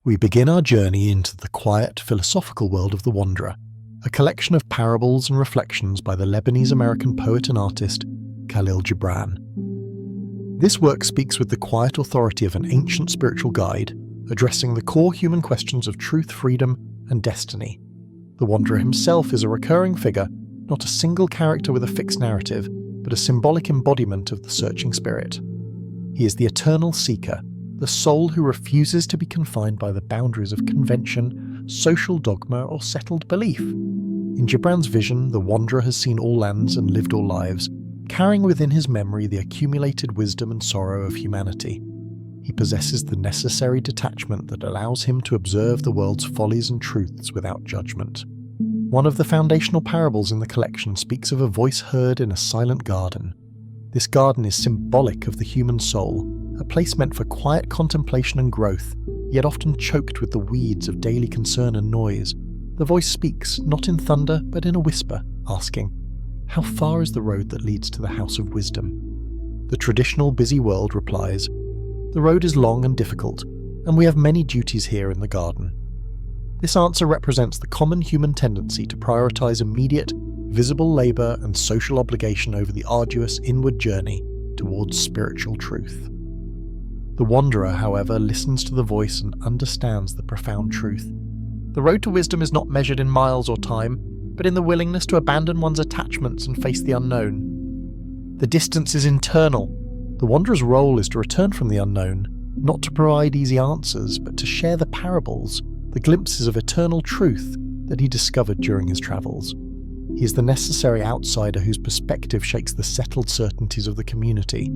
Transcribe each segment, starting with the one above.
We begin our journey into the quiet, philosophical world of The Wanderer, a collection of parables and reflections by the Lebanese-American poet and artist Khalil Gibran. This work speaks with the quiet authority of an ancient spiritual guide, addressing the core human questions of truth, freedom, and destiny. The Wanderer himself is a recurring figure, not a single character with a fixed narrative, but a symbolic embodiment of the searching spirit. He is the eternal seeker, the soul who refuses to be confined by the boundaries of convention, social dogma, or settled belief. In Gibran's vision, the Wanderer has seen all lands and lived all lives, carrying within his memory the accumulated wisdom and sorrow of humanity. He possesses the necessary detachment that allows him to observe the world's follies and truths without judgment. One of the foundational parables in the collection speaks of a voice heard in a silent garden. This garden is symbolic of the human soul, a place meant for quiet contemplation and growth, yet often choked with the weeds of daily concern and noise. The voice speaks, not in thunder, but in a whisper, asking, "How far is the road that leads to the house of wisdom?" The traditional busy world replies, "The road is long and difficult, and we have many duties here in the garden." This answer represents the common human tendency to prioritize immediate, visible labor and social obligation over the arduous inward journey towards spiritual truth. The Wanderer, however, listens to the voice and understands the profound truth. The road to wisdom is not measured in miles or time, but in the willingness to abandon one's attachments and face the unknown. The distance is internal. The Wanderer's role is to return from the unknown, not to provide easy answers, but to share the parables, the glimpses of eternal truth that he discovered during his travels. He is the necessary outsider whose perspective shakes the settled certainties of the community.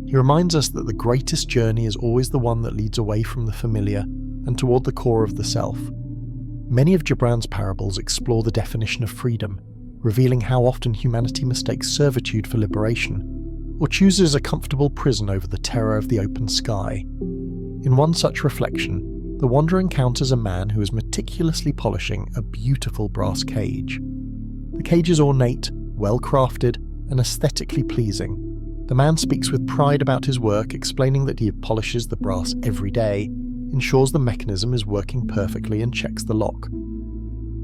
He reminds us that the greatest journey is always the one that leads away from the familiar and toward the core of the self. Many of Gibran's parables explore the definition of freedom, revealing how often humanity mistakes servitude for liberation, or chooses a comfortable prison over the terror of the open sky. In one such reflection, the Wanderer encounters a man who is meticulously polishing a beautiful brass cage. The cage is ornate, well-crafted, and aesthetically pleasing. The man speaks with pride about his work, explaining that he polishes the brass every day, ensures the mechanism is working perfectly, and checks the lock.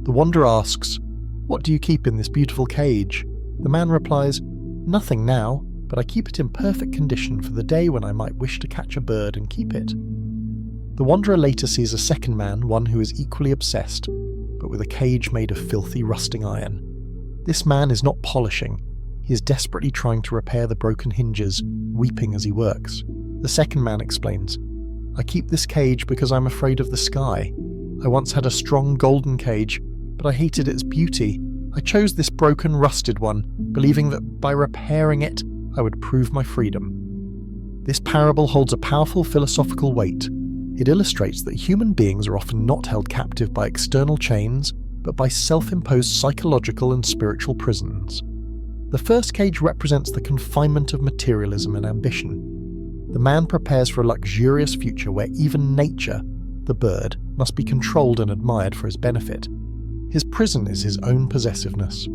The Wanderer asks, "What do you keep in this beautiful cage?" The man replies, "Nothing now, but I keep it in perfect condition for the day when I might wish to catch a bird and keep it." The Wanderer later sees a second man, one who is equally obsessed, but with a cage made of filthy, rusting iron. This man is not polishing. He is desperately trying to repair the broken hinges, weeping as he works. The second man explains, "I keep this cage because I'm afraid of the sky. I once had a strong golden cage, but I hated its beauty. I chose this broken, rusted one, believing that by repairing it, I would prove my freedom." This parable holds a powerful philosophical weight. It illustrates that human beings are often not held captive by external chains, but by self-imposed psychological and spiritual prisons. The first cage represents the confinement of materialism and ambition. The man prepares for a luxurious future where even nature, the bird, must be controlled and admired for his benefit. His prison is his own possessiveness.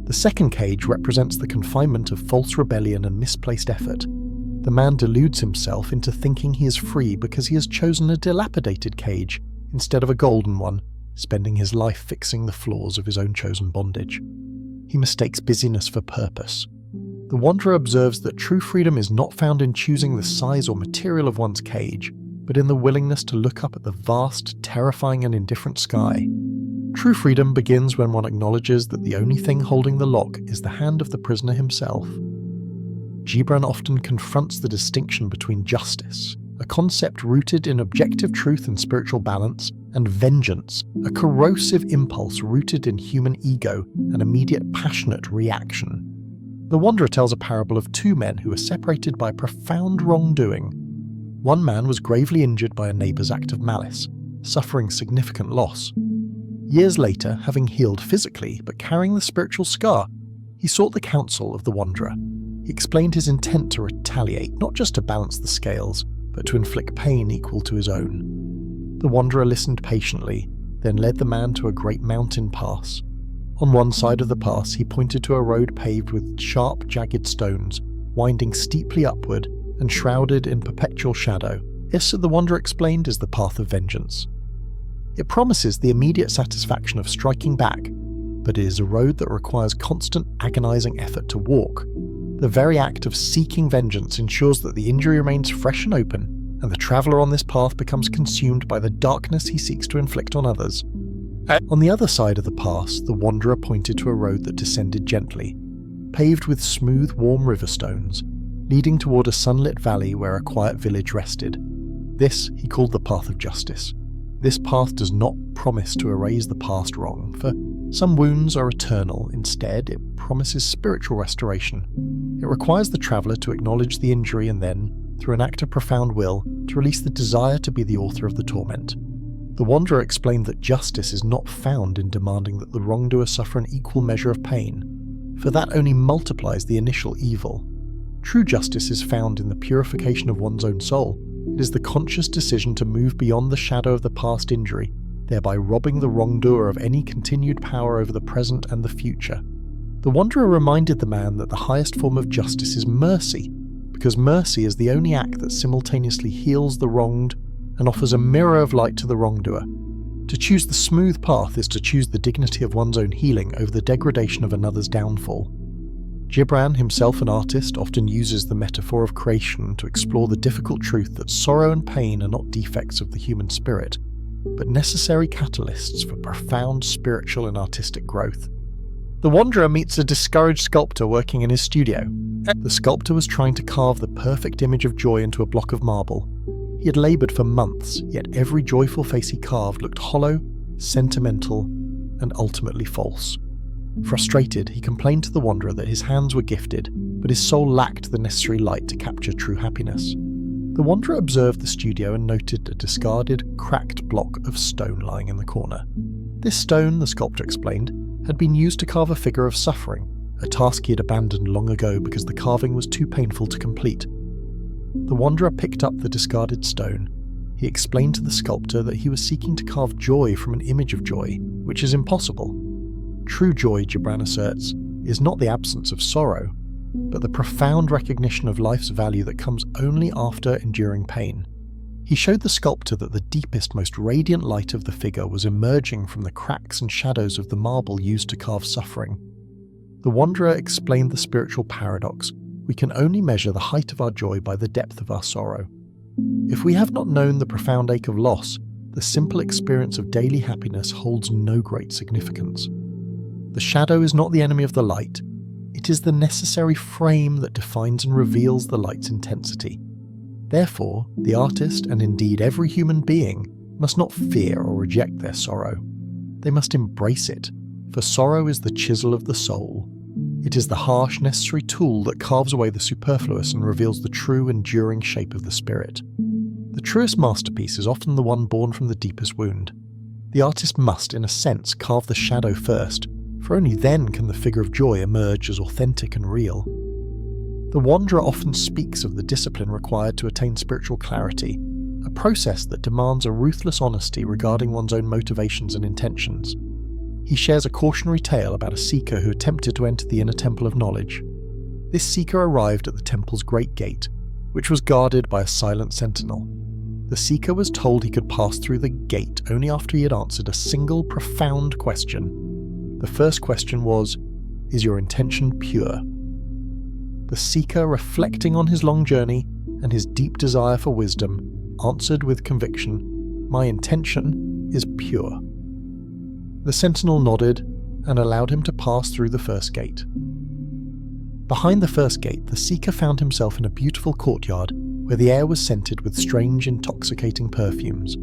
The second cage represents the confinement of false rebellion and misplaced effort. The man deludes himself into thinking he is free because he has chosen a dilapidated cage instead of a golden one, spending his life fixing the flaws of his own chosen bondage. He mistakes busyness for purpose. The Wanderer observes that true freedom is not found in choosing the size or material of one's cage, but in the willingness to look up at the vast, terrifying and indifferent sky. True freedom begins when one acknowledges that the only thing holding the lock is the hand of the prisoner himself. Gibran often confronts the distinction between justice, a concept rooted in objective truth and spiritual balance, and vengeance, a corrosive impulse rooted in human ego and immediate passionate reaction. The Wanderer tells a parable of two men who were separated by profound wrongdoing. One man was gravely injured by a neighbour's act of malice, suffering significant loss. Years later, having healed physically but carrying the spiritual scar, he sought the counsel of the Wanderer. He explained his intent to retaliate, not just to balance the scales, but to inflict pain equal to his own. The Wanderer listened patiently, then led the man to a great mountain pass. On one side of the pass, he pointed to a road paved with sharp, jagged stones, winding steeply upward and shrouded in perpetual shadow, This, the Wanderer explained, is the path of vengeance. It promises the immediate satisfaction of striking back, but it is a road that requires constant, agonizing effort to walk. The very act of seeking vengeance ensures that the injury remains fresh and open, and the traveller on this path becomes consumed by the darkness he seeks to inflict on others. On the other side of the pass, the Wanderer pointed to a road that descended gently, paved with smooth, warm river stones, leading toward a sunlit valley where a quiet village rested. This he called the path of justice. This path does not promise to erase the past wrong, for some wounds are eternal. Instead, it promises spiritual restoration. It requires the traveller to acknowledge the injury and then, through an act of profound will, to release the desire to be the author of the torment. The Wanderer explained that justice is not found in demanding that the wrongdoer suffer an equal measure of pain, for that only multiplies the initial evil. True justice is found in the purification of one's own soul. It is the conscious decision to move beyond the shadow of the past injury, thereby robbing the wrongdoer of any continued power over the present and the future. The Wanderer reminded the man that the highest form of justice is mercy, because mercy is the only act that simultaneously heals the wronged and offers a mirror of light to the wrongdoer. To choose the smooth path is to choose the dignity of one's own healing over the degradation of another's downfall. Gibran, himself an artist, often uses the metaphor of creation to explore the difficult truth that sorrow and pain are not defects of the human spirit, but necessary catalysts for profound spiritual and artistic growth. The Wanderer meets a discouraged sculptor working in his studio. The sculptor was trying to carve the perfect image of joy into a block of marble. He had laboured for months, yet every joyful face he carved looked hollow, sentimental, and ultimately false. Frustrated, he complained to the Wanderer that his hands were gifted, but his soul lacked the necessary light to capture true happiness. The Wanderer observed the studio and noted a discarded, cracked block of stone lying in the corner. This stone, the sculptor explained, had been used to carve a figure of suffering, a task he had abandoned long ago because the carving was too painful to complete. The Wanderer picked up the discarded stone. He explained to the sculptor that he was seeking to carve joy from an image of joy, which is impossible. True joy, Gibran asserts, is not the absence of sorrow, but the profound recognition of life's value that comes only after enduring pain. He showed the sculptor that the deepest, most radiant light of the figure was emerging from the cracks and shadows of the marble used to carve suffering. The Wanderer explained the spiritual paradox. We can only measure the height of our joy by the depth of our sorrow. If we have not known the profound ache of loss, the simple experience of daily happiness holds no great significance. The shadow is not the enemy of the light. It is the necessary frame that defines and reveals the light's intensity. Therefore, the artist, and indeed every human being, must not fear or reject their sorrow. They must embrace it, for sorrow is the chisel of the soul. It is the harsh, necessary tool that carves away the superfluous and reveals the true, enduring shape of the spirit. The truest masterpiece is often the one born from the deepest wound. The artist must, in a sense, carve the shadow first, for only then can the figure of joy emerge as authentic and real. The Wanderer often speaks of the discipline required to attain spiritual clarity, a process that demands a ruthless honesty regarding one's own motivations and intentions. He shares a cautionary tale about a seeker who attempted to enter the inner temple of knowledge. This seeker arrived at the temple's great gate, which was guarded by a silent sentinel. The seeker was told he could pass through the gate only after he had answered a single profound question. The first question was, "Is your intention pure?" The seeker, reflecting on his long journey and his deep desire for wisdom, answered with conviction, "My intention is pure." The sentinel nodded and allowed him to pass through the first gate. Behind the first gate, the seeker found himself in a beautiful courtyard where the air was scented with strange, intoxicating perfumes.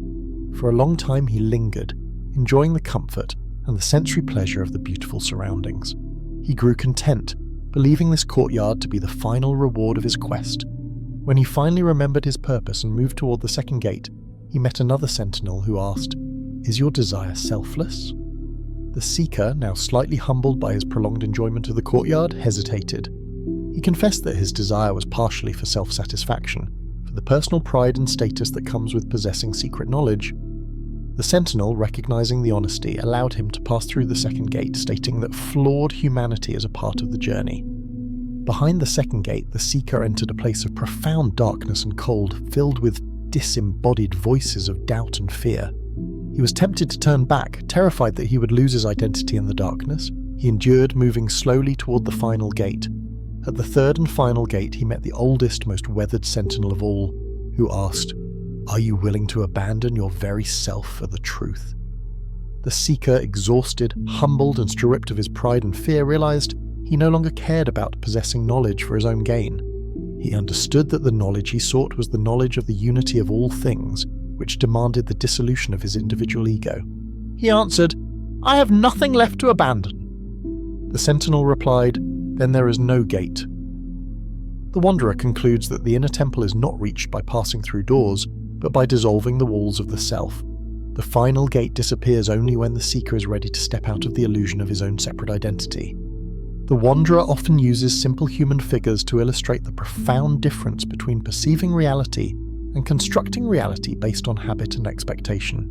For a long time he lingered, enjoying the comfort and the sensory pleasure of the beautiful surroundings. He grew content, believing this courtyard to be the final reward of his quest. When he finally remembered his purpose and moved toward the second gate, he met another sentinel who asked, "Is your desire selfless?" The seeker, now slightly humbled by his prolonged enjoyment of the courtyard, hesitated. He confessed that his desire was partially for self-satisfaction, for the personal pride and status that comes with possessing secret knowledge. The sentinel, recognizing the honesty, allowed him to pass through the second gate, stating that flawed humanity is a part of the journey. Behind the second gate, the seeker entered a place of profound darkness and cold, filled with disembodied voices of doubt and fear. He was tempted to turn back, terrified that he would lose his identity in the darkness. He endured, moving slowly toward the final gate. At the third and final gate, he met the oldest, most weathered sentinel of all, who asked, "Are you willing to abandon your very self for the truth?" The seeker, exhausted, humbled, and stripped of his pride and fear, realized he no longer cared about possessing knowledge for his own gain. He understood that the knowledge he sought was the knowledge of the unity of all things, which demanded the dissolution of his individual ego. He answered, "I have nothing left to abandon." The sentinel replied, "Then there is no gate." The wanderer concludes that the inner temple is not reached by passing through doors, but by dissolving the walls of the self. The final gate disappears only when the seeker is ready to step out of the illusion of his own separate identity. The wanderer often uses simple human figures to illustrate the profound difference between perceiving reality and constructing reality based on habit and expectation.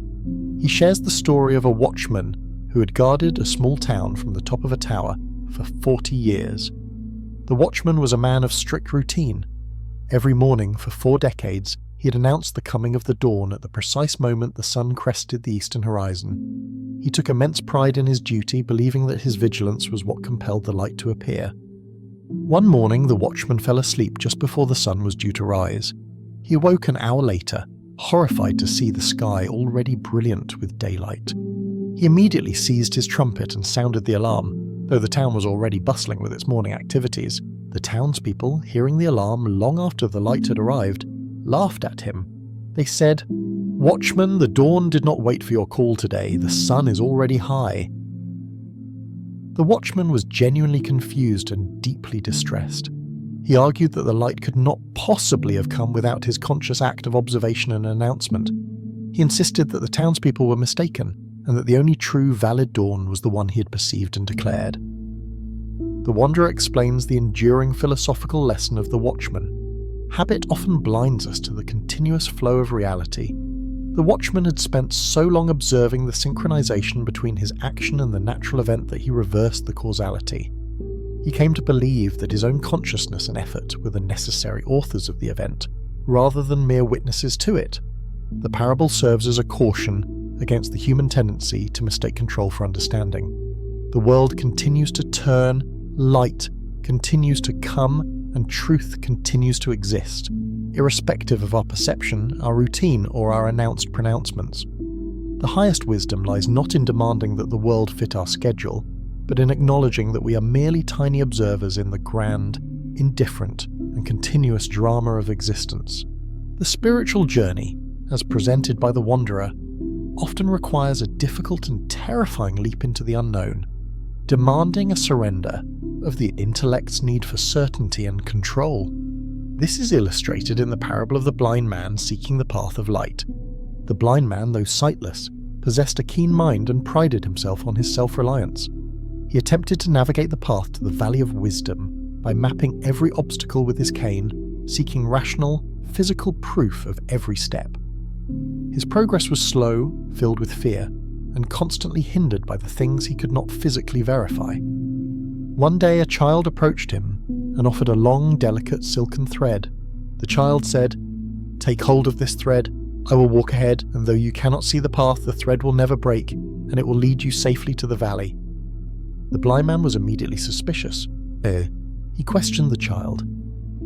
He shares the story of a watchman who had guarded a small town from the top of a tower for 40 years. The watchman was a man of strict routine. Every morning for 4 decades, he had announced the coming of the dawn at the precise moment the sun crested the eastern horizon. He took immense pride in his duty, believing that his vigilance was what compelled the light to appear. One morning, the watchman fell asleep just before the sun was due to rise. He awoke an hour later, horrified to see the sky already brilliant with daylight. He immediately seized his trumpet and sounded the alarm. Though the town was already bustling with its morning activities, the townspeople, hearing the alarm long after the light had arrived, laughed at him. They said, "Watchman, the dawn did not wait for your call today. The sun is already high." The watchman was genuinely confused and deeply distressed. He argued that the light could not possibly have come without his conscious act of observation and announcement. He insisted that the townspeople were mistaken, and that the only true valid dawn was the one he had perceived and declared. The wanderer explains the enduring philosophical lesson of the watchman. Habit often blinds us to the continuous flow of reality. The watchman had spent so long observing the synchronization between his action and the natural event that he reversed the causality. He came to believe that his own consciousness and effort were the necessary authors of the event, rather than mere witnesses to it. The parable serves as a caution against the human tendency to mistake control for understanding. The world continues to turn, light continues to come, and truth continues to exist, irrespective of our perception, our routine, or our announced pronouncements. The highest wisdom lies not in demanding that the world fit our schedule, but in acknowledging that we are merely tiny observers in the grand, indifferent, and continuous drama of existence. The spiritual journey, as presented by the wanderer, often requires a difficult and terrifying leap into the unknown, demanding a surrender of the intellect's need for certainty and control. This is illustrated in the parable of the blind man seeking the path of light. The blind man, though sightless, possessed a keen mind and prided himself on his self-reliance. He attempted to navigate the path to the valley of wisdom by mapping every obstacle with his cane, seeking rational, physical proof of every step. His progress was slow, filled with fear, and constantly hindered by the things he could not physically verify. One day a child approached him and offered a long, delicate silken thread. The child said, "Take hold of this thread. I will walk ahead, and though you cannot see the path, the thread will never break, and it will lead you safely to the valley." The blind man was immediately suspicious. He questioned the child.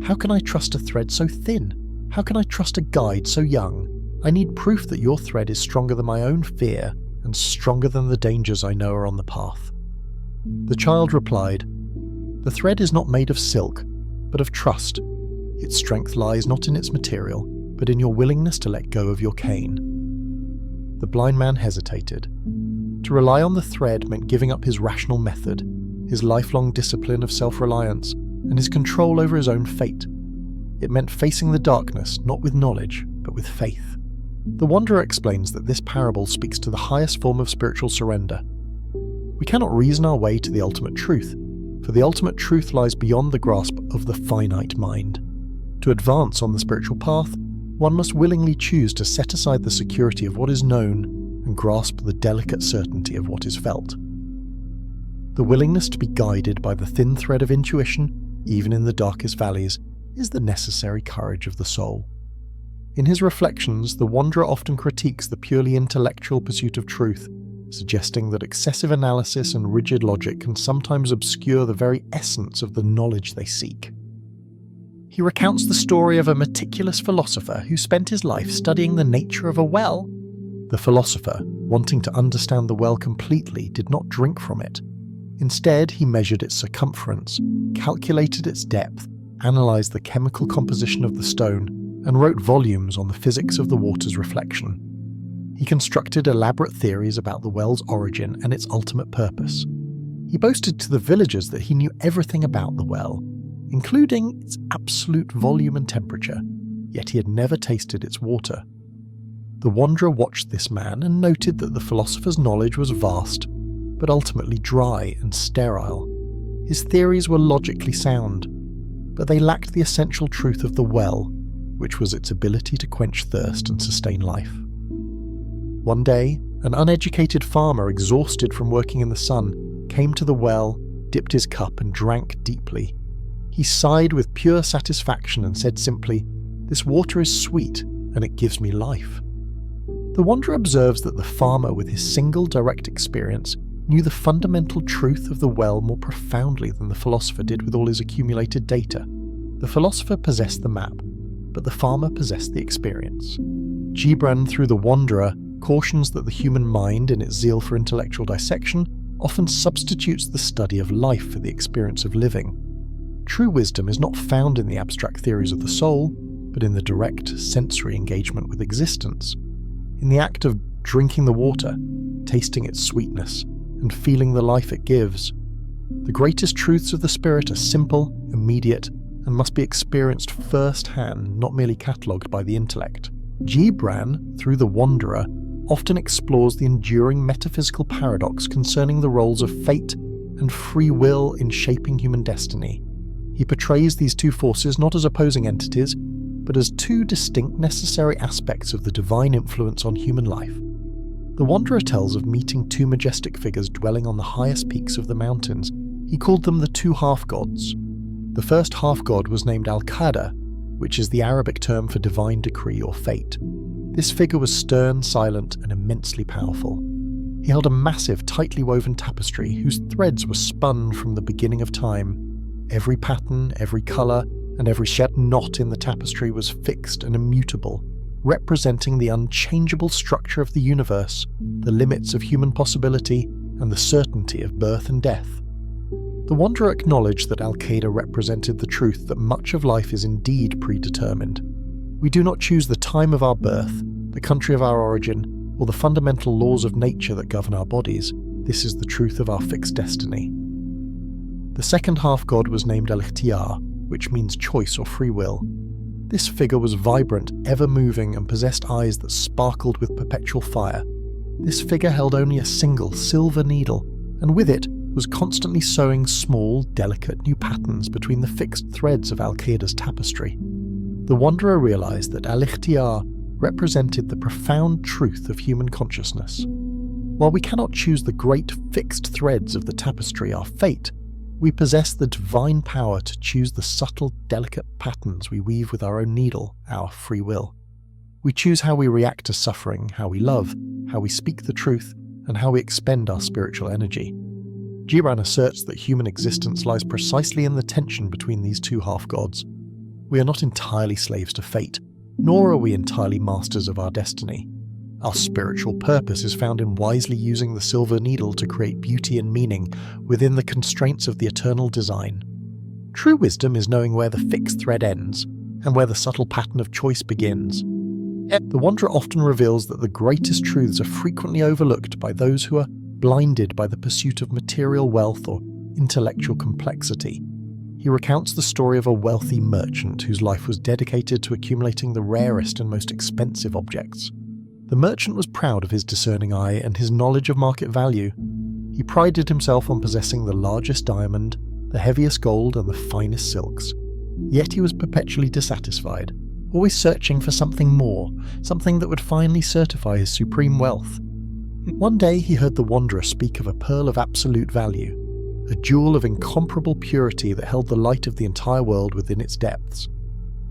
"How can I trust a thread so thin? How can I trust a guide so young? I need proof that your thread is stronger than my own fear and stronger than the dangers I know are on the path." The child replied, "The thread is not made of silk, but of trust. Its strength lies not in its material, but in your willingness to let go of your cane." The blind man hesitated. To rely on the thread meant giving up his rational method, his lifelong discipline of self-reliance, and his control over his own fate. It meant facing the darkness not with knowledge, but with faith. The wanderer explains that this parable speaks to the highest form of spiritual surrender. We cannot reason our way to the ultimate truth, for the ultimate truth lies beyond the grasp of the finite mind. To advance on the spiritual path, one must willingly choose to set aside the security of what is known and grasp the delicate certainty of what is felt. The willingness to be guided by the thin thread of intuition, even in the darkest valleys, is the necessary courage of the soul. In his reflections, the wanderer often critiques the purely intellectual pursuit of truth, suggesting that excessive analysis and rigid logic can sometimes obscure the very essence of the knowledge they seek. He recounts the story of a meticulous philosopher who spent his life studying the nature of a well. The philosopher, wanting to understand the well completely, did not drink from it. Instead, he measured its circumference, calculated its depth, analysed the chemical composition of the stone, and wrote volumes on the physics of the water's reflection. He constructed elaborate theories about the well's origin and its ultimate purpose. He boasted to the villagers that he knew everything about the well, including its absolute volume and temperature, yet he had never tasted its water. The wanderer watched this man and noted that the philosopher's knowledge was vast, but ultimately dry and sterile. His theories were logically sound, but they lacked the essential truth of the well, which was its ability to quench thirst and sustain life. One day, an uneducated farmer, exhausted from working in the sun, came to the well, dipped his cup and drank deeply. He sighed with pure satisfaction and said simply, "This water is sweet, and it gives me life." The wanderer observes that the farmer, with his single direct experience, knew the fundamental truth of the well more profoundly than the philosopher did with all his accumulated data. The philosopher possessed the map, but the farmer possessed the experience. Gibran, through the wanderer, cautions that the human mind, in its zeal for intellectual dissection, often substitutes the study of life for the experience of living. True wisdom is not found in the abstract theories of the soul, but in the direct sensory engagement with existence. In the act of drinking the water, tasting its sweetness, and feeling the life it gives. The greatest truths of the spirit are simple, immediate, and must be experienced first-hand, not merely catalogued by the intellect. Gibran, through the wanderer, often explores the enduring metaphysical paradox concerning the roles of fate and free will in shaping human destiny. He portrays these two forces not as opposing entities, but as two distinct necessary aspects of the divine influence on human life. The wanderer tells of meeting two majestic figures dwelling on the highest peaks of the mountains. He called them the two half-gods. The first half-god was named Al-Qadr, which is the Arabic term for divine decree or fate. This figure was stern, silent, and immensely powerful. He held a massive, tightly woven tapestry whose threads were spun from the beginning of time. Every pattern, every colour, and every shed knot in the tapestry was fixed and immutable, representing the unchangeable structure of the universe, the limits of human possibility, and the certainty of birth and death. The wanderer acknowledged that Al-Qadr represented the truth that much of life is indeed predetermined. We do not choose the time of our birth, the country of our origin, or the fundamental laws of nature that govern our bodies. This is the truth of our fixed destiny. The second half-god was named Al-Ikhtiyar, which means choice or free will. This figure was vibrant, ever-moving, and possessed eyes that sparkled with perpetual fire. This figure held only a single silver needle, and with it was constantly sewing small, delicate new patterns between the fixed threads of Al-Qadr's tapestry. The wanderer realized that Al-Ikhtiyar represented the profound truth of human consciousness. While we cannot choose the great fixed threads of the tapestry, our fate, we possess the divine power to choose the subtle, delicate patterns we weave with our own needle, our free will. We choose how we react to suffering, how we love, how we speak the truth, and how we expend our spiritual energy. Gibran asserts that human existence lies precisely in the tension between these two half-gods. We are not entirely slaves to fate, nor are we entirely masters of our destiny. Our spiritual purpose is found in wisely using the silver needle to create beauty and meaning within the constraints of the eternal design. True wisdom is knowing where the fixed thread ends and where the subtle pattern of choice begins. Yet the wanderer often reveals that the greatest truths are frequently overlooked by those who are blinded by the pursuit of material wealth or intellectual complexity. He recounts the story of a wealthy merchant whose life was dedicated to accumulating the rarest and most expensive objects. The merchant was proud of his discerning eye and his knowledge of market value. He prided himself on possessing the largest diamond, the heaviest gold, and the finest silks. Yet he was perpetually dissatisfied, always searching for something more, something that would finally certify his supreme wealth. One day he heard the wanderer speak of a pearl of absolute value, a jewel of incomparable purity that held the light of the entire world within its depths.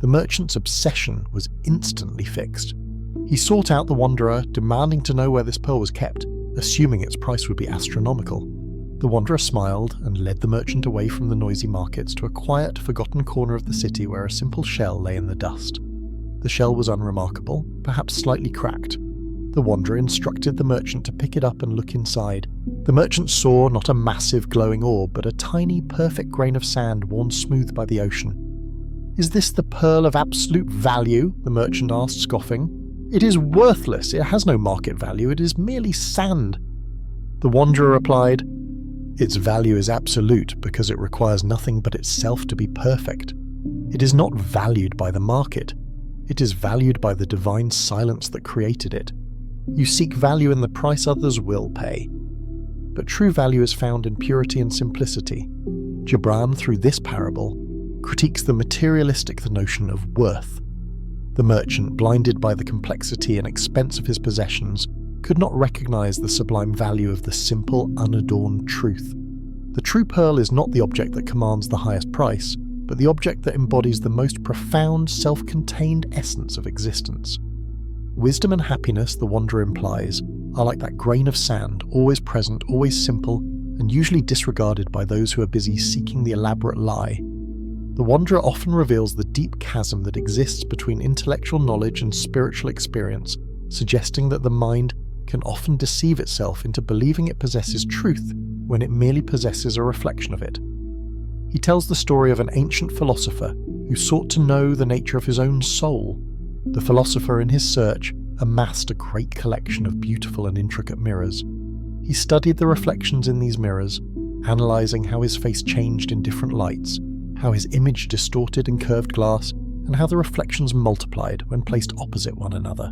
The merchant's obsession was instantly fixed. He sought out the wanderer, demanding to know where this pearl was kept, assuming its price would be astronomical. The wanderer smiled and led the merchant away from the noisy markets to a quiet, forgotten corner of the city where a simple shell lay in the dust. The shell was unremarkable, perhaps slightly cracked. The wanderer instructed the merchant to pick it up and look inside. The merchant saw not a massive glowing orb, but a tiny, perfect grain of sand worn smooth by the ocean. "Is this the pearl of absolute value?" the merchant asked, scoffing. "It is worthless. It has no market value. It is merely sand." The wanderer replied, "Its value is absolute because it requires nothing but itself to be perfect. It is not valued by the market. It is valued by the divine silence that created it. You seek value in the price others will pay. But true value is found in purity and simplicity." Gibran, through this parable, critiques the materialistic notion of worth. The merchant, blinded by the complexity and expense of his possessions, could not recognize the sublime value of the simple, unadorned truth. The true pearl is not the object that commands the highest price, but the object that embodies the most profound, self-contained essence of existence. Wisdom and happiness, the wanderer implies, are like that grain of sand, always present, always simple, and usually disregarded by those who are busy seeking the elaborate lie. The wanderer often reveals the deep chasm that exists between intellectual knowledge and spiritual experience, suggesting that the mind can often deceive itself into believing it possesses truth when it merely possesses a reflection of it. He tells the story of an ancient philosopher who sought to know the nature of his own soul. The philosopher, in his search, amassed a great collection of beautiful and intricate mirrors. He studied the reflections in these mirrors, analysing how his face changed in different lights, how his image distorted in curved glass, and how the reflections multiplied when placed opposite one another.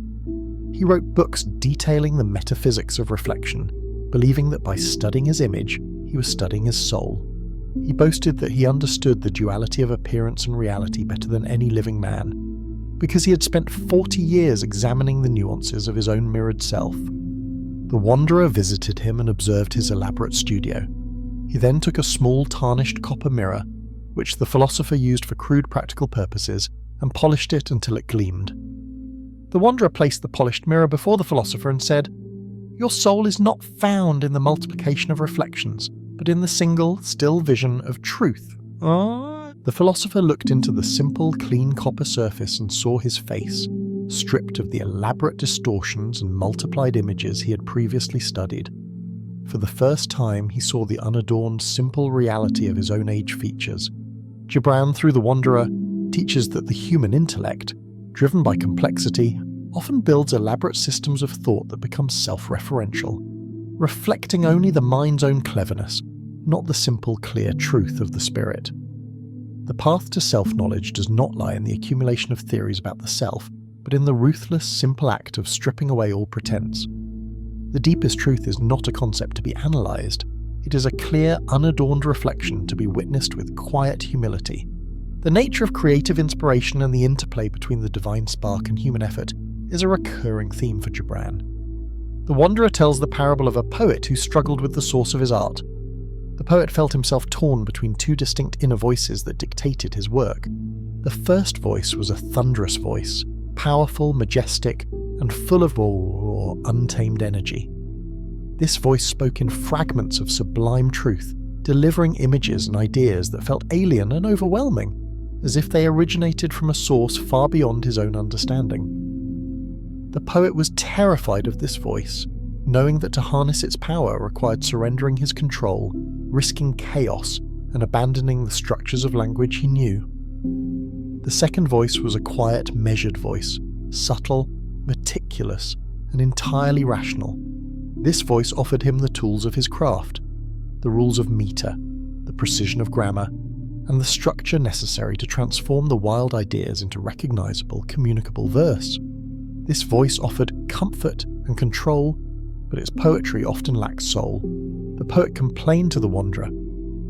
He wrote books detailing the metaphysics of reflection, believing that by studying his image, he was studying his soul. He boasted that he understood the duality of appearance and reality better than any living man, because he had spent 40 years examining the nuances of his own mirrored self. The wanderer visited him and observed his elaborate studio. He then took a small tarnished copper mirror, which the philosopher used for crude practical purposes, and polished it until it gleamed. The wanderer placed the polished mirror before the philosopher and said, "Your soul is not found in the multiplication of reflections, but in the single, still vision of truth." The philosopher looked into the simple, clean copper surface and saw his face, stripped of the elaborate distortions and multiplied images he had previously studied. For the first time, he saw the unadorned, simple reality of his own age features. Gibran, through the wanderer, teaches that the human intellect, driven by complexity, often builds elaborate systems of thought that become self-referential, reflecting only the mind's own cleverness, not the simple, clear truth of the spirit. The path to self-knowledge does not lie in the accumulation of theories about the self, but in the ruthless, simple act of stripping away all pretense. The deepest truth is not a concept to be analysed. It is a clear, unadorned reflection to be witnessed with quiet humility. The nature of creative inspiration and the interplay between the divine spark and human effort is a recurring theme for Gibran. The wanderer tells the parable of a poet who struggled with the source of his art. The poet felt himself torn between two distinct inner voices that dictated his work. The first voice was a thunderous voice, powerful, majestic, and full of raw, untamed energy. This voice spoke in fragments of sublime truth, delivering images and ideas that felt alien and overwhelming, as if they originated from a source far beyond his own understanding. The poet was terrified of this voice, knowing that to harness its power required surrendering his control, risking chaos, and abandoning the structures of language he knew. The second voice was a quiet, measured voice, subtle, meticulous, and entirely rational. This voice offered him the tools of his craft, the rules of meter, the precision of grammar, and the structure necessary to transform the wild ideas into recognizable, communicable verse. This voice offered comfort and control, but its poetry often lacked soul. The poet complained to the wanderer,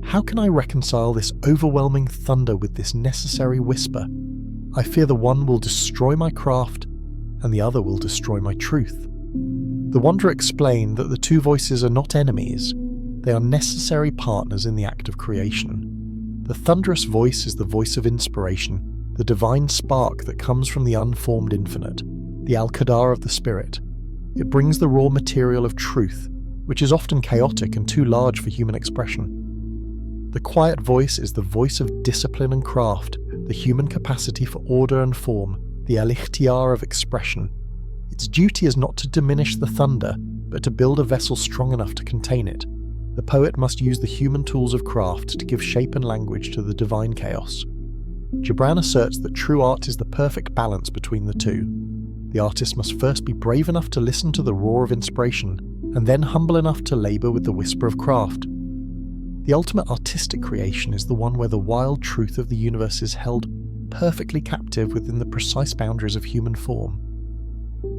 "How can I reconcile this overwhelming thunder with this necessary whisper? I fear the one will destroy my craft, and the other will destroy my truth." The wanderer explained that the two voices are not enemies, they are necessary partners in the act of creation. The thunderous voice is the voice of inspiration, the divine spark that comes from the unformed infinite, the al-Qadar of the spirit. It brings the raw material of truth, which is often chaotic and too large for human expression. The quiet voice is the voice of discipline and craft, the human capacity for order and form, the al-ikhtiyar of expression. Its duty is not to diminish the thunder, but to build a vessel strong enough to contain it. The poet must use the human tools of craft to give shape and language to the divine chaos. Gibran asserts that true art is the perfect balance between the two. The artist must first be brave enough to listen to the roar of inspiration, and then humble enough to labour with the whisper of craft. The ultimate artistic creation is the one where the wild truth of the universe is held perfectly captive within the precise boundaries of human form.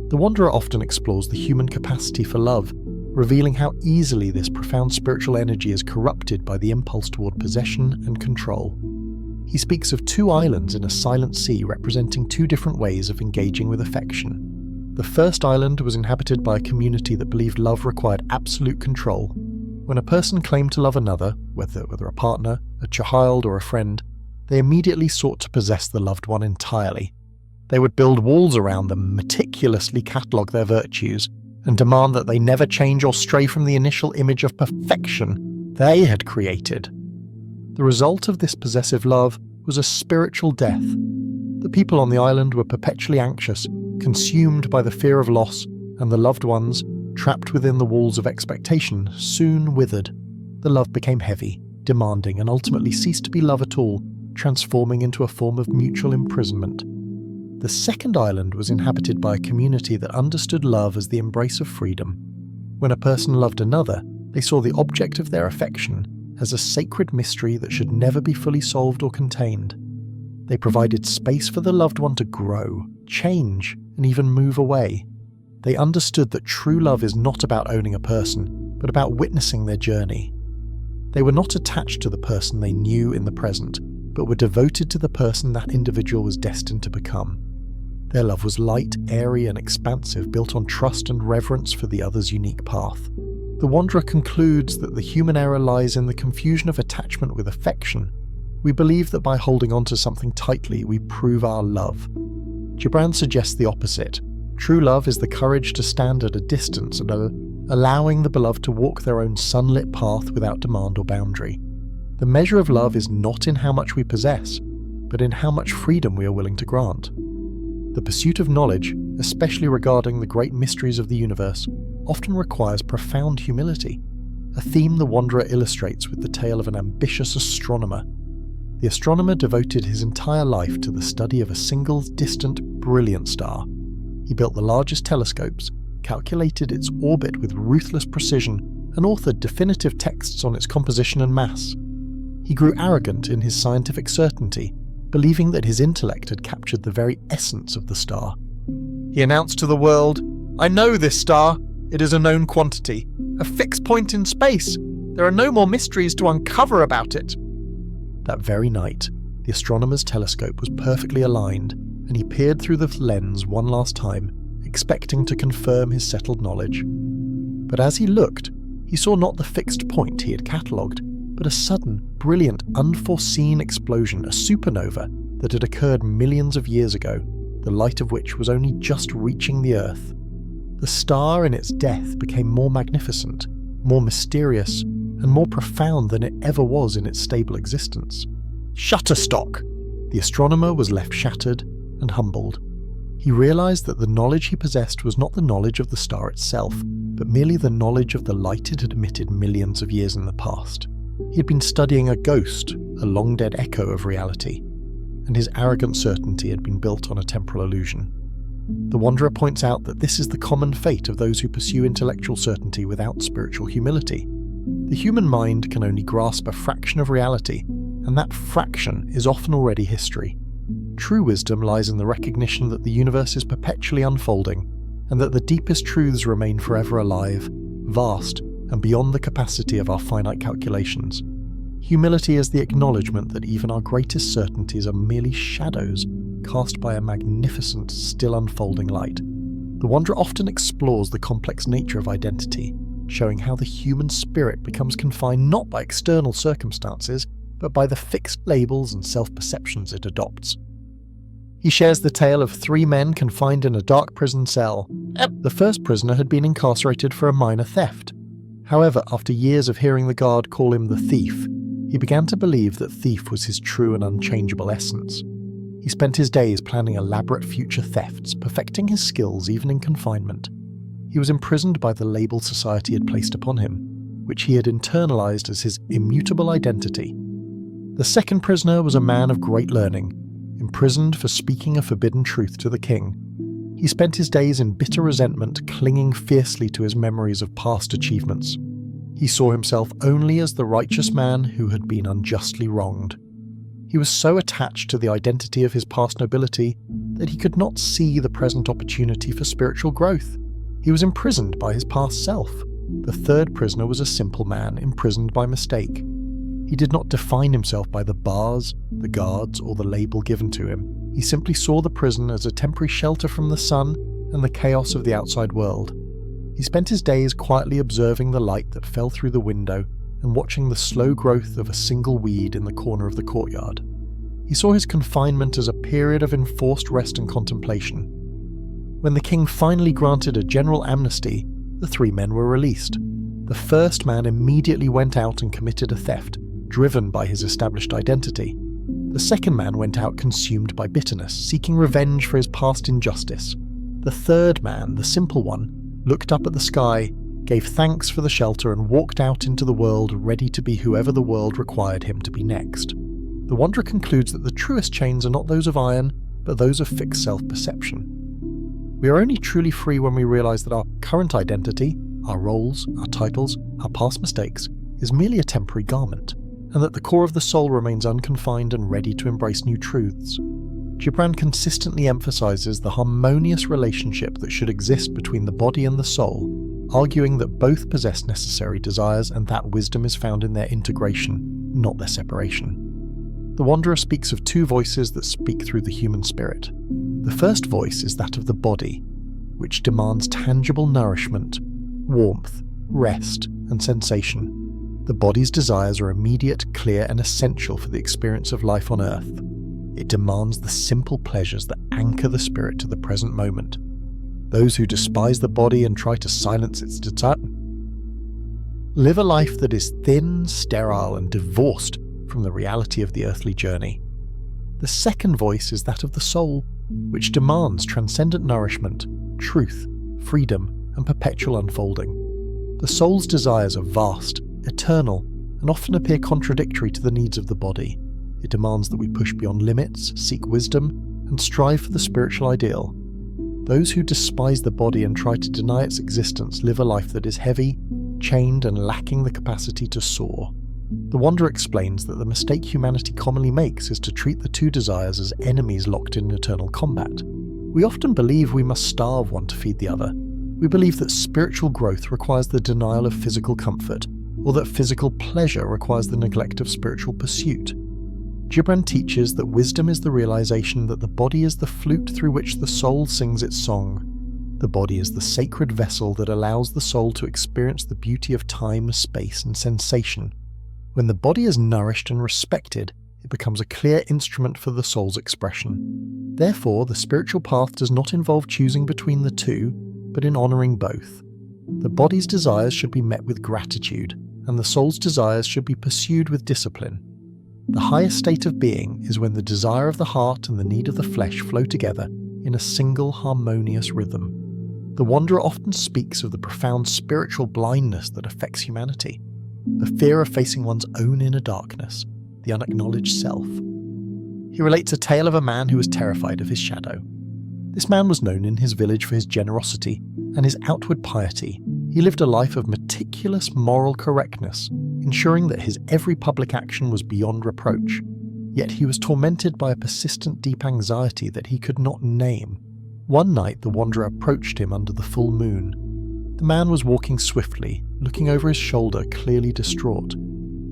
The Wanderer often explores the human capacity for love, revealing how easily this profound spiritual energy is corrupted by the impulse toward possession and control. He speaks of two islands in a silent sea representing two different ways of engaging with affection. The first island was inhabited by a community that believed love required absolute control. When a person claimed to love another, whether a partner, a child, or a friend, they immediately sought to possess the loved one entirely. They would build walls around them, meticulously catalogue their virtues, and demand that they never change or stray from the initial image of perfection they had created. The result of this possessive love was a spiritual death. The people on the island were perpetually anxious, consumed by the fear of loss, and the loved ones, trapped within the walls of expectation, soon withered. The love became heavy, demanding, and ultimately ceased to be love at all, transforming into a form of mutual imprisonment. The second island was inhabited by a community that understood love as the embrace of freedom. When a person loved another, they saw the object of their affection as a sacred mystery that should never be fully solved or contained. They provided space for the loved one to grow, change, and even move away. They understood that true love is not about owning a person, but about witnessing their journey. They were not attached to the person they knew in the present, but were devoted to the person that individual was destined to become. Their love was light, airy, and expansive, built on trust and reverence for the other's unique path. The Wanderer concludes that the human error lies in the confusion of attachment with affection. We believe that by holding on to something tightly, we prove our love. Gibran suggests the opposite. True love is the courage to stand at a distance and allowing the beloved to walk their own sunlit path without demand or boundary. The measure of love is not in how much we possess, but in how much freedom we are willing to grant. The pursuit of knowledge, especially regarding the great mysteries of the universe, often requires profound humility, a theme the Wanderer illustrates with the tale of an ambitious astronomer. The astronomer devoted his entire life to the study of a single, distant, brilliant star. He built the largest telescopes, calculated its orbit with ruthless precision, and authored definitive texts on its composition and mass. He grew arrogant in his scientific certainty, believing that his intellect had captured the very essence of the star. He announced to the world, "I know this star. It is a known quantity, a fixed point in space. There are no more mysteries to uncover about it." That very night, the astronomer's telescope was perfectly aligned, and he peered through the lens one last time, expecting to confirm his settled knowledge. But as he looked, he saw not the fixed point he had catalogued, but a sudden, brilliant, unforeseen explosion, a supernova that had occurred millions of years ago, the light of which was only just reaching the Earth. The star in its death became more magnificent, more mysterious, and more profound than it ever was in its stable existence. Shutterstock! The astronomer was left shattered and humbled. He realised that the knowledge he possessed was not the knowledge of the star itself, but merely the knowledge of the light it had emitted millions of years in the past. He had been studying a ghost, a long-dead echo of reality, and his arrogant certainty had been built on a temporal illusion. The Wanderer points out that this is the common fate of those who pursue intellectual certainty without spiritual humility. The human mind can only grasp a fraction of reality, and that fraction is often already history. True wisdom lies in the recognition that the universe is perpetually unfolding, and that the deepest truths remain forever alive, vast, and beyond the capacity of our finite calculations. Humility is the acknowledgement that even our greatest certainties are merely shadows cast by a magnificent, still unfolding light. The Wanderer often explores the complex nature of identity, showing how the human spirit becomes confined not by external circumstances, but by the fixed labels and self-perceptions it adopts. He shares the tale of 3 men confined in a dark prison cell. The first prisoner had been incarcerated for a minor theft. However, after years of hearing the guard call him the thief, he began to believe that thief was his true and unchangeable essence. He spent his days planning elaborate future thefts, perfecting his skills even in confinement. He was imprisoned by the label society had placed upon him, which he had internalized as his immutable identity. The second prisoner was a man of great learning, imprisoned for speaking a forbidden truth to the king. He spent his days in bitter resentment, clinging fiercely to his memories of past achievements. He saw himself only as the righteous man who had been unjustly wronged. He was so attached to the identity of his past nobility that he could not see the present opportunity for spiritual growth. He was imprisoned by his past self. The third prisoner was a simple man, imprisoned by mistake. He did not define himself by the bars, the guards, or the label given to him. He simply saw the prison as a temporary shelter from the sun and the chaos of the outside world. He spent his days quietly observing the light that fell through the window and watching the slow growth of a single weed in the corner of the courtyard. He saw his confinement as a period of enforced rest and contemplation. When the king finally granted a general amnesty, the 3 men were released. The first man immediately went out and committed a theft, driven by his established identity. The second man went out consumed by bitterness, seeking revenge for his past injustice. The third man, the simple one, looked up at the sky, gave thanks for the shelter and walked out into the world ready to be whoever the world required him to be next. The wanderer concludes that the truest chains are not those of iron, but those of fixed self-perception. We are only truly free when we realize that our current identity, our roles, our titles, our past mistakes, is merely a temporary garment, and that the core of the soul remains unconfined and ready to embrace new truths. Gibran consistently emphasizes the harmonious relationship that should exist between the body and the soul, arguing that both possess necessary desires and that wisdom is found in their integration, not their separation. The wanderer speaks of 2 voices that speak through the human spirit. The first voice is that of the body, which demands tangible nourishment, warmth, rest, and sensation. The body's desires are immediate, clear, and essential for the experience of life on earth. It demands the simple pleasures that anchor the spirit to the present moment. Those who despise the body and try to silence its desire live a life that is thin, sterile, and divorced from the reality of the earthly journey. The second voice is that of the soul, which demands transcendent nourishment, truth, freedom, and perpetual unfolding. The soul's desires are vast, eternal, and often appear contradictory to the needs of the body. It demands that we push beyond limits, seek wisdom, and strive for the spiritual ideal. Those who despise the body and try to deny its existence live a life that is heavy, chained, and lacking the capacity to soar. The wanderer explains that the mistake humanity commonly makes is to treat the 2 desires as enemies locked in eternal combat. We often believe we must starve one to feed the other. We believe that spiritual growth requires the denial of physical comfort, or that physical pleasure requires the neglect of spiritual pursuit. Gibran teaches that wisdom is the realization that the body is the flute through which the soul sings its song. The body is the sacred vessel that allows the soul to experience the beauty of time, space, and sensation. When the body is nourished and respected, it becomes a clear instrument for the soul's expression. Therefore, the spiritual path does not involve choosing between the 2, but in honoring both. The body's desires should be met with gratitude, and the soul's desires should be pursued with discipline. The highest state of being is when the desire of the heart and the need of the flesh flow together in a single harmonious rhythm. The wanderer often speaks of the profound spiritual blindness that affects humanity, the fear of facing one's own inner darkness, the unacknowledged self. He relates a tale of a man who was terrified of his shadow. This man was known in his village for his generosity and his outward piety. He lived a life of meticulous moral correctness, ensuring that his every public action was beyond reproach. Yet he was tormented by a persistent deep anxiety that he could not name. One night the wanderer approached him under the full moon. The man was walking swiftly, looking over his shoulder, clearly distraught.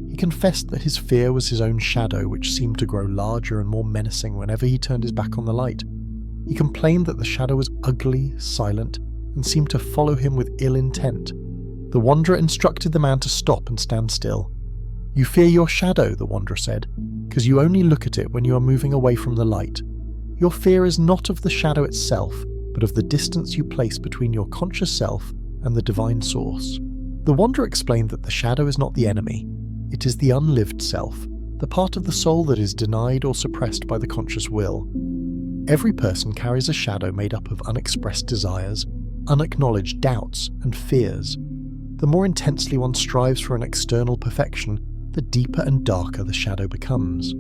He confessed that his fear was his own shadow, which seemed to grow larger and more menacing whenever he turned his back on the light. He complained that the shadow was ugly, silent, and seemed to follow him with ill intent. The wanderer instructed the man to stop and stand still. "You fear your shadow," the wanderer said, "because you only look at it when you are moving away from the light. Your fear is not of the shadow itself, but of the distance you place between your conscious self and the divine source. The Wanderer explained that the shadow is not the enemy. It is the unlived self, the part of the soul that is denied or suppressed by the conscious will. Every person carries a shadow made up of unexpressed desires, unacknowledged doubts and fears. The more intensely one strives for an external perfection, the deeper and darker the shadow becomes.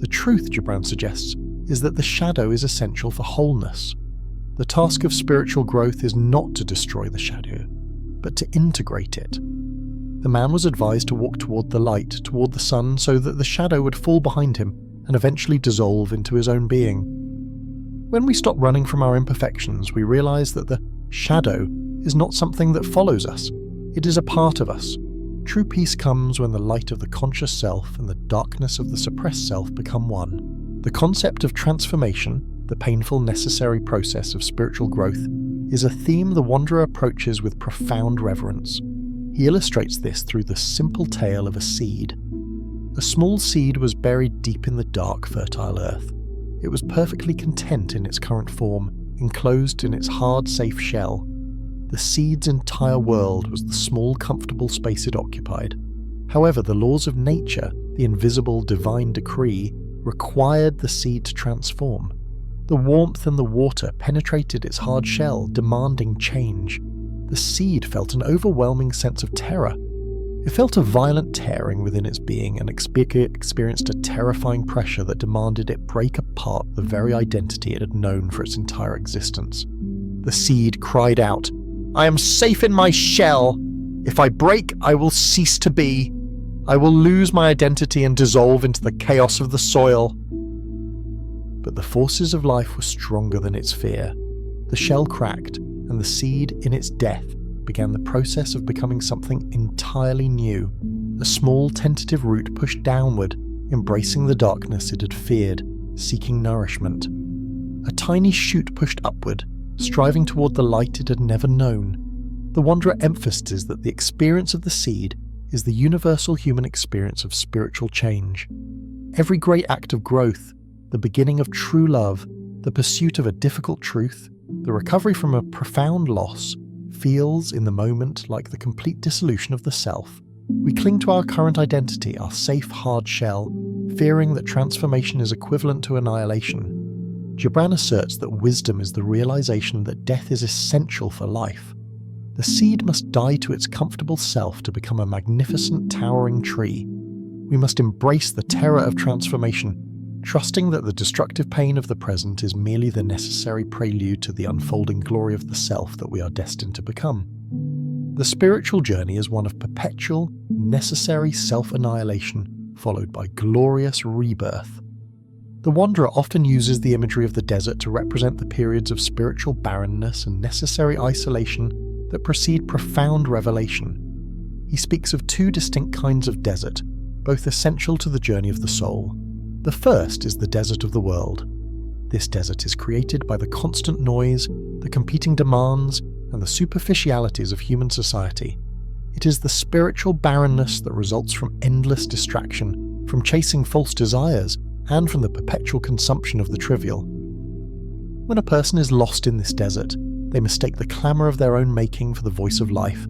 The truth, Gibran suggests, is that the shadow is essential for wholeness. The task of spiritual growth is not to destroy the shadow, but to integrate it. The man was advised to walk toward the light, toward the sun, so that the shadow would fall behind him and eventually dissolve into his own being. When we stop running from our imperfections, we realize that the shadow is not something that follows us. It is a part of us. True peace comes when the light of the conscious self and the darkness of the suppressed self become one. The concept of transformation, the painful, necessary process of spiritual growth, is a theme the Wanderer approaches with profound reverence. He illustrates this through the simple tale of a seed. A small seed was buried deep in the dark, fertile earth. It was perfectly content in its current form, enclosed in its hard, safe shell. The seed's entire world was the small, comfortable space it occupied. However, the laws of nature, the invisible divine decree, required the seed to transform. The warmth and the water penetrated its hard shell, demanding change. The seed felt an overwhelming sense of terror. It felt a violent tearing within its being and experienced a terrifying pressure that demanded it break apart the very identity it had known for its entire existence. The seed cried out, "I am safe in my shell. If I break, I will cease to be. I will lose my identity and dissolve into the chaos of the soil." But the forces of life were stronger than its fear. The shell cracked, and the seed, in its death, began the process of becoming something entirely new. A small, tentative root pushed downward, embracing the darkness it had feared, seeking nourishment. A tiny shoot pushed upward, striving toward the light it had never known. The Wanderer emphasizes that the experience of the seed is the universal human experience of spiritual change. Every great act of growth, the beginning of true love, the pursuit of a difficult truth, the recovery from a profound loss, feels in the moment like the complete dissolution of the self. We cling to our current identity, our safe, hard shell, fearing that transformation is equivalent to annihilation. Gibran asserts that wisdom is the realization that death is essential for life. The seed must die to its comfortable self to become a magnificent, towering tree. We must embrace the terror of transformation, trusting that the destructive pain of the present is merely the necessary prelude to the unfolding glory of the self that we are destined to become. The spiritual journey is one of perpetual, necessary self-annihilation, followed by glorious rebirth. The Wanderer often uses the imagery of the desert to represent the periods of spiritual barrenness and necessary isolation that precede profound revelation. He speaks of two distinct kinds of desert, both essential to the journey of the soul. The first is the desert of the world. This desert is created by the constant noise, the competing demands, and the superficialities of human society. It is the spiritual barrenness that results from endless distraction, from chasing false desires, and from the perpetual consumption of the trivial. When a person is lost in this desert, they mistake the clamour of their own making for the voice of life,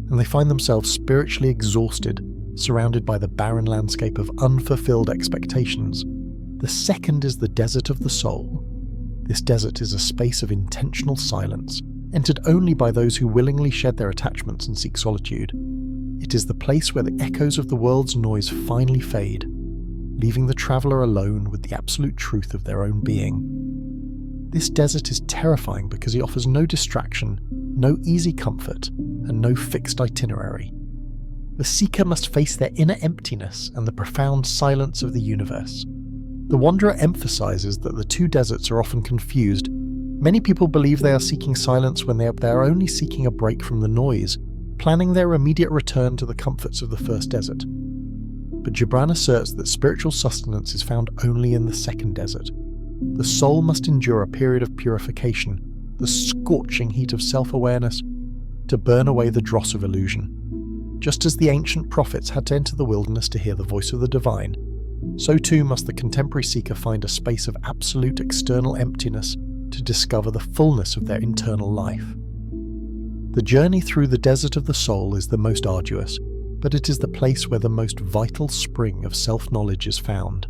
and they find themselves spiritually exhausted, surrounded by the barren landscape of unfulfilled expectations. The second is the desert of the soul. This desert is a space of intentional silence, entered only by those who willingly shed their attachments and seek solitude. It is the place where the echoes of the world's noise finally fade, leaving the traveller alone with the absolute truth of their own being. This desert is terrifying because it offers no distraction, no easy comfort, and no fixed itinerary. The seeker must face their inner emptiness and the profound silence of the universe. The Wanderer emphasizes that the two deserts are often confused. Many people believe they are seeking silence when they are only seeking a break from the noise, planning their immediate return to the comforts of the first desert. But Gibran asserts that spiritual sustenance is found only in the second desert. The soul must endure a period of purification, the scorching heat of self-awareness, to burn away the dross of illusion. Just as the ancient prophets had to enter the wilderness to hear the voice of the divine, so too must the contemporary seeker find a space of absolute external emptiness to discover the fullness of their internal life. The journey through the desert of the soul is the most arduous, but it is the place where the most vital spring of self-knowledge is found.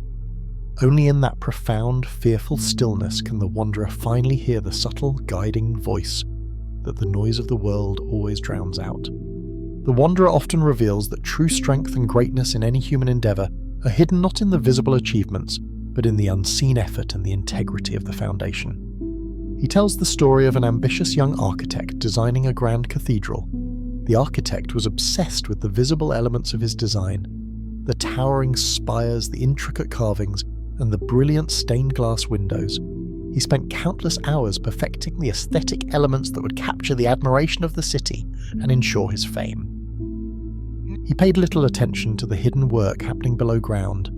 Only in that profound, fearful stillness can the wanderer finally hear the subtle, guiding voice that the noise of the world always drowns out. The wanderer often reveals that true strength and greatness in any human endeavour are hidden not in the visible achievements, but in the unseen effort and the integrity of the foundation. He tells the story of an ambitious young architect designing a grand cathedral. The architect was obsessed with the visible elements of his design: the towering spires, the intricate carvings, and the brilliant stained glass windows. He spent countless hours perfecting the aesthetic elements that would capture the admiration of the city and ensure his fame. He paid little attention to the hidden work happening below ground,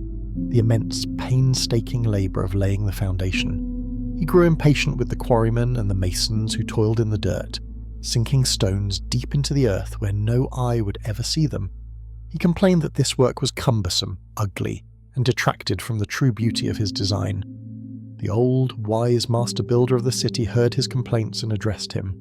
the immense, painstaking labour of laying the foundation. He grew impatient with the quarrymen and the masons who toiled in the dirt, sinking stones deep into the earth where no eye would ever see them. He complained that this work was cumbersome, ugly, and detracted from the true beauty of his design. The old, wise master builder of the city heard his complaints and addressed him.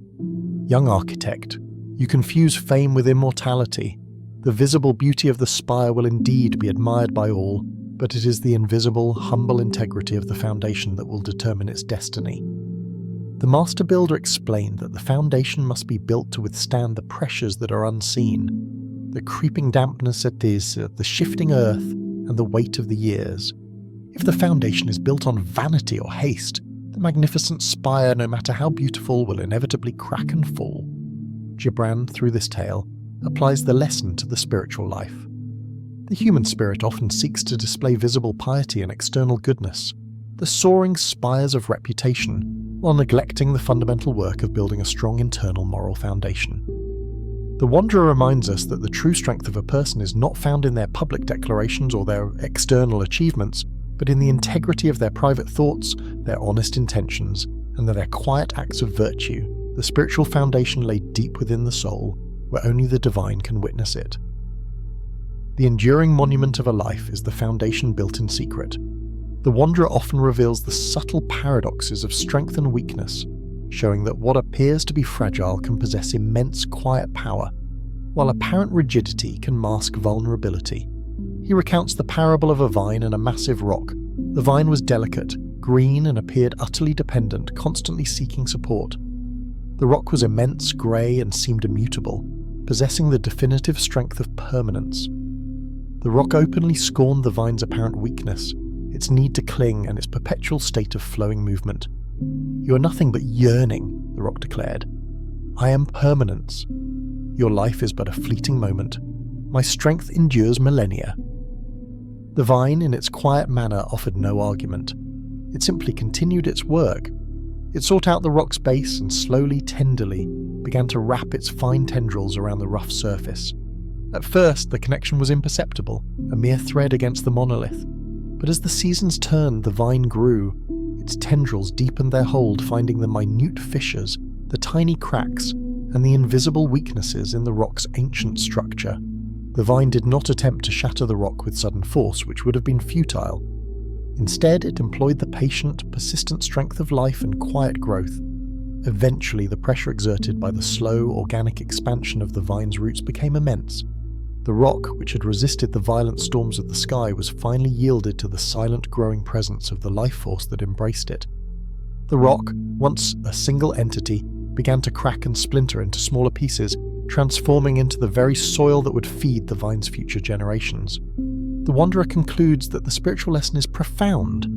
"Young architect, you confuse fame with immortality. The visible beauty of the spire will indeed be admired by all, but it is the invisible, humble integrity of the foundation that will determine its destiny." The master builder explained that the foundation must be built to withstand the pressures that are unseen, the creeping dampness that is, the shifting earth, and the weight of the years. If the foundation is built on vanity or haste, the magnificent spire, no matter how beautiful, will inevitably crack and fall. Gibran, through this tale, applies the lesson to the spiritual life. The human spirit often seeks to display visible piety and external goodness, the soaring spires of reputation, while neglecting the fundamental work of building a strong internal moral foundation. The wanderer reminds us that the true strength of a person is not found in their public declarations or their external achievements, but in the integrity of their private thoughts, their honest intentions, and their quiet acts of virtue, the spiritual foundation laid deep within the soul, where only the divine can witness it. The enduring monument of a life is the foundation built in secret. The wanderer often reveals the subtle paradoxes of strength and weakness, showing that what appears to be fragile can possess immense quiet power, while apparent rigidity can mask vulnerability. He recounts the parable of a vine and a massive rock. The vine was delicate, green, and appeared utterly dependent, constantly seeking support. The rock was immense, grey, and seemed immutable, possessing the definitive strength of permanence. The rock openly scorned the vine's apparent weakness, its need to cling, and its perpetual state of flowing movement. "You are nothing but yearning," the rock declared. "I am permanence. Your life is but a fleeting moment. My strength endures millennia." The vine, in its quiet manner, offered no argument. It simply continued its work. It sought out the rock's base and slowly, tenderly, began to wrap its fine tendrils around the rough surface. At first, the connection was imperceptible, a mere thread against the monolith. But as the seasons turned, the vine grew. Its tendrils deepened their hold, finding the minute fissures, the tiny cracks, and the invisible weaknesses in the rock's ancient structure. The vine did not attempt to shatter the rock with sudden force, which would have been futile. Instead, it employed the patient, persistent strength of life and quiet growth. Eventually, the pressure exerted by the slow, organic expansion of the vine's roots became immense. The rock, which had resisted the violent storms of the sky, was finally yielded to the silent, growing presence of the life force that embraced it. The rock, once a single entity, began to crack and splinter into smaller pieces, transforming into the very soil that would feed the vine's future generations. The wanderer concludes that the spiritual lesson is profound.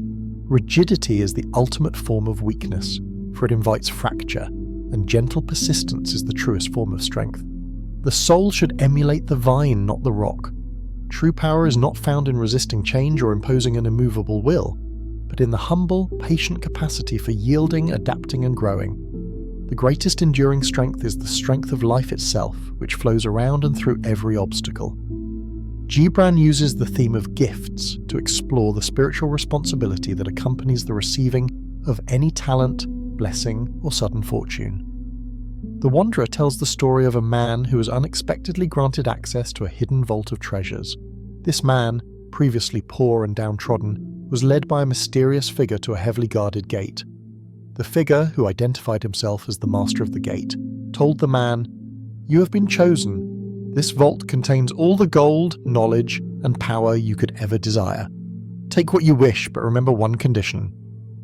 Rigidity is the ultimate form of weakness, for it invites fracture, and gentle persistence is the truest form of strength. The soul should emulate the vine, not the rock. True power is not found in resisting change or imposing an immovable will, but in the humble, patient capacity for yielding, adapting, and growing. The greatest enduring strength is the strength of life itself, which flows around and through every obstacle. Gibran uses the theme of gifts to explore the spiritual responsibility that accompanies the receiving of any talent, blessing, or sudden fortune. The wanderer tells the story of a man who was unexpectedly granted access to a hidden vault of treasures. This man, previously poor and downtrodden, was led by a mysterious figure to a heavily guarded gate. The figure, who identified himself as the master of the gate, told the man, "You have been chosen. This vault contains all the gold, knowledge, and power you could ever desire. Take what you wish, but remember one condition."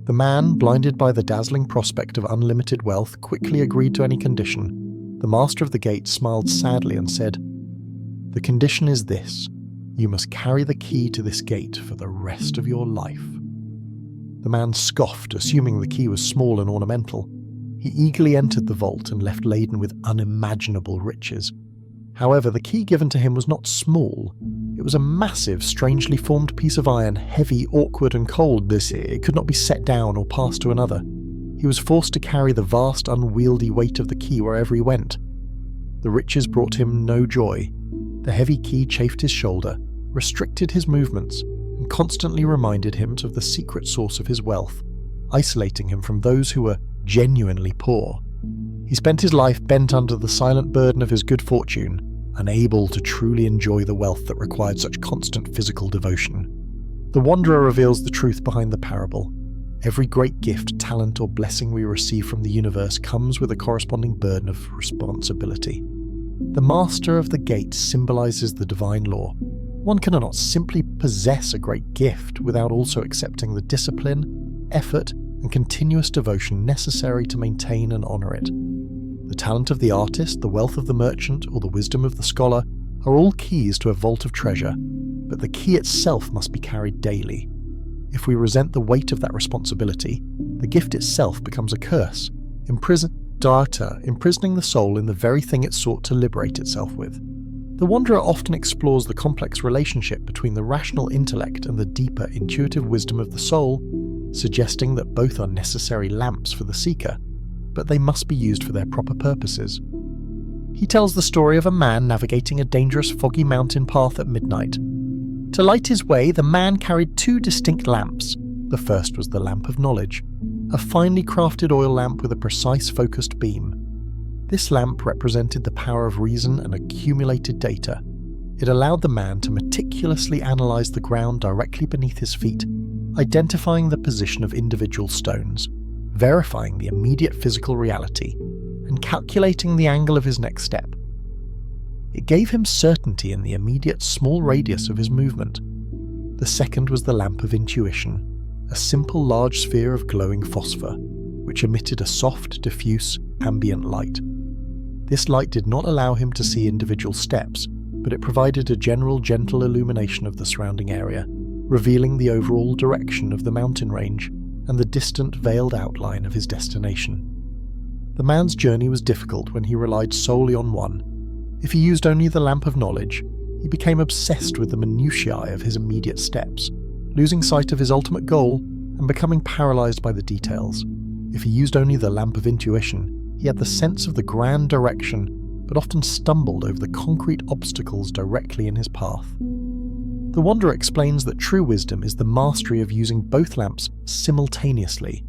The man, blinded by the dazzling prospect of unlimited wealth, quickly agreed to any condition. The master of the gate smiled sadly and said, "The condition is this: you must carry the key to this gate for the rest of your life." The man scoffed, assuming the key was small and ornamental. He eagerly entered the vault and left laden with unimaginable riches. However, the key given to him was not small. It was a massive, strangely formed piece of iron, heavy, awkward, and cold. It could not be set down or passed to another. He was forced to carry the vast, unwieldy weight of the key wherever he went. The riches brought him no joy. The heavy key chafed his shoulder, restricted his movements, and constantly reminded him of the secret source of his wealth, isolating him from those who were genuinely poor. He spent his life bent under the silent burden of his good fortune, unable to truly enjoy the wealth that required such constant physical devotion. The Wanderer reveals the truth behind the parable. Every great gift, talent, or blessing we receive from the universe comes with a corresponding burden of responsibility. The master of the gate symbolizes the divine law. One cannot simply possess a great gift without also accepting the discipline, effort, and continuous devotion necessary to maintain and honor it. The talent of the artist, the wealth of the merchant, or the wisdom of the scholar are all keys to a vault of treasure, but the key itself must be carried daily. If we resent the weight of that responsibility, the gift itself becomes a curse, imprisoning the soul in the very thing it sought to liberate itself with. The Wanderer often explores the complex relationship between the rational intellect and the deeper intuitive wisdom of the soul, suggesting that both are necessary lamps for the seeker, but they must be used for their proper purposes. He tells the story of a man navigating a dangerous foggy mountain path at midnight. To light his way, the man carried two distinct lamps. The first was the lamp of knowledge, a finely crafted oil lamp with a precise focused beam. This lamp represented the power of reason and accumulated data. It allowed the man to meticulously analyze the ground directly beneath his feet, identifying the position of individual stones, verifying the immediate physical reality, and calculating the angle of his next step. It gave him certainty in the immediate small radius of his movement. The second was the lamp of intuition, a simple large sphere of glowing phosphor, which emitted a soft, diffuse, ambient light. This light did not allow him to see individual steps, but it provided a general gentle illumination of the surrounding area, revealing the overall direction of the mountain range and the distant veiled outline of his destination. The man's journey was difficult when he relied solely on one. If he used only the lamp of knowledge, he became obsessed with the minutiae of his immediate steps, losing sight of his ultimate goal and becoming paralyzed by the details. If he used only the lamp of intuition, he had the sense of the grand direction, but often stumbled over the concrete obstacles directly in his path. The Wanderer explains that true wisdom is the mastery of using both lamps simultaneously.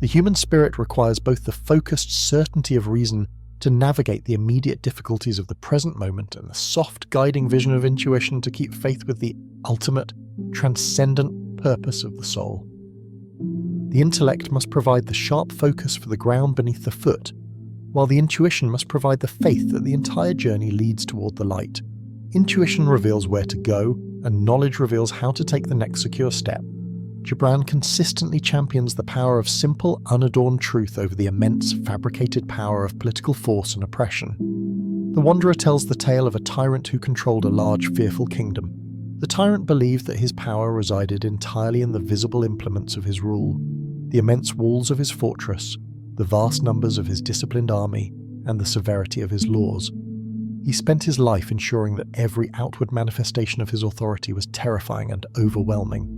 The human spirit requires both the focused certainty of reason to navigate the immediate difficulties of the present moment and the soft guiding vision of intuition to keep faith with the ultimate, transcendent purpose of the soul. The intellect must provide the sharp focus for the ground beneath the foot, while the intuition must provide the faith that the entire journey leads toward the light. Intuition reveals where to go, and knowledge reveals how to take the next secure step. Gibran consistently champions the power of simple, unadorned truth over the immense, fabricated power of political force and oppression. The Wanderer tells the tale of a tyrant who controlled a large, fearful kingdom. The tyrant believed that his power resided entirely in the visible implements of his rule, the immense walls of his fortress, the vast numbers of his disciplined army, and the severity of his laws. He spent his life ensuring that every outward manifestation of his authority was terrifying and overwhelming.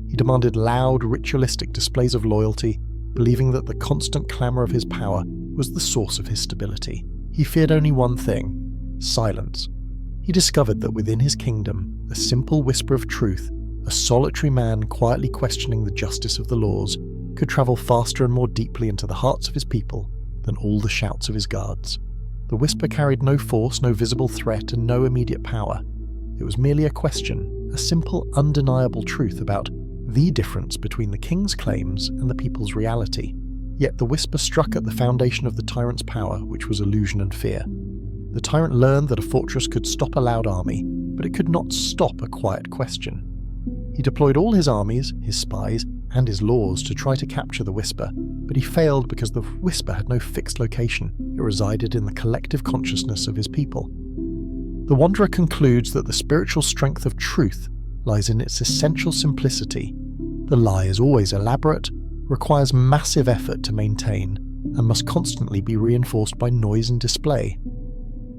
He demanded loud, ritualistic displays of loyalty, believing that the constant clamour of his power was the source of his stability. He feared only one thing: silence. He discovered that within his kingdom, a simple whisper of truth, a solitary man quietly questioning the justice of the laws, could travel faster and more deeply into the hearts of his people than all the shouts of his guards. The whisper carried no force, no visible threat, and no immediate power. It was merely a question, a simple, undeniable truth about the difference between the king's claims and the people's reality. Yet the whisper struck at the foundation of the tyrant's power, which was illusion and fear. The tyrant learned that a fortress could stop a loud army, but it could not stop a quiet question. He deployed all his armies, his spies, and his laws to try to capture the whisper, but he failed because the whisper had no fixed location. It resided in the collective consciousness of his people. The Wanderer concludes that the spiritual strength of truth lies in its essential simplicity. The lie is always elaborate, requires massive effort to maintain, and must constantly be reinforced by noise and display.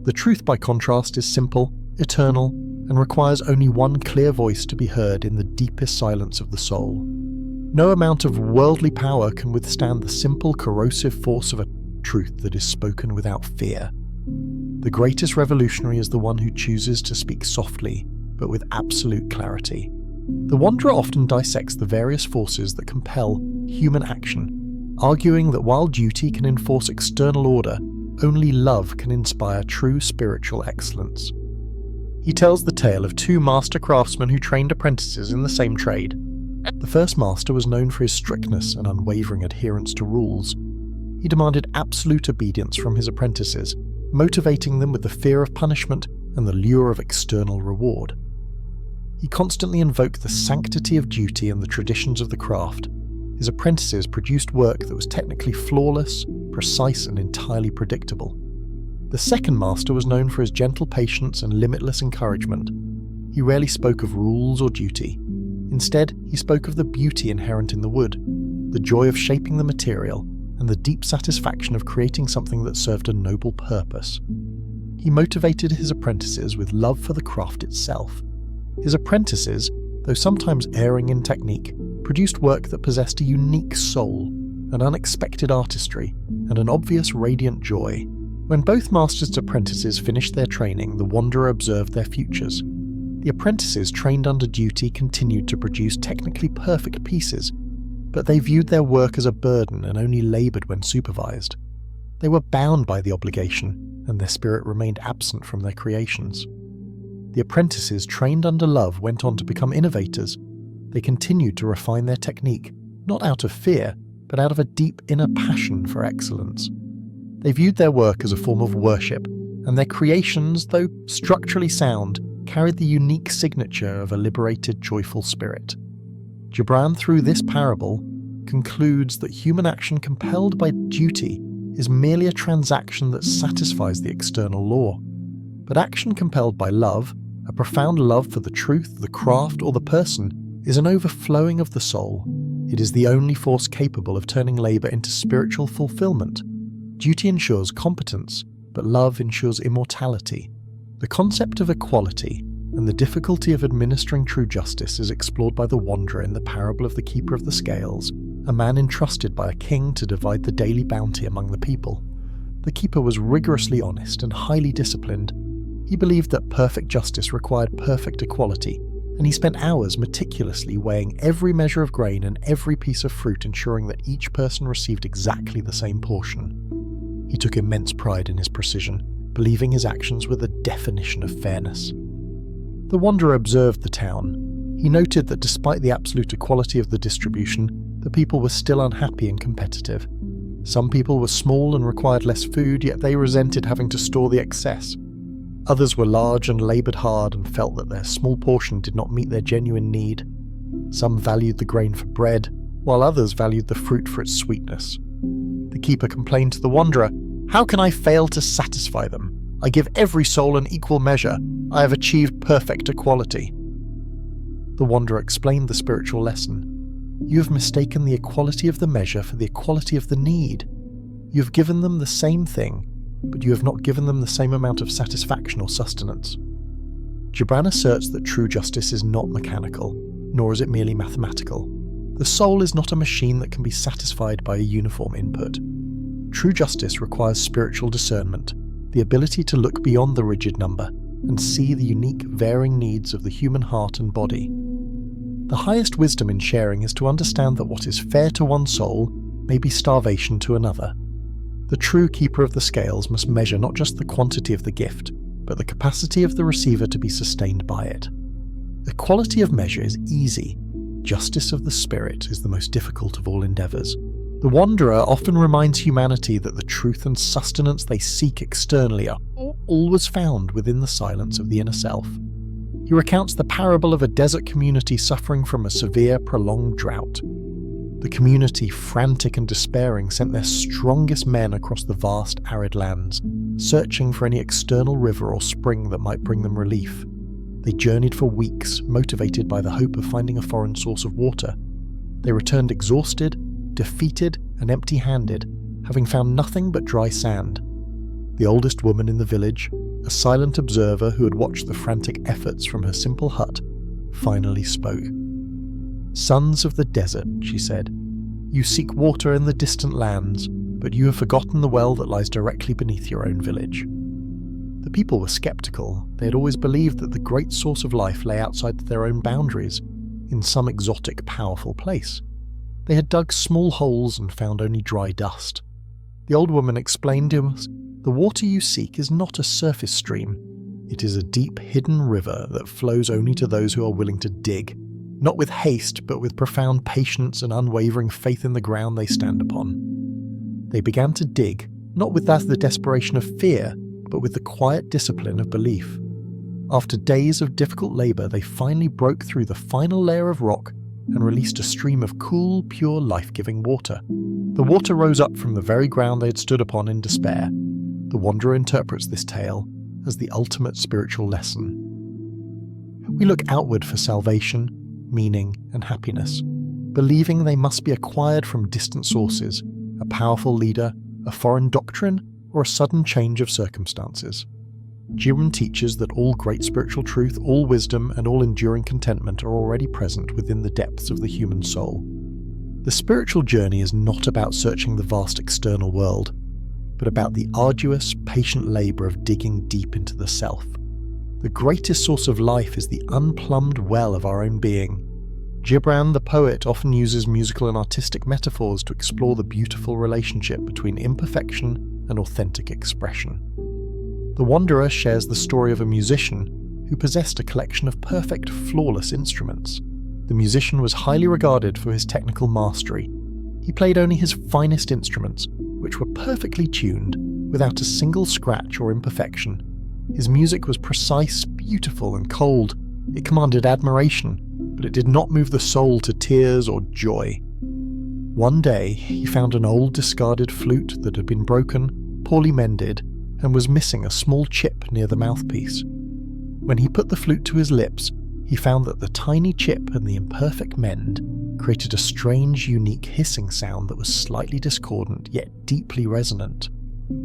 The truth, by contrast, is simple, eternal, and requires only one clear voice to be heard in the deepest silence of the soul. No amount of worldly power can withstand the simple, corrosive force of a truth that is spoken without fear. The greatest revolutionary is the one who chooses to speak softly, but with absolute clarity. The Wanderer often dissects the various forces that compel human action, arguing that while duty can enforce external order, only love can inspire true spiritual excellence. He tells the tale of two master craftsmen who trained apprentices in the same trade. The first master was known for his strictness and unwavering adherence to rules. He demanded absolute obedience from his apprentices, motivating them with the fear of punishment and the lure of external reward. He constantly invoked the sanctity of duty and the traditions of the craft. His apprentices produced work that was technically flawless, precise, and entirely predictable. The second master was known for his gentle patience and limitless encouragement. He rarely spoke of rules or duty. Instead, he spoke of the beauty inherent in the wood, the joy of shaping the material, and the deep satisfaction of creating something that served a noble purpose. He motivated his apprentices with love for the craft itself. His apprentices, though sometimes erring in technique, produced work that possessed a unique soul, an unexpected artistry, and an obvious radiant joy. When both masters' apprentices finished their training, the Wanderer observed their futures. The apprentices trained under duty continued to produce technically perfect pieces, but they viewed their work as a burden and only laboured when supervised. They were bound by the obligation, and their spirit remained absent from their creations. The apprentices trained under love went on to become innovators. They continued to refine their technique, not out of fear, but out of a deep inner passion for excellence. They viewed their work as a form of worship, and their creations, though structurally sound, carried the unique signature of a liberated, joyful spirit. Gibran, through this parable, concludes that human action compelled by duty is merely a transaction that satisfies the external law. But action compelled by love, a profound love for the truth, the craft, or the person, is an overflowing of the soul. It is the only force capable of turning labour into spiritual fulfillment. Duty ensures competence, but love ensures immortality. The concept of equality and the difficulty of administering true justice is explored by the Wanderer in the parable of the Keeper of the Scales, a man entrusted by a king to divide the daily bounty among the people. The keeper was rigorously honest and highly disciplined. He believed that perfect justice required perfect equality, and he spent hours meticulously weighing every measure of grain and every piece of fruit, ensuring that each person received exactly the same portion. He took immense pride in his precision, believing his actions were the definition of fairness. The Wanderer observed the town. He noted that despite the absolute equality of the distribution, the people were still unhappy and competitive. Some people were small and required less food, yet they resented having to store the excess. Others were large and laboured hard and felt that their small portion did not meet their genuine need. Some valued the grain for bread, while others valued the fruit for its sweetness. The keeper complained to the Wanderer, "How can I fail to satisfy them? I give every soul an equal measure. I have achieved perfect equality." The Wanderer explained the spiritual lesson. You have mistaken the equality of the measure for the equality of the need. You have given them the same thing, but you have not given them the same amount of satisfaction or sustenance. Gibran asserts that true justice is not mechanical, nor is it merely mathematical. The soul is not a machine that can be satisfied by a uniform input. True justice requires spiritual discernment, the ability to look beyond the rigid number and see the unique, varying needs of the human heart and body. The highest wisdom in sharing is to understand that what is fair to one soul may be starvation to another. The true keeper of the scales must measure not just the quantity of the gift, but the capacity of the receiver to be sustained by it. Equality of measure is easy. Justice of the spirit is the most difficult of all endeavours. The Wanderer often reminds humanity that the truth and sustenance they seek externally are always found within the silence of the inner self. He recounts the parable of a desert community suffering from a severe, prolonged drought. The community, frantic and despairing, sent their strongest men across the vast, arid lands, searching for any external river or spring that might bring them relief. They journeyed for weeks, motivated by the hope of finding a foreign source of water. They returned exhausted, defeated, and empty-handed, having found nothing but dry sand. The oldest woman in the village, a silent observer who had watched the frantic efforts from her simple hut, finally spoke. "Sons of the desert," she said, "you seek water in the distant lands, but you have forgotten the well that lies directly beneath your own village." The people were skeptical. They had always believed that the great source of life lay outside their own boundaries, in some exotic, powerful place. They had dug small holes and found only dry dust. The old woman explained to us, "The water you seek is not a surface stream. It is a deep, hidden river that flows only to those who are willing to dig, not with haste, but with profound patience and unwavering faith in the ground they stand upon." They began to dig, not with the desperation of fear, but with the quiet discipline of belief. After days of difficult labour, they finally broke through the final layer of rock and released a stream of cool, pure, life-giving water. The water rose up from the very ground they had stood upon in despair. The Wanderer interprets this tale as the ultimate spiritual lesson. We look outward for salvation, meaning, and happiness, believing they must be acquired from distant sources, a powerful leader, a foreign doctrine, or a sudden change of circumstances. Gibran teaches that all great spiritual truth, all wisdom, and all enduring contentment are already present within the depths of the human soul. The spiritual journey is not about searching the vast external world, but about the arduous, patient labour of digging deep into the self. The greatest source of life is the unplumbed well of our own being. Gibran, the poet, often uses musical and artistic metaphors to explore the beautiful relationship between imperfection and authentic expression. The Wanderer shares the story of a musician who possessed a collection of perfect, flawless instruments. The musician was highly regarded for his technical mastery. He played only his finest instruments, which were perfectly tuned, without a single scratch or imperfection. His music was precise, beautiful, and cold. It commanded admiration, but it did not move the soul to tears or joy. One day, he found an old discarded flute that had been broken, poorly mended, and was missing a small chip near the mouthpiece. When he put the flute to his lips, he found that the tiny chip and the imperfect mend created a strange, unique hissing sound that was slightly discordant yet deeply resonant.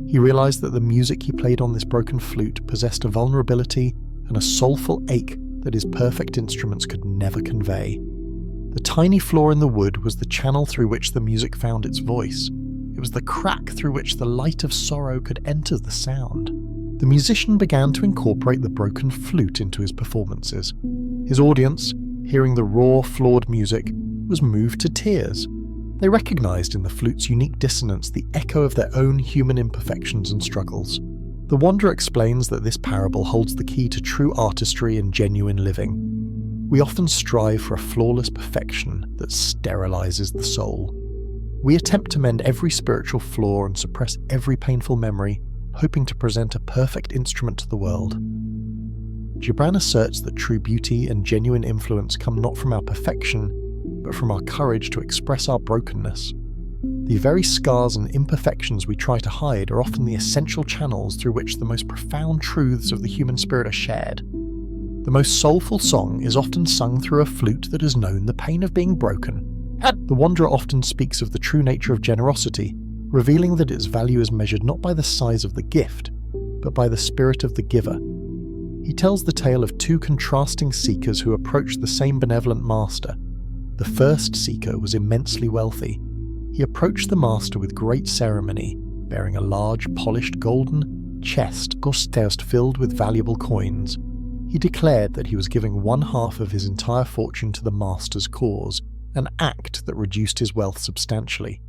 He realized that the music he played on this broken flute possessed a vulnerability and a soulful ache that his perfect instruments could never convey. The tiny flaw in the wood was the channel through which the music found its voice. It was the crack through which the light of sorrow could enter the sound. The musician began to incorporate the broken flute into his performances. His audience, hearing the raw, flawed music, was moved to tears. They recognized in the flute's unique dissonance the echo of their own human imperfections and struggles. The Wanderer explains that this parable holds the key to true artistry and genuine living. We often strive for a flawless perfection that sterilizes the soul. We attempt to mend every spiritual flaw and suppress every painful memory, hoping to present a perfect instrument to the world. Gibran asserts that true beauty and genuine influence come not from our perfection, but from our courage to express our brokenness. The very scars and imperfections we try to hide are often the essential channels through which the most profound truths of the human spirit are shared. The most soulful song is often sung through a flute that has known the pain of being broken. The Wanderer often speaks of the true nature of generosity, revealing that its value is measured not by the size of the gift, but by the spirit of the giver. He tells the tale of two contrasting seekers who approached the same benevolent master. The first seeker was immensely wealthy. He approached the master with great ceremony, bearing a large, polished golden chest filled with valuable coins. He declared that he was giving 1/2 of his entire fortune to the master's cause, an act that reduced his wealth substantially.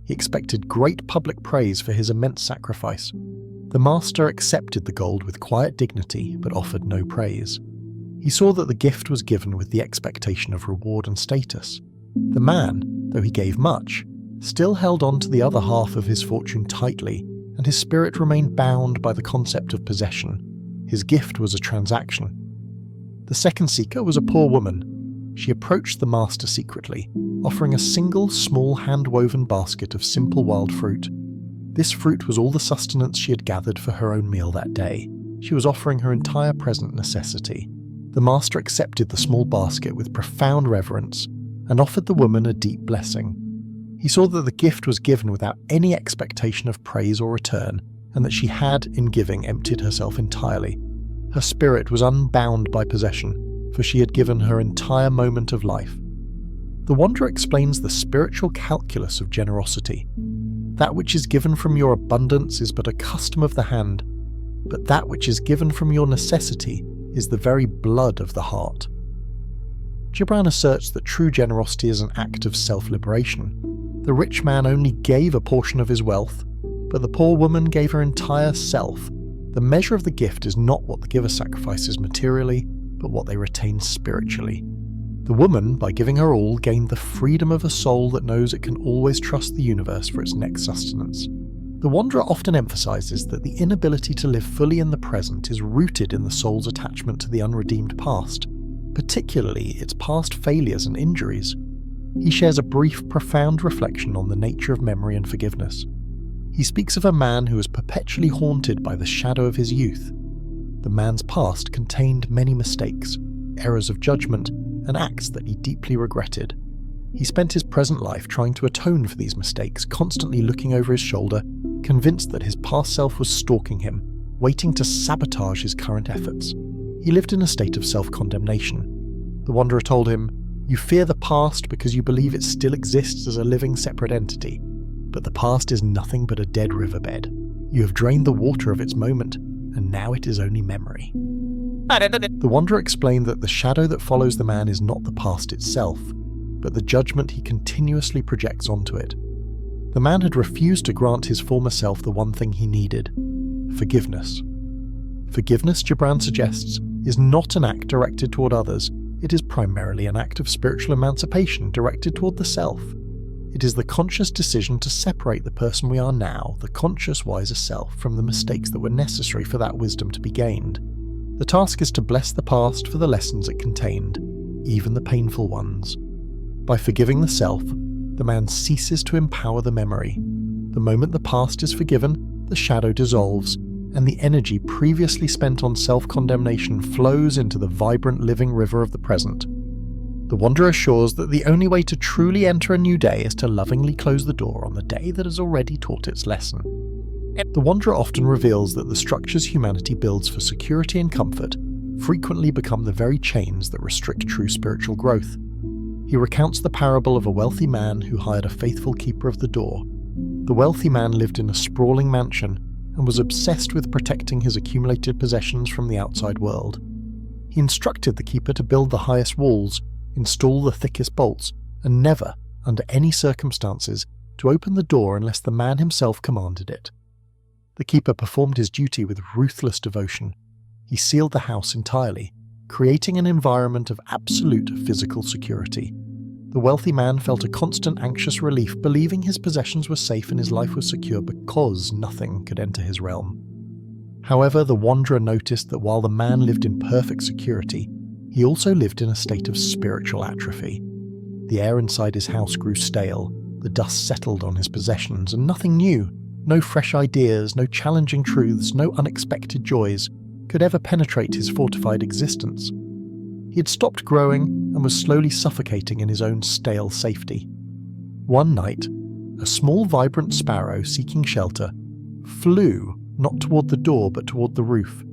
He expected great public praise for his immense sacrifice. The master accepted the gold with quiet dignity, but offered no praise. He saw that the gift was given with the expectation of reward and status. The man, though he gave much, still held on to the other half of his fortune tightly, and his spirit remained bound by the concept of possession. His gift was a transaction. The second seeker was a poor woman. She approached the master secretly, offering a single small hand-woven basket of simple wild fruit. This fruit was all the sustenance she had gathered for her own meal that day. She was offering her entire present necessity. The master accepted the small basket with profound reverence and offered the woman a deep blessing. He saw that the gift was given without any expectation of praise or return, and that she had, in giving, emptied herself entirely. Her spirit was unbound by possession, for she had given her entire moment of life. The Wanderer explains the spiritual calculus of generosity. That which is given from your abundance is but a custom of the hand, but that which is given from your necessity is the very blood of the heart. Gibran asserts that true generosity is an act of self-liberation. The rich man only gave a portion of his wealth, but the poor woman gave her entire self. The measure of the gift is not what the giver sacrifices materially, but what they retain spiritually. The woman, by giving her all, gained the freedom of a soul that knows it can always trust the universe for its next sustenance. The Wanderer often emphasizes that the inability to live fully in the present is rooted in the soul's attachment to the unredeemed past, particularly its past failures and injuries. He shares a brief, profound reflection on the nature of memory and forgiveness. He speaks of a man who was perpetually haunted by the shadow of his youth. The man's past contained many mistakes, errors of judgment, and acts that he deeply regretted. He spent his present life trying to atone for these mistakes, constantly looking over his shoulder, convinced that his past self was stalking him, waiting to sabotage his current efforts. He lived in a state of self-condemnation. The Wanderer told him, "You fear the past because you believe it still exists as a living separate entity. But the past is nothing but a dead riverbed. You have drained the water of its moment, and now it is only memory." The Wanderer explained that the shadow that follows the man is not the past itself, but the judgment he continuously projects onto it. The man had refused to grant his former self the one thing he needed: forgiveness. Forgiveness, Gibran suggests, is not an act directed toward others. It is primarily an act of spiritual emancipation directed toward the self. It is the conscious decision to separate the person we are now, the conscious, wiser self, from the mistakes that were necessary for that wisdom to be gained. The task is to bless the past for the lessons it contained, even the painful ones. By forgiving the self, the man ceases to empower the memory. The moment the past is forgiven, the shadow dissolves, and the energy previously spent on self-condemnation flows into the vibrant living river of the present. The Wanderer assures that the only way to truly enter a new day is to lovingly close the door on the day that has already taught its lesson. The Wanderer often reveals that the structures humanity builds for security and comfort frequently become the very chains that restrict true spiritual growth. He recounts the parable of a wealthy man who hired a faithful keeper of the door. The wealthy man lived in a sprawling mansion and was obsessed with protecting his accumulated possessions from the outside world. He instructed the keeper to build the highest walls, install the thickest bolts, and never, under any circumstances, to open the door unless the man himself commanded it. The keeper performed his duty with ruthless devotion. He sealed the house entirely, creating an environment of absolute physical security. The wealthy man felt a constant anxious relief, believing his possessions were safe and his life was secure because nothing could enter his realm. However, the Wanderer noticed that while the man lived in perfect security, he also lived in a state of spiritual atrophy. The air inside his house grew stale, the dust settled on his possessions, and nothing new, no fresh ideas, no challenging truths, no unexpected joys, could ever penetrate his fortified existence. He had stopped growing and was slowly suffocating in his own stale safety. One night, a small vibrant sparrow seeking shelter flew not toward the door but toward the roof.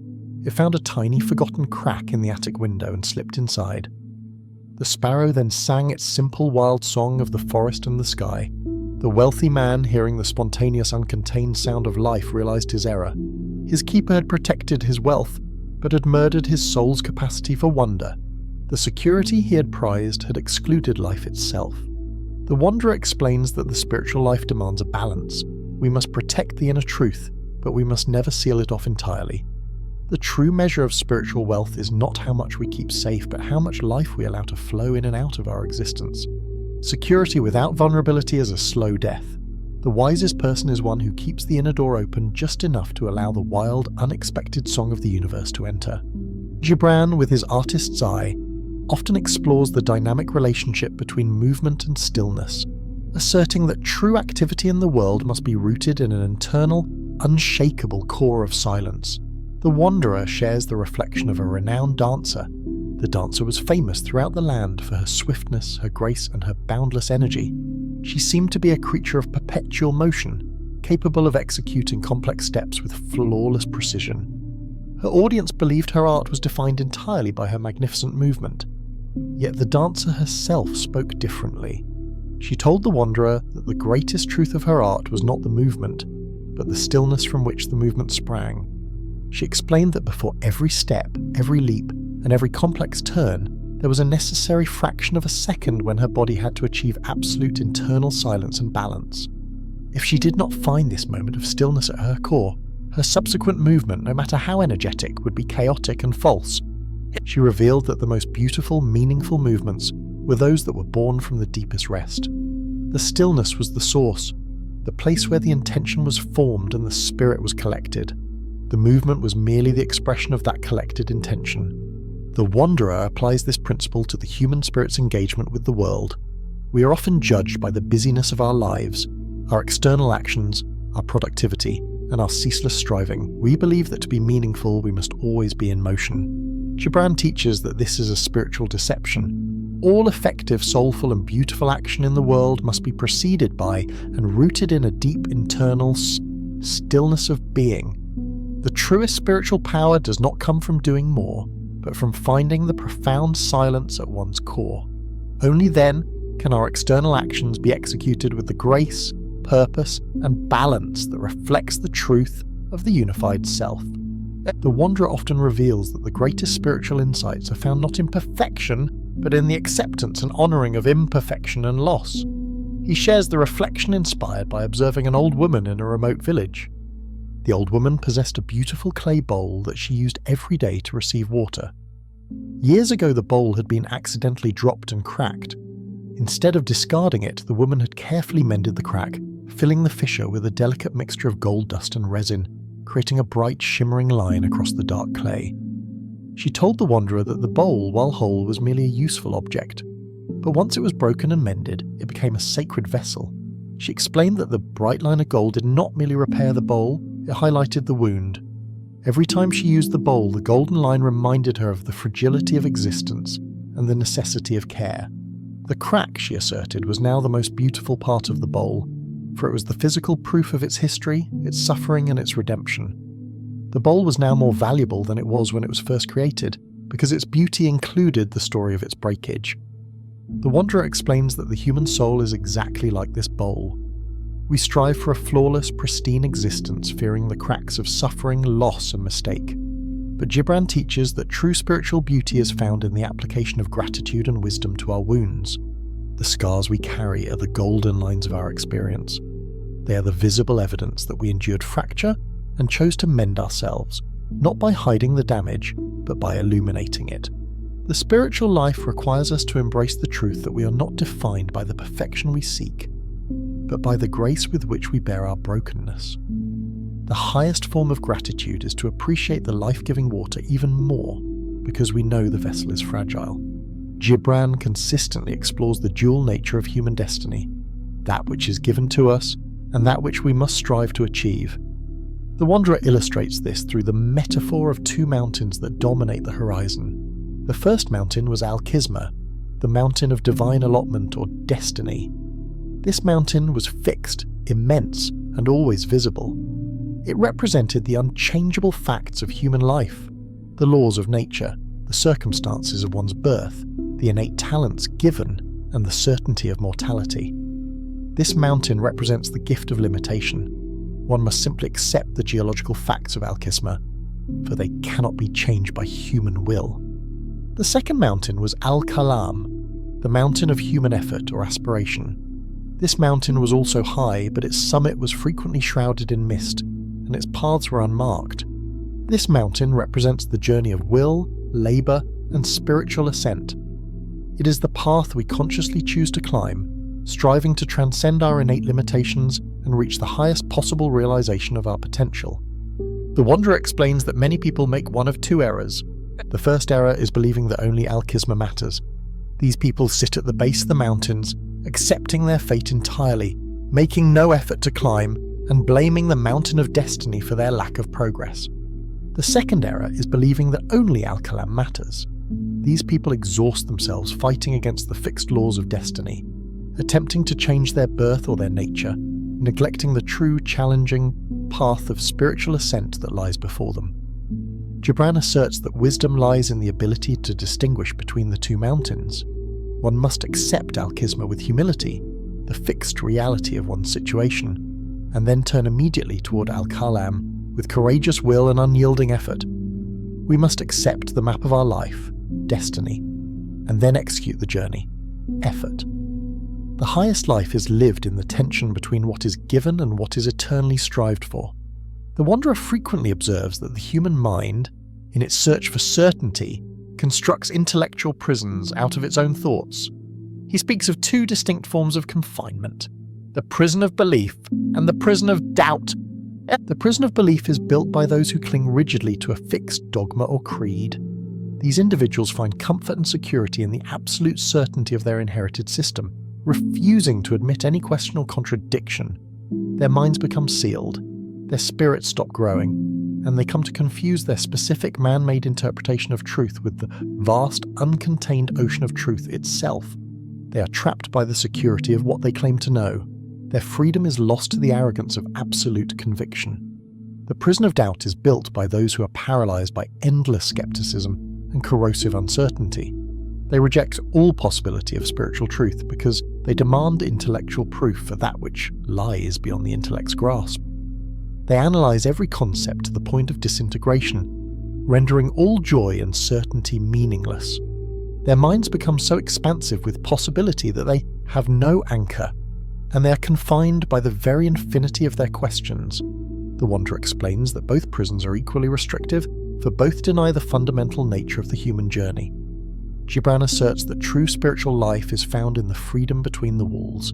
It found a tiny forgotten crack in the attic window and slipped inside. The sparrow then sang its simple wild song of the forest and the sky. The wealthy man, hearing the spontaneous uncontained sound of life, realized his error. His keeper had protected his wealth, but had murdered his soul's capacity for wonder. The security he had prized had excluded life itself. The Wanderer explains that the spiritual life demands a balance. We must protect the inner truth, but we must never seal it off entirely. The true measure of spiritual wealth is not how much we keep safe, but how much life we allow to flow in and out of our existence. Security without vulnerability is a slow death. The wisest person is one who keeps the inner door open just enough to allow the wild, unexpected song of the universe to enter. Gibran, with his artist's eye, often explores the dynamic relationship between movement and stillness, asserting that true activity in the world must be rooted in an internal, unshakable core of silence. The Wanderer shares the reflection of a renowned dancer. The dancer was famous throughout the land for her swiftness, her grace, and her boundless energy. She seemed to be a creature of perpetual motion, capable of executing complex steps with flawless precision. Her audience believed her art was defined entirely by her magnificent movement. Yet the dancer herself spoke differently. She told the Wanderer that the greatest truth of her art was not the movement, but the stillness from which the movement sprang. She explained that before every step, every leap, and every complex turn, there was a necessary fraction of a second when her body had to achieve absolute internal silence and balance. If she did not find this moment of stillness at her core, her subsequent movement, no matter how energetic, would be chaotic and false. She revealed that the most beautiful, meaningful movements were those that were born from the deepest rest. The stillness was the source, the place where the intention was formed and the spirit was collected. The movement was merely the expression of that collected intention. The Wanderer applies this principle to the human spirit's engagement with the world. We are often judged by the busyness of our lives, our external actions, our productivity, and our ceaseless striving. We believe that to be meaningful, we must always be in motion. Gibran teaches that this is a spiritual deception. All effective, soulful, and beautiful action in the world must be preceded by and rooted in a deep internal stillness of being. The truest spiritual power does not come from doing more, but from finding the profound silence at one's core. Only then can our external actions be executed with the grace, purpose, and balance that reflects the truth of the unified self. The Wanderer often reveals that the greatest spiritual insights are found not in perfection, but in the acceptance and honouring of imperfection and loss. He shares the reflection inspired by observing an old woman in a remote village. The old woman possessed a beautiful clay bowl that she used every day to receive water. Years ago, the bowl had been accidentally dropped and cracked. Instead of discarding it, the woman had carefully mended the crack, filling the fissure with a delicate mixture of gold dust and resin, creating a bright, shimmering line across the dark clay. She told the Wanderer that the bowl, while whole, was merely a useful object, but once it was broken and mended, it became a sacred vessel. She explained that the bright line of gold did not merely repair the bowl, it highlighted the wound. Every time she used the bowl, the golden line reminded her of the fragility of existence and the necessity of care. The crack, she asserted, was now the most beautiful part of the bowl, for it was the physical proof of its history, its suffering, and its redemption. The bowl was now more valuable than it was when it was first created, because its beauty included the story of its breakage. The Wanderer explains that the human soul is exactly like this bowl. We strive for a flawless, pristine existence, fearing the cracks of suffering, loss, and mistake. But Gibran teaches that true spiritual beauty is found in the application of gratitude and wisdom to our wounds. The scars we carry are the golden lines of our experience. They are the visible evidence that we endured fracture and chose to mend ourselves, not by hiding the damage, but by illuminating it. The spiritual life requires us to embrace the truth that we are not defined by the perfection we seek, but by the grace with which we bear our brokenness. The highest form of gratitude is to appreciate the life-giving water even more, because we know the vessel is fragile. Gibran consistently explores the dual nature of human destiny, that which is given to us and that which we must strive to achieve. The Wanderer illustrates this through the metaphor of two mountains that dominate the horizon. The first mountain was Al-Qisma, the mountain of divine allotment or destiny. This mountain was fixed, immense, and always visible. It represented the unchangeable facts of human life, the laws of nature, the circumstances of one's birth, the innate talents given, and the certainty of mortality. This mountain represents the gift of limitation. One must simply accept the geological facts of Al-Qisma, for they cannot be changed by human will. The second mountain was Al-Kalam, the mountain of human effort or aspiration. This mountain was also high, but its summit was frequently shrouded in mist, and its paths were unmarked. This mountain represents the journey of will, labour, and spiritual ascent. It is the path we consciously choose to climb, striving to transcend our innate limitations and reach the highest possible realisation of our potential. The Wanderer explains that many people make one of two errors. The first error is believing that only alkisma matters. These people sit at the base of the mountains, accepting their fate entirely, making no effort to climb, and blaming the mountain of destiny for their lack of progress. The second error is believing that only alkalam matters. These people exhaust themselves fighting against the fixed laws of destiny, attempting to change their birth or their nature, neglecting the true, challenging path of spiritual ascent that lies before them. Gibran asserts that wisdom lies in the ability to distinguish between the two mountains. One must accept alkisma with humility, the fixed reality of one's situation, and then turn immediately toward al-kalam with courageous will and unyielding effort. We must accept the map of our life, destiny, and then execute the journey, effort. The highest life is lived in the tension between what is given and what is eternally strived for. The Wanderer frequently observes that the human mind, in its search for certainty, constructs intellectual prisons out of its own thoughts. He speaks of two distinct forms of confinement: the prison of belief and the prison of doubt. The prison of belief is built by those who cling rigidly to a fixed dogma or creed. These individuals find comfort and security in the absolute certainty of their inherited system, refusing to admit any question or contradiction. Their minds become sealed, their spirits stop growing, and they come to confuse their specific man-made interpretation of truth with the vast, uncontained ocean of truth itself. They are trapped by the security of what they claim to know. Their freedom is lost to the arrogance of absolute conviction. The prison of doubt is built by those who are paralysed by endless skepticism and corrosive uncertainty. They reject all possibility of spiritual truth because they demand intellectual proof for that which lies beyond the intellect's grasp. They analyse every concept to the point of disintegration, rendering all joy and certainty meaningless. Their minds become so expansive with possibility that they have no anchor, and they are confined by the very infinity of their questions. The Wanderer explains that both prisons are equally restrictive, for both deny the fundamental nature of the human journey. Gibran asserts that true spiritual life is found in the freedom between the walls.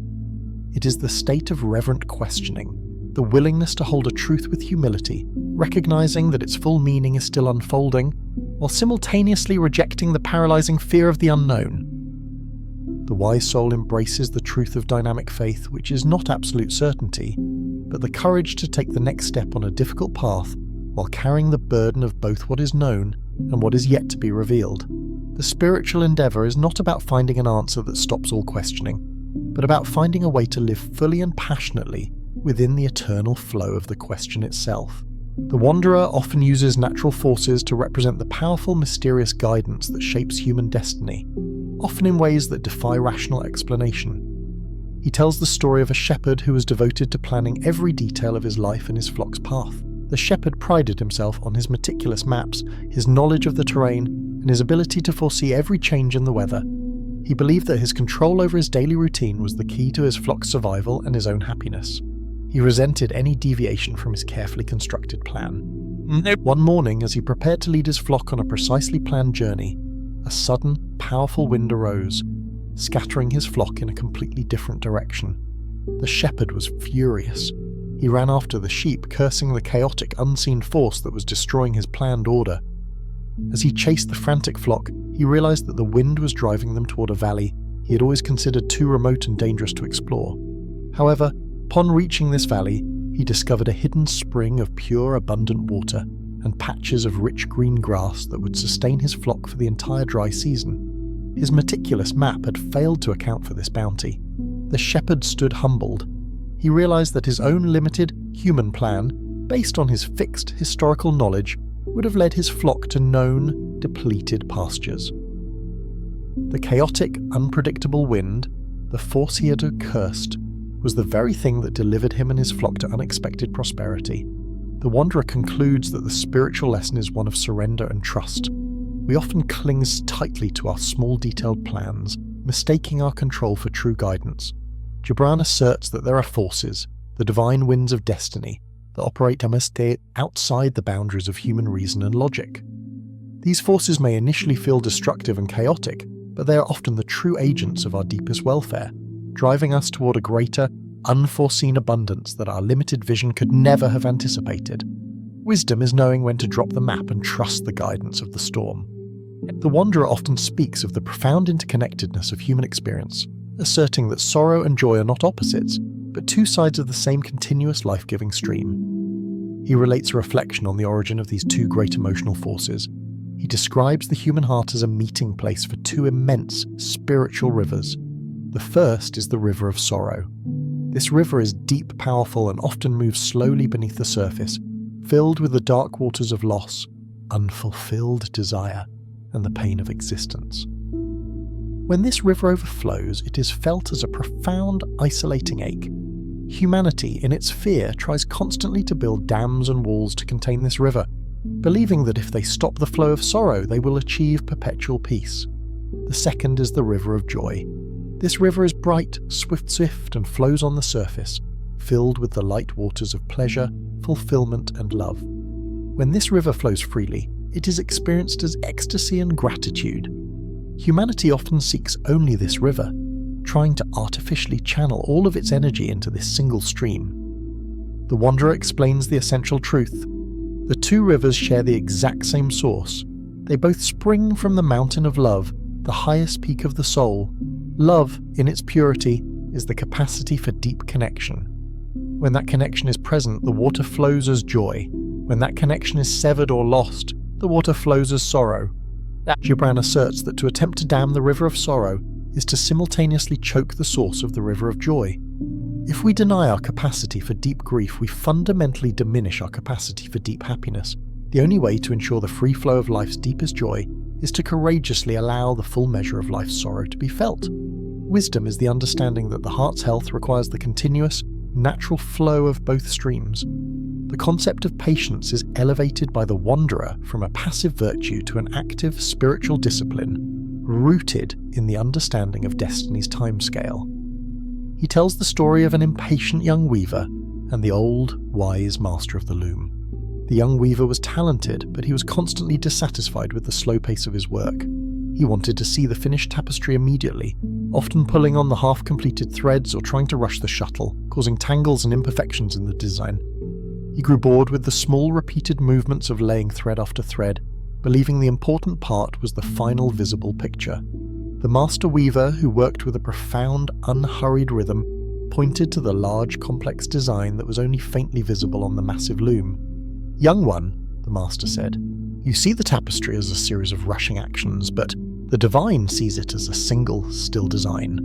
It is the state of reverent questioning, the willingness to hold a truth with humility, recognizing that its full meaning is still unfolding, while simultaneously rejecting the paralyzing fear of the unknown. The wise soul embraces the truth of dynamic faith, which is not absolute certainty, but the courage to take the next step on a difficult path while carrying the burden of both what is known and what is yet to be revealed. The spiritual endeavour is not about finding an answer that stops all questioning, but about finding a way to live fully and passionately within the eternal flow of the question itself. The Wanderer often uses natural forces to represent the powerful, mysterious guidance that shapes human destiny, often in ways that defy rational explanation. He tells the story of a shepherd who was devoted to planning every detail of his life and his flock's path. The shepherd prided himself on his meticulous maps, his knowledge of the terrain, and his ability to foresee every change in the weather. He believed that his control over his daily routine was the key to his flock's survival and his own happiness. He resented any deviation from his carefully constructed plan. One morning, as he prepared to lead his flock on a precisely planned journey, a sudden, powerful wind arose, scattering his flock in a completely different direction. The shepherd was furious. He ran after the sheep, cursing the chaotic, unseen force that was destroying his planned order. As he chased the frantic flock, he realized that the wind was driving them toward a valley he had always considered too remote and dangerous to explore. However, upon reaching this valley, he discovered a hidden spring of pure, abundant water and patches of rich green grass that would sustain his flock for the entire dry season. His meticulous map had failed to account for this bounty. The shepherd stood humbled. He realized that his own limited, human plan, based on his fixed historical knowledge, would have led his flock to known, depleted pastures. The chaotic, unpredictable wind, the force he had cursed, was the very thing that delivered him and his flock to unexpected prosperity. The Wanderer concludes that the spiritual lesson is one of surrender and trust. We often cling tightly to our small detailed plans, mistaking our control for true guidance. Gibran asserts that there are forces, the divine winds of destiny, that operate outside the boundaries of human reason and logic. These forces may initially feel destructive and chaotic, but they are often the true agents of our deepest welfare, driving us toward a greater, unforeseen abundance that our limited vision could never have anticipated. Wisdom is knowing when to drop the map and trust the guidance of the storm. The Wanderer often speaks of the profound interconnectedness of human experience, asserting that sorrow and joy are not opposites, but two sides of the same continuous life-giving stream. He relates a reflection on the origin of these two great emotional forces. He describes the human heart as a meeting place for two immense spiritual rivers. The first is the river of sorrow. This river is deep, powerful, and often moves slowly beneath the surface, filled with the dark waters of loss, unfulfilled desire, and the pain of existence. When this river overflows, it is felt as a profound, isolating ache. Humanity, in its fear, tries constantly to build dams and walls to contain this river, believing that if they stop the flow of sorrow, they will achieve perpetual peace. The second is the river of joy. This river is bright, swift, and flows on the surface, filled with the light waters of pleasure, fulfillment, and love. When this river flows freely, it is experienced as ecstasy and gratitude. Humanity often seeks only this river, trying to artificially channel all of its energy into this single stream. The Wanderer explains the essential truth. The two rivers share the exact same source. They both spring from the mountain of love, the highest peak of the soul. Love, in its purity, is the capacity for deep connection. When that connection is present, the water flows as joy. When that connection is severed or lost, the water flows as sorrow. Gibran asserts that to attempt to dam the river of sorrow is to simultaneously choke the source of the river of joy. If we deny our capacity for deep grief, we fundamentally diminish our capacity for deep happiness. The only way to ensure the free flow of life's deepest joy is to courageously allow the full measure of life's sorrow to be felt. Wisdom is the understanding that the heart's health requires the continuous, natural flow of both streams. The concept of patience is elevated by the Wanderer from a passive virtue to an active spiritual discipline, rooted in the understanding of destiny's timescale. He tells the story of an impatient young weaver and the old, wise master of the loom. The young weaver was talented, but he was constantly dissatisfied with the slow pace of his work. He wanted to see the finished tapestry immediately, often pulling on the half-completed threads or trying to rush the shuttle, causing tangles and imperfections in the design. He grew bored with the small, repeated movements of laying thread after thread, believing the important part was the final visible picture. The master weaver, who worked with a profound, unhurried rhythm, pointed to the large, complex design that was only faintly visible on the massive loom. "Young one," the master said, "you see the tapestry as a series of rushing actions, but the divine sees it as a single, still design.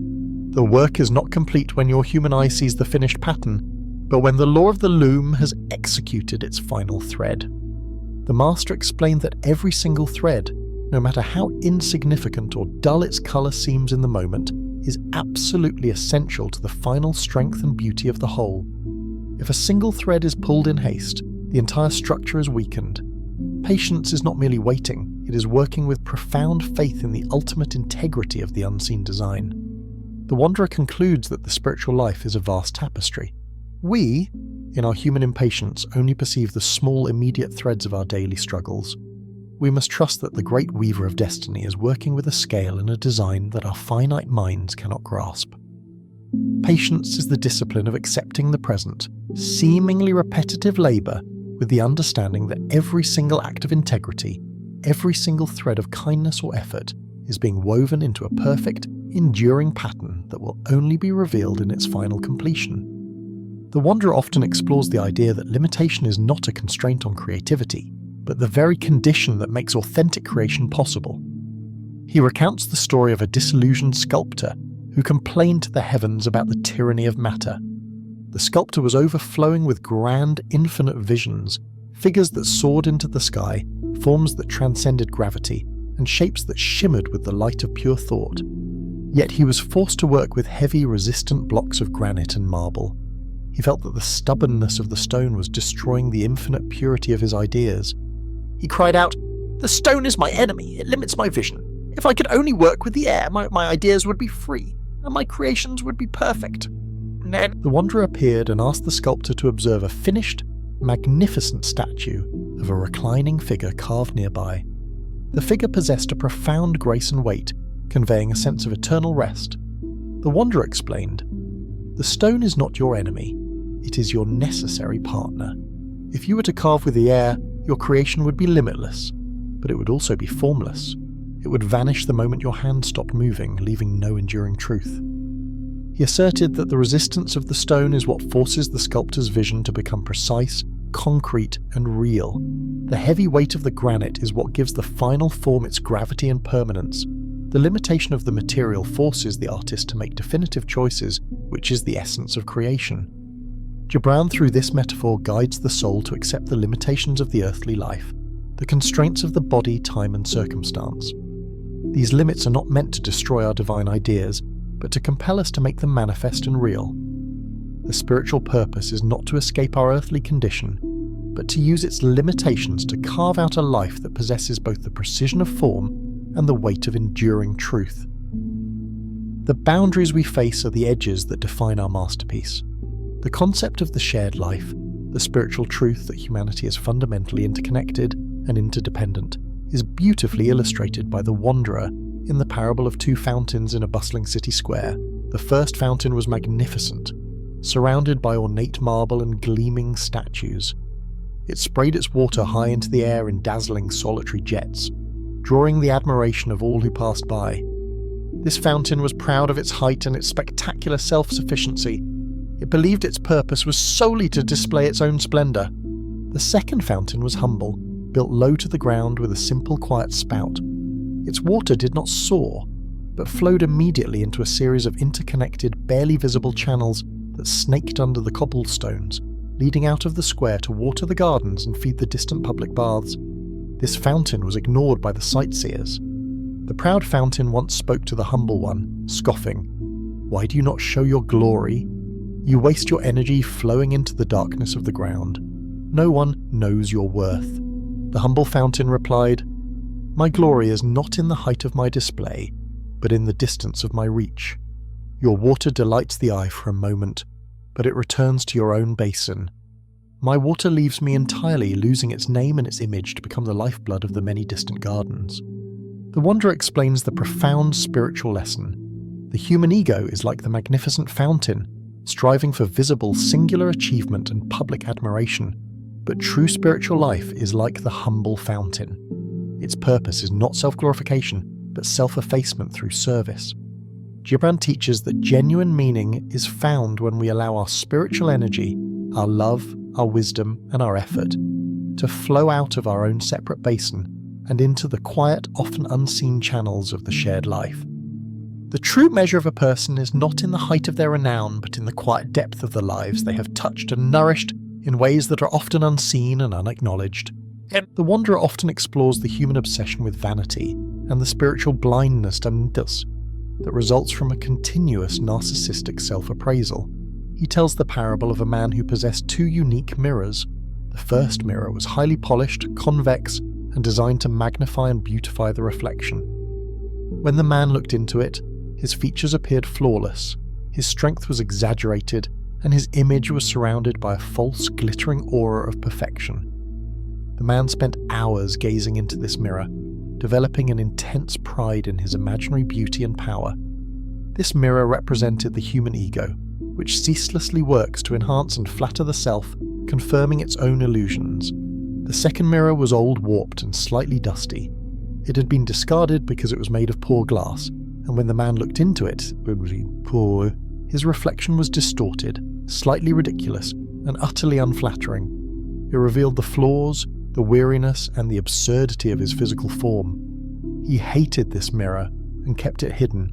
The work is not complete when your human eye sees the finished pattern, but when the law of the loom has executed its final thread." The master explained that every single thread, no matter how insignificant or dull its colour seems in the moment, is absolutely essential to the final strength and beauty of the whole. If a single thread is pulled in haste, the entire structure is weakened. Patience is not merely waiting, it is working with profound faith in the ultimate integrity of the unseen design. The Wanderer concludes that the spiritual life is a vast tapestry. We, in our human impatience, only perceive the small, immediate threads of our daily struggles. We must trust that the great weaver of destiny is working with a scale and a design that our finite minds cannot grasp. Patience is the discipline of accepting the present, seemingly repetitive labour, with the understanding that every single act of integrity, every single thread of kindness or effort, is being woven into a perfect, enduring pattern that will only be revealed in its final completion. The Wanderer often explores the idea that limitation is not a constraint on creativity, but the very condition that makes authentic creation possible. He recounts the story of a disillusioned sculptor who complained to the heavens about the tyranny of matter. The sculptor was overflowing with grand, infinite visions, figures that soared into the sky, forms that transcended gravity, and shapes that shimmered with the light of pure thought. Yet he was forced to work with heavy, resistant blocks of granite and marble. He felt that the stubbornness of the stone was destroying the infinite purity of his ideas. He cried out, "The stone is my enemy, it limits my vision. If I could only work with the air, my ideas would be free, and my creations would be perfect." The Wanderer appeared and asked the sculptor to observe a finished, magnificent statue of a reclining figure carved nearby. The figure possessed a profound grace and weight, conveying a sense of eternal rest. The wanderer explained, "The stone is not your enemy, it is your necessary partner. If you were to carve with the air, your creation would be limitless, but it would also be formless. It would vanish the moment your hand stopped moving, leaving no enduring truth." He asserted that the resistance of the stone is what forces the sculptor's vision to become precise, concrete, and real. The heavy weight of the granite is what gives the final form its gravity and permanence. The limitation of the material forces the artist to make definitive choices, which is the essence of creation. Gibran, through this metaphor, guides the soul to accept the limitations of the earthly life, the constraints of the body, time, and circumstance. These limits are not meant to destroy our divine ideas, but to compel us to make them manifest and real. The spiritual purpose is not to escape our earthly condition, but to use its limitations to carve out a life that possesses both the precision of form and the weight of enduring truth. The boundaries we face are the edges that define our masterpiece. The concept of the shared life, the spiritual truth that humanity is fundamentally interconnected and interdependent, is beautifully illustrated by the wanderer in the parable of two fountains in a bustling city square. The first fountain was magnificent, surrounded by ornate marble and gleaming statues. It sprayed its water high into the air in dazzling solitary jets, drawing the admiration of all who passed by. This fountain was proud of its height and its spectacular self-sufficiency. It believed its purpose was solely to display its own splendour. The second fountain was humble, built low to the ground with a simple, quiet spout. Its water did not soar, but flowed immediately into a series of interconnected, barely visible channels that snaked under the cobblestones, leading out of the square to water the gardens and feed the distant public baths. This fountain was ignored by the sightseers. The proud fountain once spoke to the humble one, scoffing, "Why do you not show your glory? You waste your energy flowing into the darkness of the ground. No one knows your worth." The humble fountain replied, "My glory is not in the height of my display, but in the distance of my reach. Your water delights the eye for a moment, but it returns to your own basin. My water leaves me entirely, losing its name and its image to become the lifeblood of the many distant gardens." The wanderer explains the profound spiritual lesson. The human ego is like the magnificent fountain, striving for visible, singular achievement and public admiration. But true spiritual life is like the humble fountain. Its purpose is not self-glorification, but self-effacement through service. Gibran teaches that genuine meaning is found when we allow our spiritual energy, our love, our wisdom, and our effort to flow out of our own separate basin and into the quiet, often unseen channels of the shared life. The true measure of a person is not in the height of their renown, but in the quiet depth of the lives they have touched and nourished in ways that are often unseen and unacknowledged. The wanderer often explores the human obsession with vanity and the spiritual blindness that results from a continuous narcissistic self-appraisal. He tells the parable of a man who possessed two unique mirrors. The first mirror was highly polished, convex, and designed to magnify and beautify the reflection. When the man looked into it, his features appeared flawless, his strength was exaggerated, and his image was surrounded by a false, glittering aura of perfection. The man spent hours gazing into this mirror, developing an intense pride in his imaginary beauty and power. This mirror represented the human ego, which ceaselessly works to enhance and flatter the self, confirming its own illusions. The second mirror was old, warped, and slightly dusty. It had been discarded because it was made of poor glass, and when the man looked into it, his reflection was distorted, slightly ridiculous, and utterly unflattering. It revealed the flaws, the weariness, and the absurdity of his physical form. He hated this mirror and kept it hidden,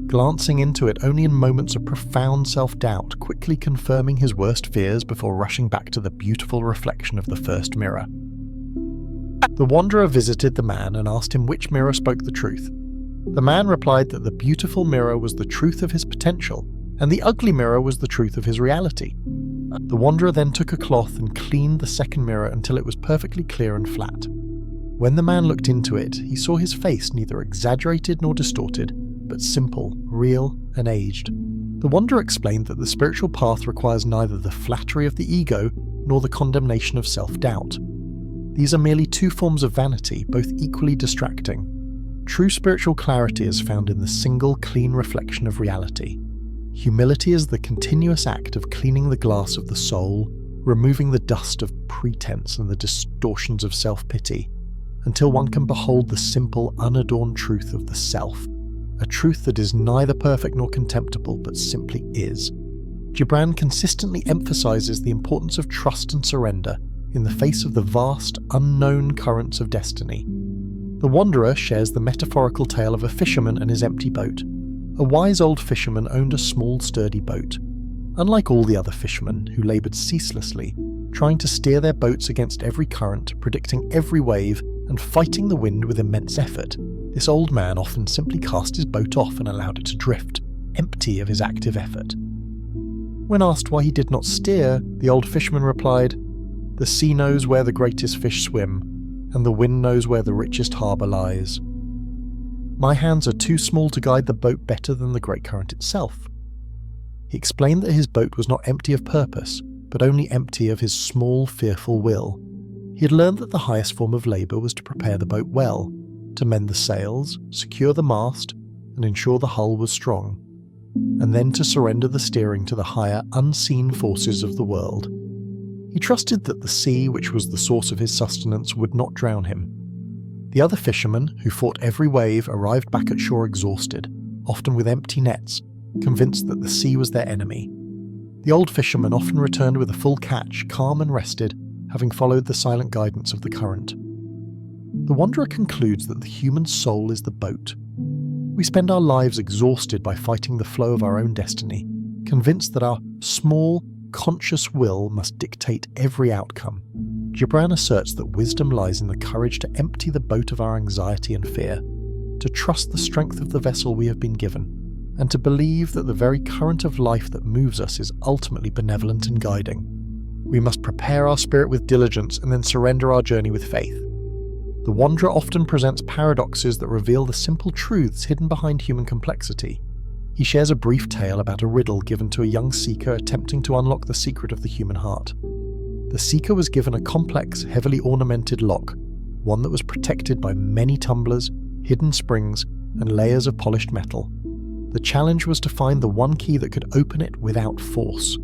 glancing into it only in moments of profound self-doubt, quickly confirming his worst fears before rushing back to the beautiful reflection of the first mirror. The wanderer visited the man and asked him which mirror spoke the truth. The man replied that the beautiful mirror was the truth of his potential, and the ugly mirror was the truth of his reality. The wanderer then took a cloth and cleaned the second mirror until it was perfectly clear and flat. When the man looked into it, he saw his face neither exaggerated nor distorted, but simple, real, and aged. The wanderer explained that the spiritual path requires neither the flattery of the ego nor the condemnation of self-doubt. These are merely two forms of vanity, both equally distracting. True spiritual clarity is found in the single, clean reflection of reality. Humility is the continuous act of cleaning the glass of the soul, removing the dust of pretense and the distortions of self-pity, until one can behold the simple, unadorned truth of the self, a truth that is neither perfect nor contemptible, but simply is. Gibran consistently emphasizes the importance of trust and surrender in the face of the vast, unknown currents of destiny. The Wanderer shares the metaphorical tale of a fisherman and his empty boat. A wise old fisherman owned a small, sturdy boat. Unlike all the other fishermen, who laboured ceaselessly, trying to steer their boats against every current, predicting every wave, and fighting the wind with immense effort, this old man often simply cast his boat off and allowed it to drift, empty of his active effort. When asked why he did not steer, the old fisherman replied, "The sea knows where the greatest fish swim, and the wind knows where the richest harbour lies. My hands are too small to guide the boat better than the great current itself." He explained that his boat was not empty of purpose, but only empty of his small, fearful will. He had learned that the highest form of labour was to prepare the boat well, to mend the sails, secure the mast, and ensure the hull was strong, and then to surrender the steering to the higher, unseen forces of the world. He trusted that the sea, which was the source of his sustenance, would not drown him. The other fishermen, who fought every wave, arrived back at shore exhausted, often with empty nets, convinced that the sea was their enemy. The old fisherman often returned with a full catch, calm and rested, having followed the silent guidance of the current. The Wanderer concludes that the human soul is the boat. We spend our lives exhausted by fighting the flow of our own destiny, convinced that our small, conscious will must dictate every outcome. Gibran asserts that wisdom lies in the courage to empty the boat of our anxiety and fear, to trust the strength of the vessel we have been given, and to believe that the very current of life that moves us is ultimately benevolent and guiding. We must prepare our spirit with diligence and then surrender our journey with faith. The Wanderer often presents paradoxes that reveal the simple truths hidden behind human complexity. He shares a brief tale about a riddle given to a young seeker attempting to unlock the secret of the human heart. The seeker was given a complex, heavily ornamented lock, one that was protected by many tumblers, hidden springs, and layers of polished metal. The challenge was to find the one key that could open it without force.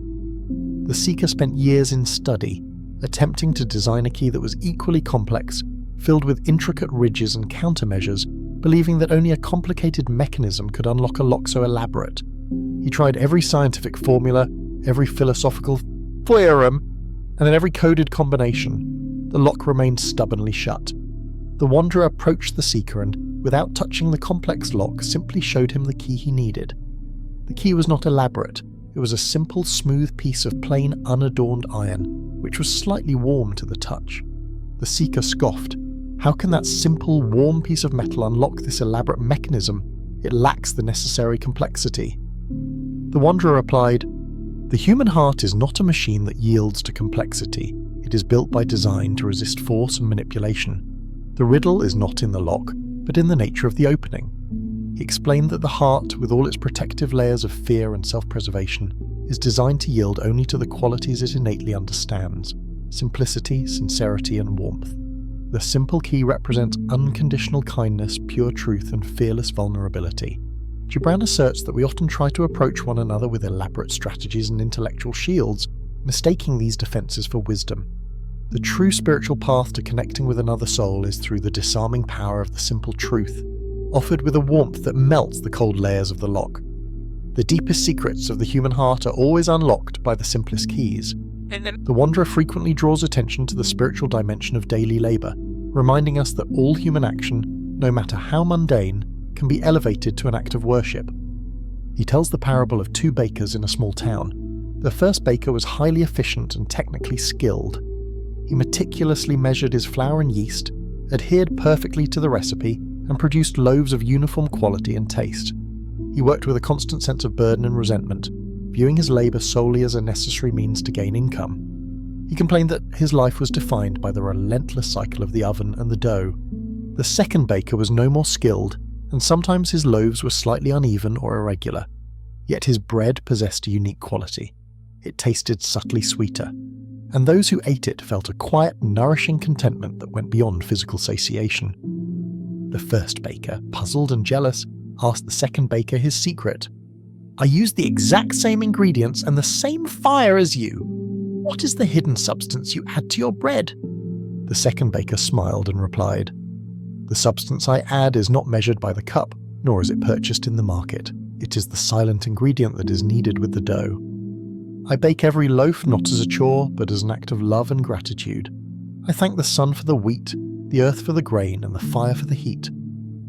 The seeker spent years in study, attempting to design a key that was equally complex, filled with intricate ridges and countermeasures, believing that only a complicated mechanism could unlock a lock so elaborate. He tried every scientific formula, every philosophical theorem, and in every coded combination. The lock remained stubbornly shut. The Wanderer approached the seeker and, without touching the complex lock, simply showed him the key he needed. The key was not elaborate. It was a simple, smooth piece of plain, unadorned iron, which was slightly warm to the touch. The seeker scoffed. How can that simple, warm piece of metal unlock this elaborate mechanism? It lacks the necessary complexity. The Wanderer replied, "The human heart is not a machine that yields to complexity. It is built by design to resist force and manipulation. The riddle is not in the lock, but in the nature of the opening." He explained that the heart, with all its protective layers of fear and self-preservation, is designed to yield only to the qualities it innately understands: simplicity, sincerity, and warmth. The simple key represents unconditional kindness, pure truth, and fearless vulnerability. Gibran asserts that we often try to approach one another with elaborate strategies and intellectual shields, mistaking these defenses for wisdom. The true spiritual path to connecting with another soul is through the disarming power of the simple truth, offered with a warmth that melts the cold layers of the lock. The deepest secrets of the human heart are always unlocked by the simplest keys. The Wanderer frequently draws attention to the spiritual dimension of daily labour, reminding us that all human action, no matter how mundane, can be elevated to an act of worship. He tells the parable of two bakers in a small town. The first baker was highly efficient and technically skilled. He meticulously measured his flour and yeast, adhered perfectly to the recipe, and produced loaves of uniform quality and taste. He worked with a constant sense of burden and resentment, viewing his labour solely as a necessary means to gain income. He complained that his life was defined by the relentless cycle of the oven and the dough. The second baker was no more skilled, and sometimes his loaves were slightly uneven or irregular. Yet his bread possessed a unique quality. It tasted subtly sweeter. and those who ate it felt a quiet, nourishing contentment that went beyond physical satiation. The first baker, puzzled and jealous, asked the second baker his secret. "I used the exact same ingredients and the same fire as you. What is the hidden substance you add to your bread?" The second baker smiled and replied, "The substance I add is not measured by the cup, nor is it purchased in the market. It is the silent ingredient that is needed with the dough. I bake every loaf not as a chore, but as an act of love and gratitude. I thank the sun for the wheat, the earth for the grain, and the fire for the heat.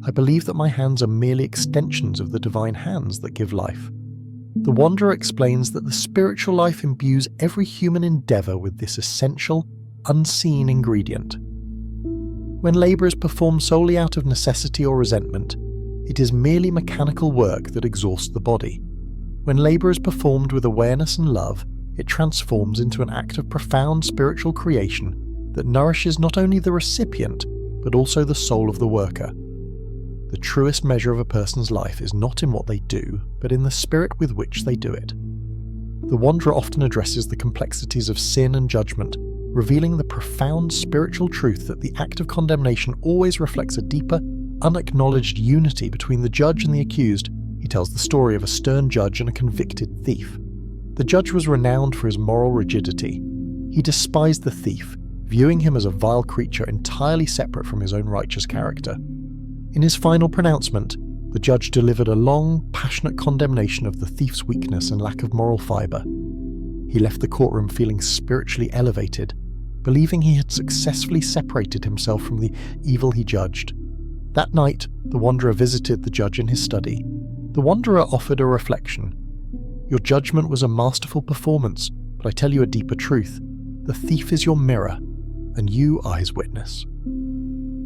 I believe that my hands are merely extensions of the divine hands that give life." The Wanderer explains that the spiritual life imbues every human endeavour with this essential, unseen ingredient. When labour is performed solely out of necessity or resentment, it is merely mechanical work that exhausts the body. When labour is performed with awareness and love, it transforms into an act of profound spiritual creation that nourishes not only the recipient, but also the soul of the worker. The truest measure of a person's life is not in what they do, but in the spirit with which they do it. The Wanderer often addresses the complexities of sin and judgment, revealing the profound spiritual truth that the act of condemnation always reflects a deeper, unacknowledged unity between the judge and the accused. He tells the story of a stern judge and a convicted thief. The judge was renowned for his moral rigidity. He despised the thief, viewing him as a vile creature entirely separate from his own righteous character. In his final pronouncement, the judge delivered a long, passionate condemnation of the thief's weakness and lack of moral fibre. He left the courtroom feeling spiritually elevated, believing he had successfully separated himself from the evil he judged. That night, the Wanderer visited the judge in his study. The Wanderer offered a reflection. "Your judgment was a masterful performance, but I tell you a deeper truth. The thief is your mirror, and you are his witness."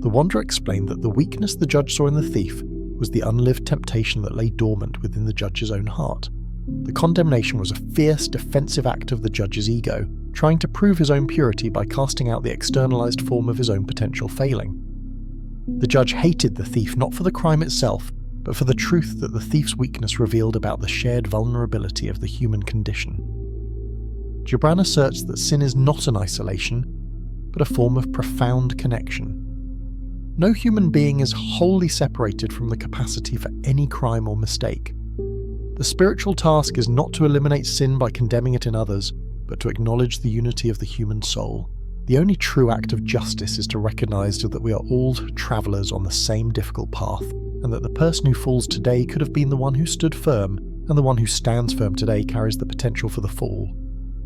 The Wanderer explained that the weakness the judge saw in the thief was the unlived temptation that lay dormant within the judge's own heart. The condemnation was a fierce, defensive act of the judge's ego, trying to prove his own purity by casting out the externalized form of his own potential failing. The judge hated the thief not for the crime itself, but for the truth that the thief's weakness revealed about the shared vulnerability of the human condition. Gibran asserts that sin is not an isolation, but a form of profound connection. No human being is wholly separated from the capacity for any crime or mistake. The spiritual task is not to eliminate sin by condemning it in others, but to acknowledge the unity of the human soul. The only true act of justice is to recognize that we are all travellers on the same difficult path, and that the person who falls today could have been the one who stood firm, and the one who stands firm today carries the potential for the fall.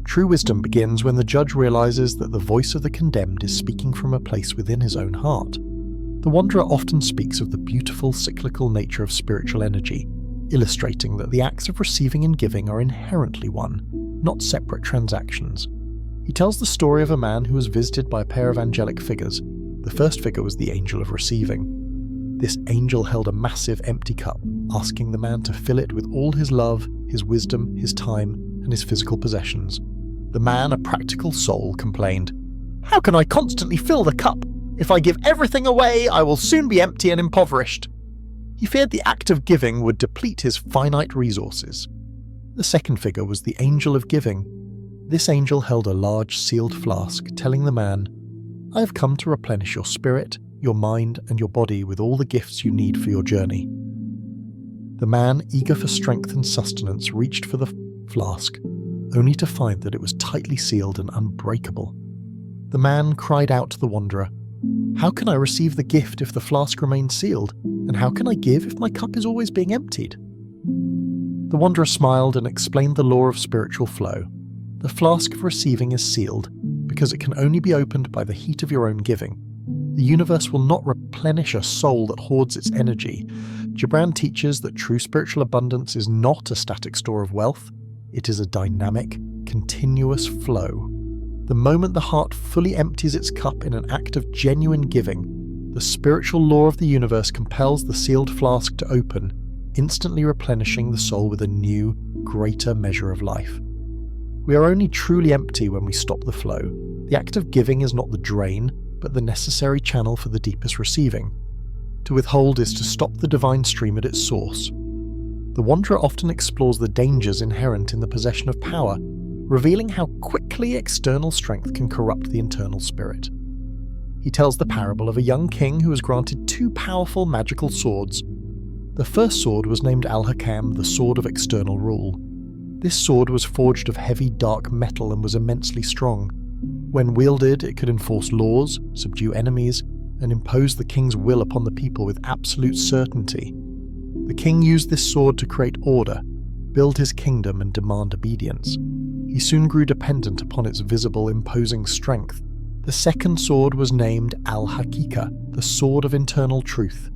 True wisdom begins when the judge realizes that the voice of the condemned is speaking from a place within his own heart. The Wanderer often speaks of the beautiful cyclical nature of spiritual energy, illustrating that the acts of receiving and giving are inherently one, not separate transactions. He tells the story of a man who was visited by a pair of angelic figures. The first figure was the angel of receiving. This angel held a massive empty cup, asking the man to fill it with all his love, his wisdom, his time, and his physical possessions. The man, a practical soul, complained, "How can I constantly fill the cup? If I give everything away, I will soon be empty and impoverished." He feared the act of giving would deplete his finite resources. The second figure was the angel of giving. This angel held a large sealed flask, telling the man, "I have come to replenish your spirit, your mind, and your body with all the gifts you need for your journey." The man, eager for strength and sustenance, reached for the flask, only to find that it was tightly sealed and unbreakable. The man cried out to the Wanderer, "How can I receive the gift if the flask remains sealed? And how can I give if my cup is always being emptied?" The Wanderer smiled and explained the law of spiritual flow. The flask of receiving is sealed because it can only be opened by the heat of your own giving. The universe will not replenish a soul that hoards its energy. Gibran teaches that true spiritual abundance is not a static store of wealth. It is a dynamic, continuous flow. The moment the heart fully empties its cup in an act of genuine giving, the spiritual law of the universe compels the sealed flask to open, instantly replenishing the soul with a new, greater measure of life. We are only truly empty when we stop the flow. The act of giving is not the drain, but the necessary channel for the deepest receiving. To withhold is to stop the divine stream at its source. The Wanderer often explores the dangers inherent in the possession of power, revealing how quickly external strength can corrupt the internal spirit. He tells the parable of a young king who was granted two powerful magical swords. The first sword was named Al-Hakam, the Sword of External Rule. This sword was forged of heavy, dark metal and was immensely strong. When wielded, it could enforce laws, subdue enemies, and impose the king's will upon the people with absolute certainty. The king used this sword to create order, build his kingdom, and demand obedience. He soon grew dependent upon its visible, imposing strength. The second sword was named Al-Hakika, the Sword of Internal Truth.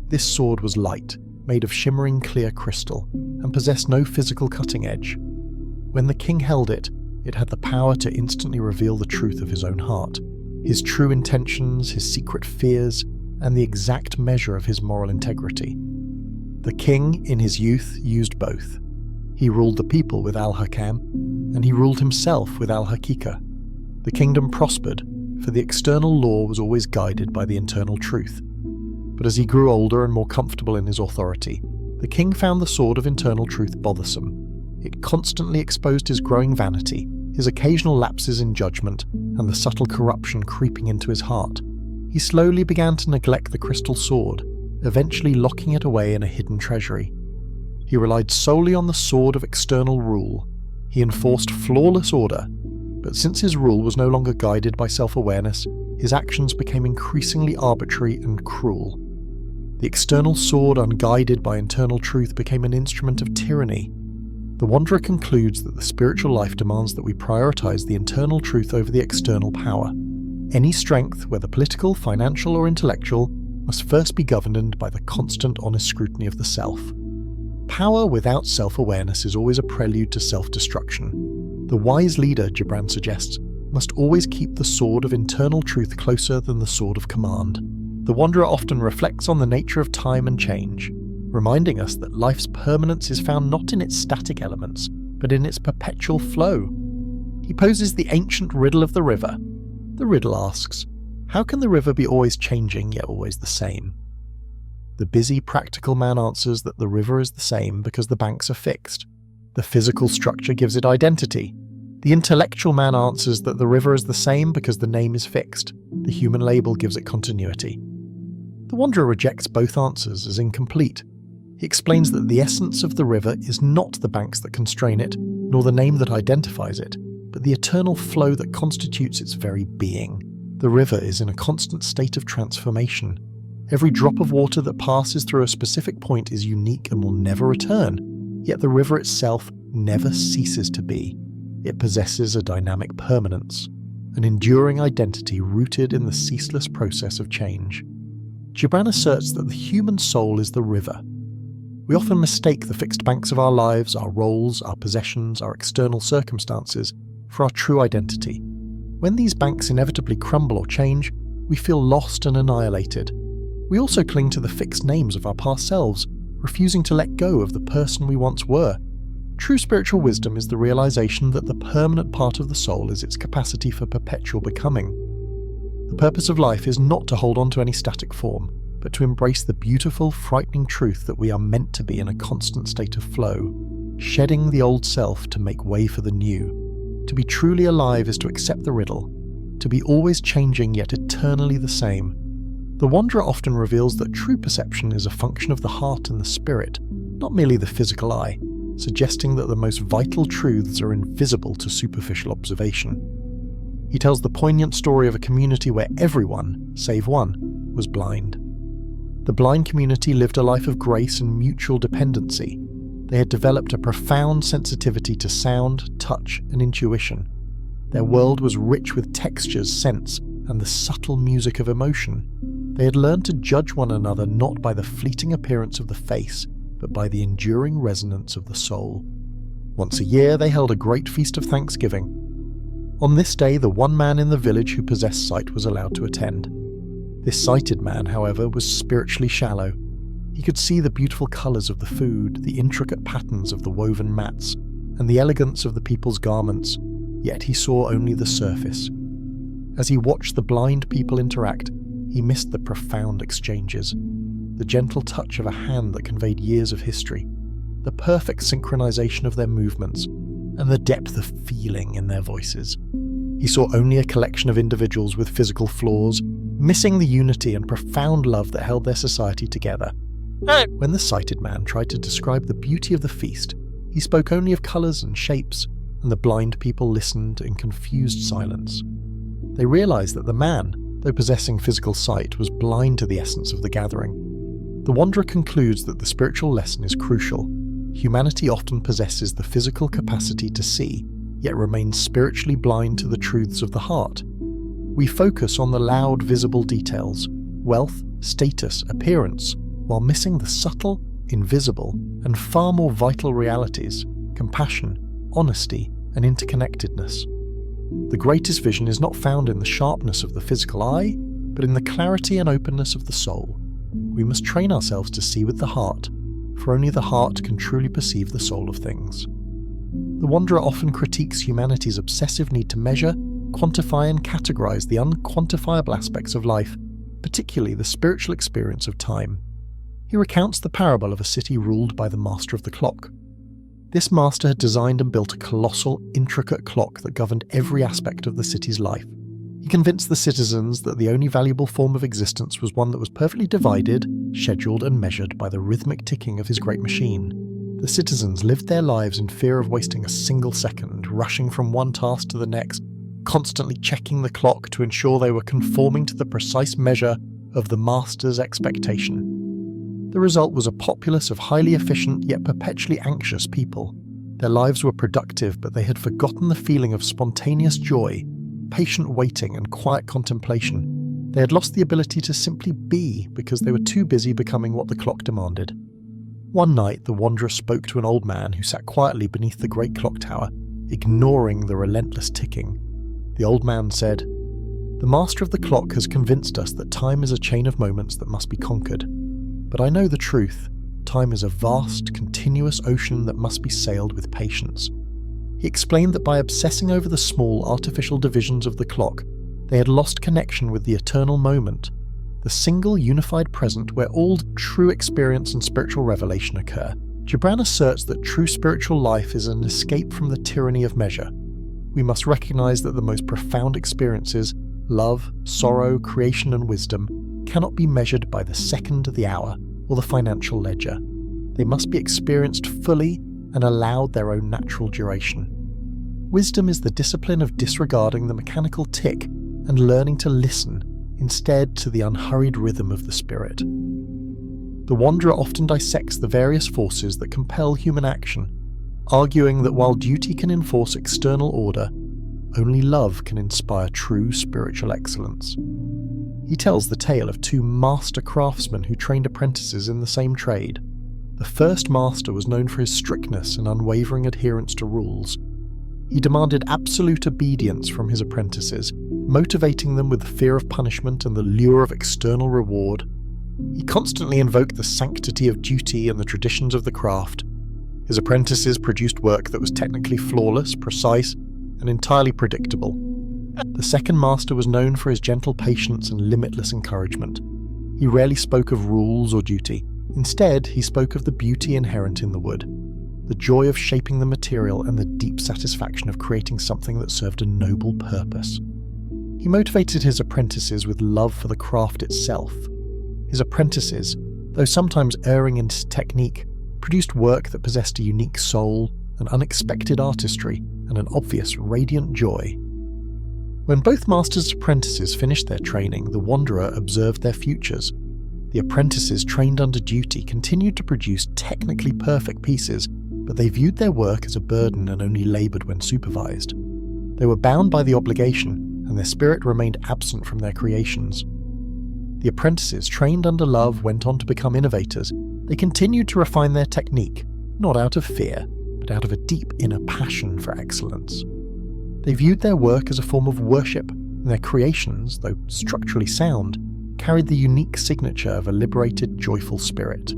This sword was light, made of shimmering clear crystal, and possessed no physical cutting edge. When the king held it, it had the power to instantly reveal the truth of his own heart, his true intentions, his secret fears, and the exact measure of his moral integrity. The king, in his youth, used both. He ruled the people with Al-Hakam, and he ruled himself with Al-Hakika. The kingdom prospered, for the external law was always guided by the internal truth. But as he grew older and more comfortable in his authority, the king found the sword of internal truth bothersome. It constantly exposed his growing vanity, his occasional lapses in judgment, and the subtle corruption creeping into his heart. He slowly began to neglect the crystal sword, eventually locking it away in a hidden treasury. He relied solely on the sword of external rule. He enforced flawless order, but since his rule was no longer guided by self-awareness, his actions became increasingly arbitrary and cruel. The external sword, unguided by internal truth, became an instrument of tyranny. The Wanderer concludes that the spiritual life demands that we prioritize the internal truth over the external power. Any strength, whether political, financial, or intellectual, must first be governed by the constant, honest scrutiny of the self. Power without self-awareness is always a prelude to self-destruction. The wise leader, Gibran suggests, must always keep the sword of internal truth closer than the sword of command. The Wanderer often reflects on the nature of time and change, reminding us that life's permanence is found not in its static elements, but in its perpetual flow. He poses the ancient riddle of the river. The riddle asks, how can the river be always changing yet always the same? The busy, practical man answers that the river is the same because the banks are fixed. The physical structure gives it identity. The intellectual man answers that the river is the same because the name is fixed. The human label gives it continuity. The Wanderer rejects both answers as incomplete. He explains that the essence of the river is not the banks that constrain it, nor the name that identifies it, but the eternal flow that constitutes its very being. The river is in a constant state of transformation. Every drop of water that passes through a specific point is unique and will never return, yet the river itself never ceases to be. It possesses a dynamic permanence, an enduring identity rooted in the ceaseless process of change. Gibran asserts that the human soul is the river. We often mistake the fixed banks of our lives, our roles, our possessions, our external circumstances, for our true identity. When these banks inevitably crumble or change, we feel lost and annihilated. We also cling to the fixed names of our past selves, refusing to let go of the person we once were. True spiritual wisdom is the realization that the permanent part of the soul is its capacity for perpetual becoming. The purpose of life is not to hold on to any static form, but to embrace the beautiful, frightening truth that we are meant to be in a constant state of flow, shedding the old self to make way for the new. To be truly alive is to accept the riddle, to be always changing yet eternally the same. The Wanderer often reveals that true perception is a function of the heart and the spirit, not merely the physical eye, suggesting that the most vital truths are invisible to superficial observation. He tells the poignant story of a community where everyone, save one, was blind. The blind community lived a life of grace and mutual dependency. They had developed a profound sensitivity to sound, touch, and intuition. Their world was rich with textures, scents, and the subtle music of emotion. They had learned to judge one another not by the fleeting appearance of the face, but by the enduring resonance of the soul. Once a year, they held a great feast of Thanksgiving. On this day, the one man in the village who possessed sight was allowed to attend. This sighted man, however, was spiritually shallow. He could see the beautiful colours of the food, the intricate patterns of the woven mats, and the elegance of the people's garments, yet he saw only the surface. As he watched the blind people interact, he missed the profound exchanges, the gentle touch of a hand that conveyed years of history, the perfect synchronization of their movements, and the depth of feeling in their voices. He saw only a collection of individuals with physical flaws, missing the unity and profound love that held their society together. When the sighted man tried to describe the beauty of the feast, he spoke only of colours and shapes, and the blind people listened in confused silence. They realised that the man, though possessing physical sight, was blind to the essence of the gathering. The wanderer concludes that the spiritual lesson is crucial. Humanity often possesses the physical capacity to see, yet remains spiritually blind to the truths of the heart. We focus on the loud, visible details, wealth, status, appearance, while missing the subtle, invisible, and far more vital realities, compassion, honesty, and interconnectedness. The greatest vision is not found in the sharpness of the physical eye, but in the clarity and openness of the soul. We must train ourselves to see with the heart, for only the heart can truly perceive the soul of things. The wanderer often critiques humanity's obsessive need to measure, quantify, and categorize the unquantifiable aspects of life, particularly the spiritual experience of time. He recounts the parable of a city ruled by the master of the clock. This master had designed and built a colossal, intricate clock that governed every aspect of the city's life. He convinced the citizens that the only valuable form of existence was one that was perfectly divided, scheduled, and measured by the rhythmic ticking of his great machine. The citizens lived their lives in fear of wasting a single second, rushing from one task to the next, constantly checking the clock to ensure they were conforming to the precise measure of the master's expectation. The result was a populace of highly efficient yet perpetually anxious people. Their lives were productive, but they had forgotten the feeling of spontaneous joy, patient waiting, and quiet contemplation. They had lost the ability to simply be because they were too busy becoming what the clock demanded. One night, the wanderer spoke to an old man who sat quietly beneath the great clock tower, ignoring the relentless ticking. The old man said, "The master of the clock has convinced us that time is a chain of moments that must be conquered. But I know the truth. Time is a vast, continuous ocean that must be sailed with patience." He explained that by obsessing over the small, artificial divisions of the clock, they had lost connection with the eternal moment, the single, unified present where all true experience and spiritual revelation occur. Gibran asserts that true spiritual life is an escape from the tyranny of measure. We must recognize that the most profound experiences, love, sorrow, creation, and wisdom, cannot be measured by the second, the hour, or the financial ledger. They must be experienced fully and allowed their own natural duration. Wisdom is the discipline of disregarding the mechanical tick and learning to listen instead to the unhurried rhythm of the spirit. The wanderer often dissects the various forces that compel human action, arguing that while duty can enforce external order, only love can inspire true spiritual excellence. He tells the tale of two master craftsmen who trained apprentices in the same trade. The first master was known for his strictness and unwavering adherence to rules. He demanded absolute obedience from his apprentices, motivating them with the fear of punishment and the lure of external reward. He constantly invoked the sanctity of duty and the traditions of the craft. His apprentices produced work that was technically flawless, precise, and entirely predictable. The second master was known for his gentle patience and limitless encouragement. He rarely spoke of rules or duty. Instead, he spoke of the beauty inherent in the wood, the joy of shaping the material, and the deep satisfaction of creating something that served a noble purpose. He motivated his apprentices with love for the craft itself. His apprentices, though sometimes erring in technique, produced work that possessed a unique soul, an unexpected artistry, and an obvious, radiant joy. When both masters' apprentices finished their training, the wanderer observed their futures. The apprentices trained under duty continued to produce technically perfect pieces, but they viewed their work as a burden and only laboured when supervised. They were bound by the obligation, and their spirit remained absent from their creations. The apprentices trained under love went on to become innovators. They continued to refine their technique, not out of fear, but out of a deep inner passion for excellence. They viewed their work as a form of worship, and their creations, though structurally sound, carried the unique signature of a liberated, joyful spirit.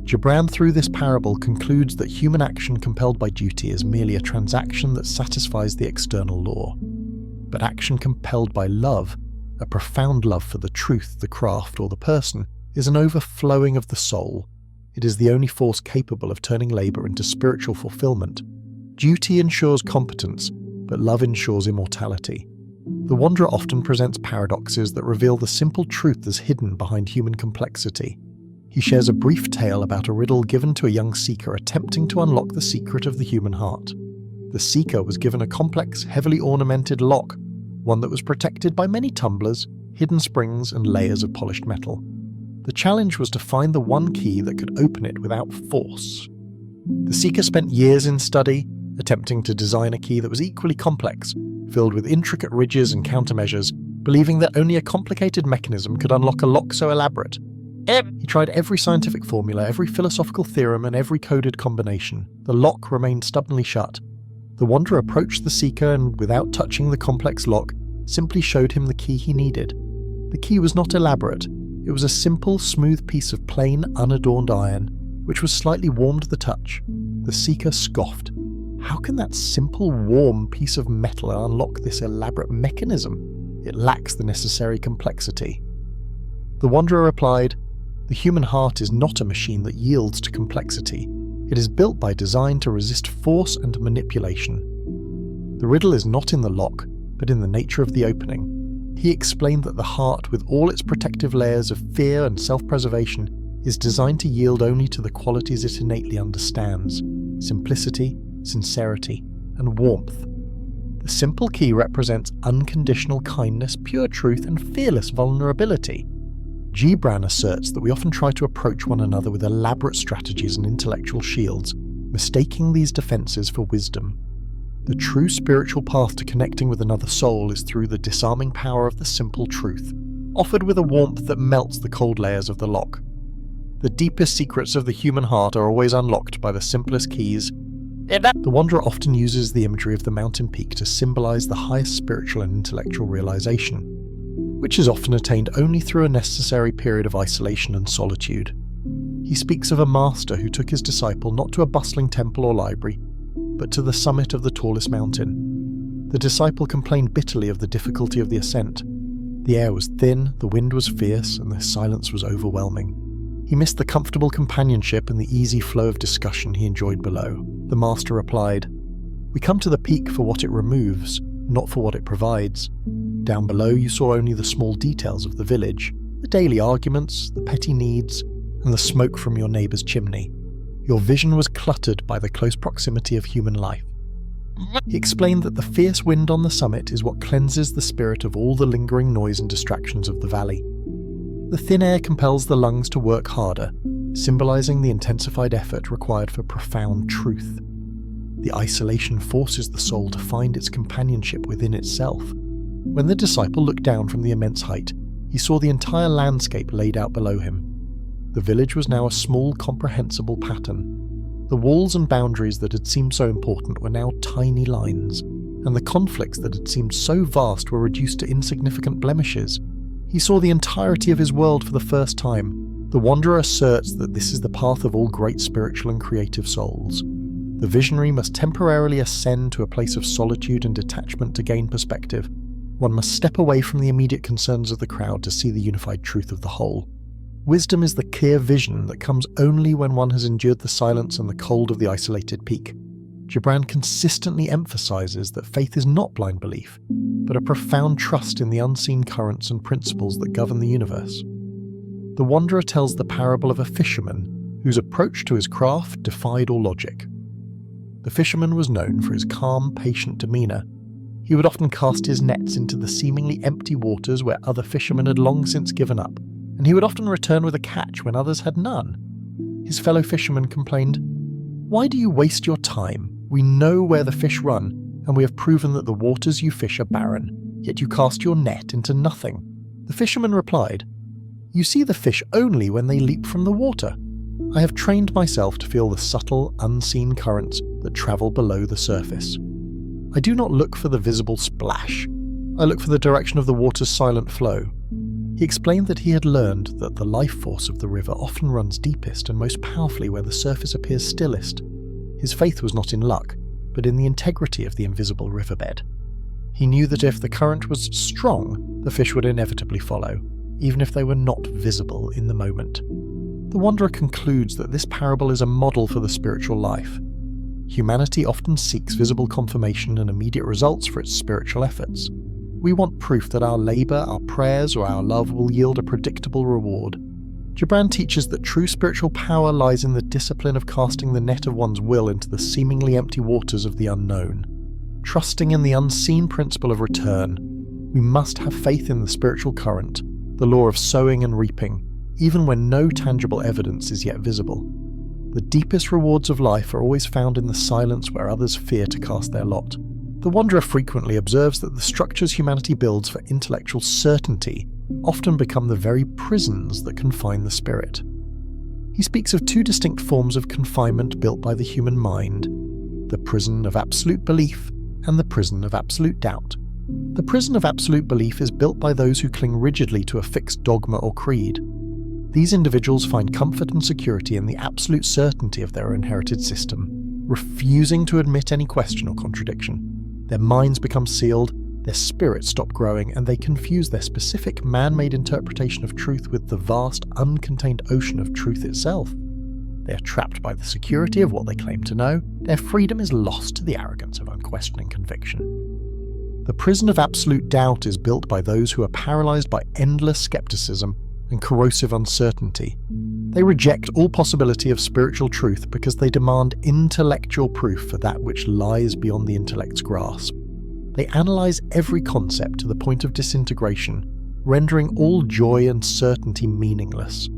Gibran, through this parable, concludes that human action compelled by duty is merely a transaction that satisfies the external law. But action compelled by love, a profound love for the truth, the craft, or the person, is an overflowing of the soul. It is the only force capable of turning labour into spiritual fulfillment. Duty ensures competence, but love ensures immortality. The Wanderer often presents paradoxes that reveal the simple truth as hidden behind human complexity. He shares a brief tale about a riddle given to a young seeker attempting to unlock the secret of the human heart. The seeker was given a complex, heavily ornamented lock, one that was protected by many tumblers, hidden springs, and layers of polished metal. The challenge was to find the one key that could open it without force. The seeker spent years in study, attempting to design a key that was equally complex, filled with intricate ridges and countermeasures, believing that only a complicated mechanism could unlock a lock so elaborate. He tried every scientific formula, every philosophical theorem, and every coded combination. The lock remained stubbornly shut. The Wanderer approached the seeker and, without touching the complex lock, simply showed him the key he needed. The key was not elaborate. It was a simple, smooth piece of plain, unadorned iron, which was slightly warm to the touch. The seeker scoffed. How can that simple, warm piece of metal unlock this elaborate mechanism? It lacks the necessary complexity. The Wanderer replied, "The human heart is not a machine that yields to complexity. It is built by design to resist force and manipulation. The riddle is not in the lock, but in the nature of the opening." He explained that the heart, with all its protective layers of fear and self-preservation, is designed to yield only to the qualities it innately understands: simplicity, sincerity, and warmth. The simple key represents unconditional kindness, pure truth, and fearless vulnerability. Gibran asserts that we often try to approach one another with elaborate strategies and intellectual shields, mistaking these defenses for wisdom. The true spiritual path to connecting with another soul is through the disarming power of the simple truth, offered with a warmth that melts the cold layers of the lock. The deepest secrets of the human heart are always unlocked by the simplest keys. The Wanderer often uses the imagery of the mountain peak to symbolize the highest spiritual and intellectual realization, which is often attained only through a necessary period of isolation and solitude. He speaks of a master who took his disciple not to a bustling temple or library, but to the summit of the tallest mountain. The disciple complained bitterly of the difficulty of the ascent. The air was thin, the wind was fierce, and the silence was overwhelming. He missed the comfortable companionship and the easy flow of discussion he enjoyed below. The master replied, "We come to the peak for what it removes, not for what it provides. Down below you saw only the small details of the village, the daily arguments, the petty needs, and the smoke from your neighbour's chimney. Your vision was cluttered by the close proximity of human life." He explained that the fierce wind on the summit is what cleanses the spirit of all the lingering noise and distractions of the valley. The thin air compels the lungs to work harder, symbolizing the intensified effort required for profound truth. The isolation forces the soul to find its companionship within itself. When the disciple looked down from the immense height, he saw the entire landscape laid out below him. The village was now a small, comprehensible pattern. The walls and boundaries that had seemed so important were now tiny lines, and the conflicts that had seemed so vast were reduced to insignificant blemishes. He saw the entirety of his world for the first time. The Wanderer asserts that this is the path of all great spiritual and creative souls. The visionary must temporarily ascend to a place of solitude and detachment to gain perspective. One must step away from the immediate concerns of the crowd to see the unified truth of the whole. Wisdom is the clear vision that comes only when one has endured the silence and the cold of the isolated peak. Gibran consistently emphasizes that faith is not blind belief, but a profound trust in the unseen currents and principles that govern the universe. The Wanderer tells the parable of a fisherman whose approach to his craft defied all logic. The fisherman was known for his calm, patient demeanor. He would often cast his nets into the seemingly empty waters where other fishermen had long since given up, and he would often return with a catch when others had none. His fellow fishermen complained, "Why do you waste your time? We know where the fish run, and we have proven that the waters you fish are barren, yet you cast your net into nothing." The fisherman replied, "You see the fish only when they leap from the water. I have trained myself to feel the subtle, unseen currents that travel below the surface. I do not look for the visible splash. I look for the direction of the water's silent flow." He explained that he had learned that the life force of the river often runs deepest and most powerfully where the surface appears stillest. His faith was not in luck, but in the integrity of the invisible riverbed. He knew that if the current was strong, the fish would inevitably follow, even if they were not visible in the moment. The Wanderer concludes that this parable is a model for the spiritual life. humanity often seeks visible confirmation and immediate results for its spiritual efforts. We want proof that our labour, our prayers, or our love will yield a predictable reward. Gibran teaches that true spiritual power lies in the discipline of casting the net of one's will into the seemingly empty waters of the unknown. Trusting in the unseen principle of return, we must have faith in the spiritual current, the law of sowing and reaping, even when no tangible evidence is yet visible. The deepest rewards of life are always found in the silence where others fear to cast their lot. The Wanderer frequently observes that the structures humanity builds for intellectual certainty often become the very prisons that confine the spirit. He speaks of two distinct forms of confinement built by the human mind: the prison of absolute belief and the prison of absolute doubt. The prison of absolute belief is built by those who cling rigidly to a fixed dogma or creed. These individuals find comfort and security in the absolute certainty of their inherited system, refusing to admit any question or contradiction. Their minds become sealed, their spirits stop growing, and they confuse their specific man-made interpretation of truth with the vast, uncontained ocean of truth itself. They are trapped by the security of what they claim to know. Their freedom is lost to the arrogance of unquestioning conviction. The prison of absolute doubt is built by those who are paralyzed by endless skepticism and corrosive uncertainty. They reject all possibility of spiritual truth because they demand intellectual proof for that which lies beyond the intellect's grasp. They analyze every concept to the point of disintegration, rendering all joy and certainty meaningless.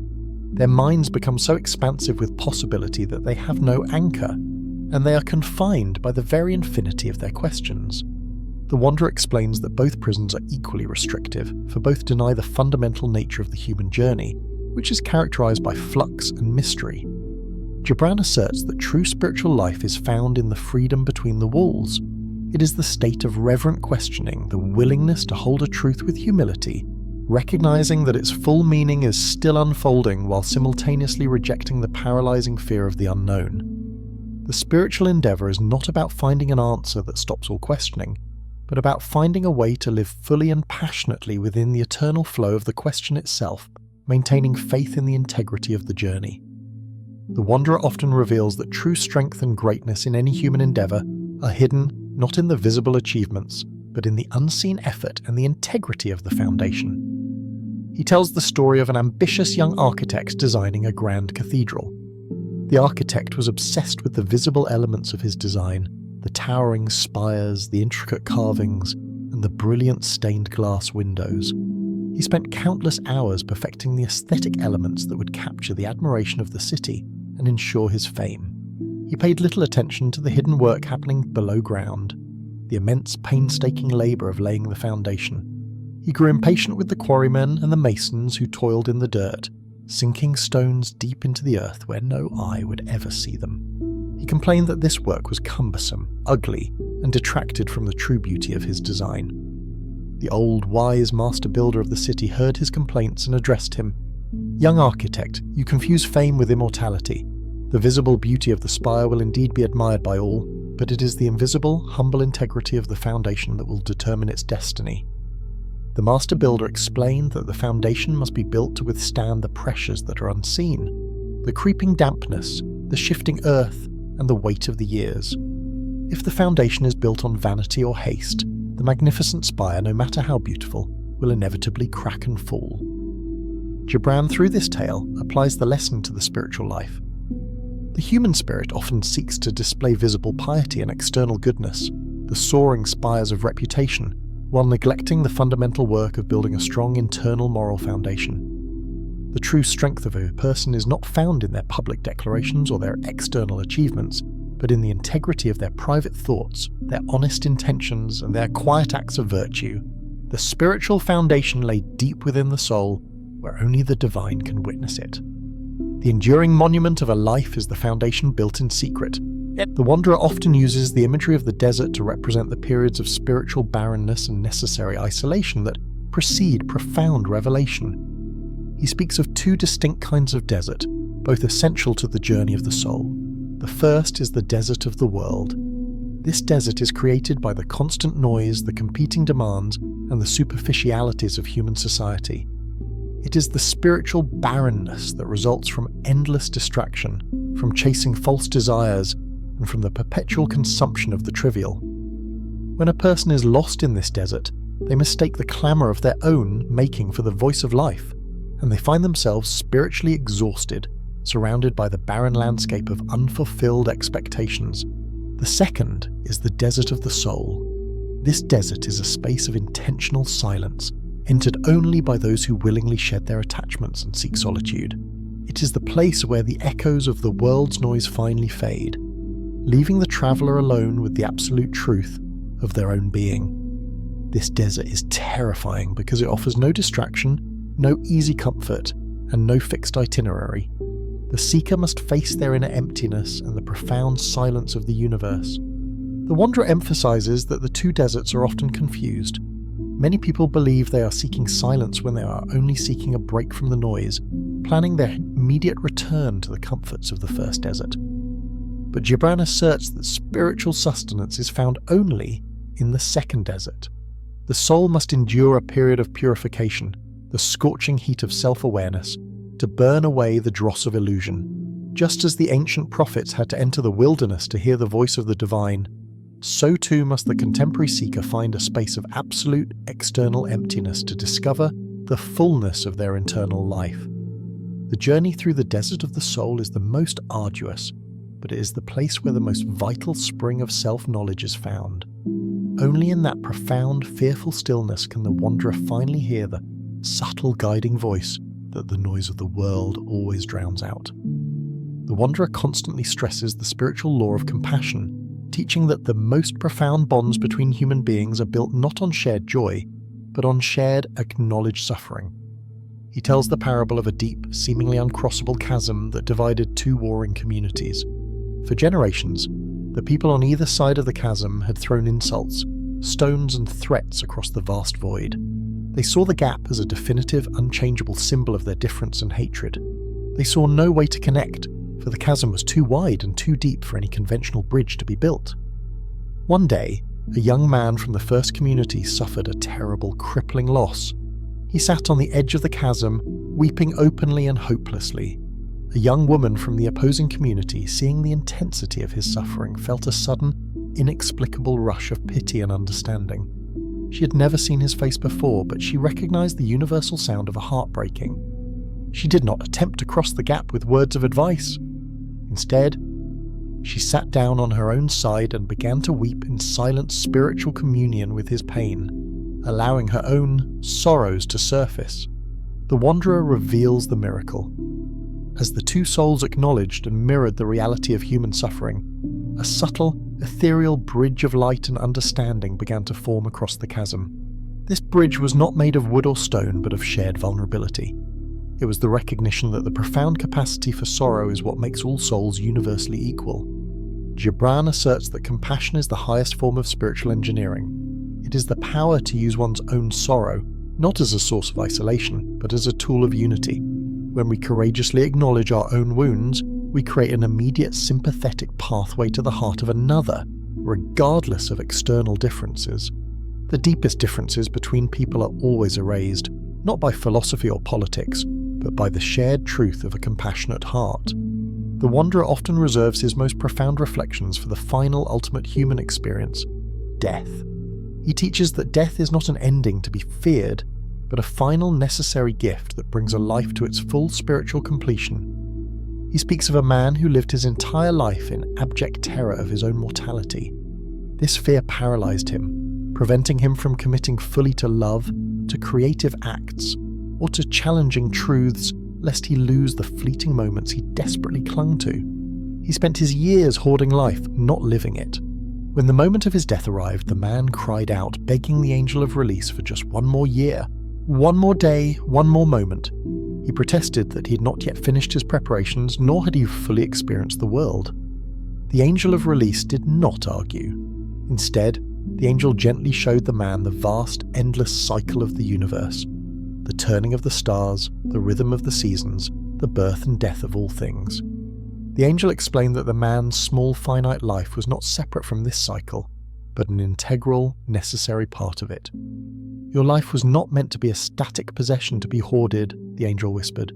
Their minds become so expansive with possibility that they have no anchor, and they are confined by the very infinity of their questions. The Wanderer explains that both prisons are equally restrictive, for both deny the fundamental nature of the human journey, which is characterized by flux and mystery. Gibran asserts that true spiritual life is found in the freedom between the walls. It is the state of reverent questioning, the willingness to hold a truth with humility, recognizing that its full meaning is still unfolding while simultaneously rejecting the paralyzing fear of the unknown. The spiritual endeavor is not about finding an answer that stops all questioning, but about finding a way to live fully and passionately within the eternal flow of the question itself, maintaining faith in the integrity of the journey. The Wanderer often reveals that true strength and greatness in any human endeavor are hidden not in the visible achievements, but in the unseen effort and the integrity of the foundation. He tells the story of an ambitious young architect designing a grand cathedral. The architect was obsessed with the visible elements of his design: the towering spires, the intricate carvings, and the brilliant stained glass windows. He spent countless hours perfecting the aesthetic elements that would capture the admiration of the city and ensure his fame. He paid little attention to the hidden work happening below ground, the immense painstaking labour of laying the foundation. He grew impatient with the quarrymen and the masons who toiled in the dirt, sinking stones deep into the earth where no eye would ever see them. He complained that this work was cumbersome, ugly, and detracted from the true beauty of his design. The old, wise master builder of the city heard his complaints and addressed him. "Young architect, you confuse fame with immortality. The visible beauty of the spire will indeed be admired by all, but it is the invisible, humble integrity of the foundation that will determine its destiny." The master builder explained that the foundation must be built to withstand the pressures that are unseen: the creeping dampness, the shifting earth, and the weight of the years. If the foundation is built on vanity or haste, the magnificent spire, no matter how beautiful, will inevitably crack and fall. Gibran, through this tale, applies the lesson to the spiritual life. The human spirit often seeks to display visible piety and external goodness, the soaring spires of reputation, while neglecting the fundamental work of building a strong internal moral foundation. The true strength of a person is not found in their public declarations or their external achievements, but in the integrity of their private thoughts, their honest intentions, and their quiet acts of virtue. The spiritual foundation laid deep within the soul, where only the divine can witness it. The enduring monument of a life is the foundation built in secret. Yet the Wanderer often uses the imagery of the desert to represent the periods of spiritual barrenness and necessary isolation that precede profound revelation. He speaks of two distinct kinds of desert, both essential to the journey of the soul. The first is the desert of the world. This desert is created by the constant noise, the competing demands, and the superficialities of human society. It is the spiritual barrenness that results from endless distraction, from chasing false desires, and from the perpetual consumption of the trivial. When a person is lost in this desert, they mistake the clamour of their own making for the voice of life, and they find themselves spiritually exhausted, surrounded by the barren landscape of unfulfilled expectations. The second is the desert of the soul. This desert is a space of intentional silence, entered only by those who willingly shed their attachments and seek solitude. It is the place where the echoes of the world's noise finally fade, leaving the traveller alone with the absolute truth of their own being. This desert is terrifying because it offers no distraction, no easy comfort, and no fixed itinerary. The seeker must face their inner emptiness and the profound silence of the universe. The wanderer emphasizes that the two deserts are often confused. Many people believe they are seeking silence when they are only seeking a break from the noise, planning their immediate return to the comforts of the first desert. But Gibran asserts that spiritual sustenance is found only in the second desert. The soul must endure a period of purification, the scorching heat of self-awareness, to burn away the dross of illusion. Just as the ancient prophets had to enter the wilderness to hear the voice of the divine, so too must the contemporary seeker find a space of absolute external emptiness to discover the fullness of their internal life. The journey through the desert of the soul is the most arduous, but it is the place where the most vital spring of self-knowledge is found. Only in that profound, fearful stillness can the wanderer finally hear the subtle guiding voice that the noise of the world always drowns out. The wanderer constantly stresses the spiritual law of compassion, teaching that the most profound bonds between human beings are built not on shared joy, but on shared acknowledged suffering. He tells the parable of a deep, seemingly uncrossable chasm that divided two warring communities. For generations, the people on either side of the chasm had thrown insults, stones and threats across the vast void. They saw the gap as a definitive, unchangeable symbol of their difference and hatred. They saw no way to connect, for the chasm was too wide and too deep for any conventional bridge to be built. One day, a young man from the first community suffered a terrible, crippling loss. He sat on the edge of the chasm, weeping openly and hopelessly. A young woman from the opposing community, seeing the intensity of his suffering, felt a sudden, inexplicable rush of pity and understanding. She had never seen his face before, but she recognized the universal sound of a heart breaking. She did not attempt to cross the gap with words of advice. Instead, she sat down on her own side and began to weep in silent spiritual communion with his pain, allowing her own sorrows to surface. The wanderer reveals the miracle. As the two souls acknowledged and mirrored the reality of human suffering, a subtle, ethereal bridge of light and understanding began to form across the chasm. This bridge was not made of wood or stone, but of shared vulnerability. It was the recognition that the profound capacity for sorrow is what makes all souls universally equal. Gibran asserts that compassion is the highest form of spiritual engineering. It is the power to use one's own sorrow, not as a source of isolation, but as a tool of unity. When we courageously acknowledge our own wounds, we create an immediate sympathetic pathway to the heart of another, regardless of external differences. The deepest differences between people are always erased, not by philosophy or politics, but by the shared truth of a compassionate heart. The wanderer often reserves his most profound reflections for the final ultimate human experience, death. He teaches that death is not an ending to be feared, but a final necessary gift that brings a life to its full spiritual completion. He speaks of a man who lived his entire life in abject terror of his own mortality. This fear paralyzed him, preventing him from committing fully to love, to creative acts, or to challenging truths, lest he lose the fleeting moments he desperately clung to. He spent his years hoarding life, not living it. When the moment of his death arrived, the man cried out, begging the angel of release for just one more year, one more day, one more moment. He protested that he had not yet finished his preparations, nor had he fully experienced the world. The angel of release did not argue. Instead, the angel gently showed the man the vast, endless cycle of the universe, the turning of the stars, the rhythm of the seasons, the birth and death of all things. The angel explained that the man's small, finite life was not separate from this cycle, but an integral, necessary part of it. Your life was not meant to be a static possession to be hoarded, the angel whispered.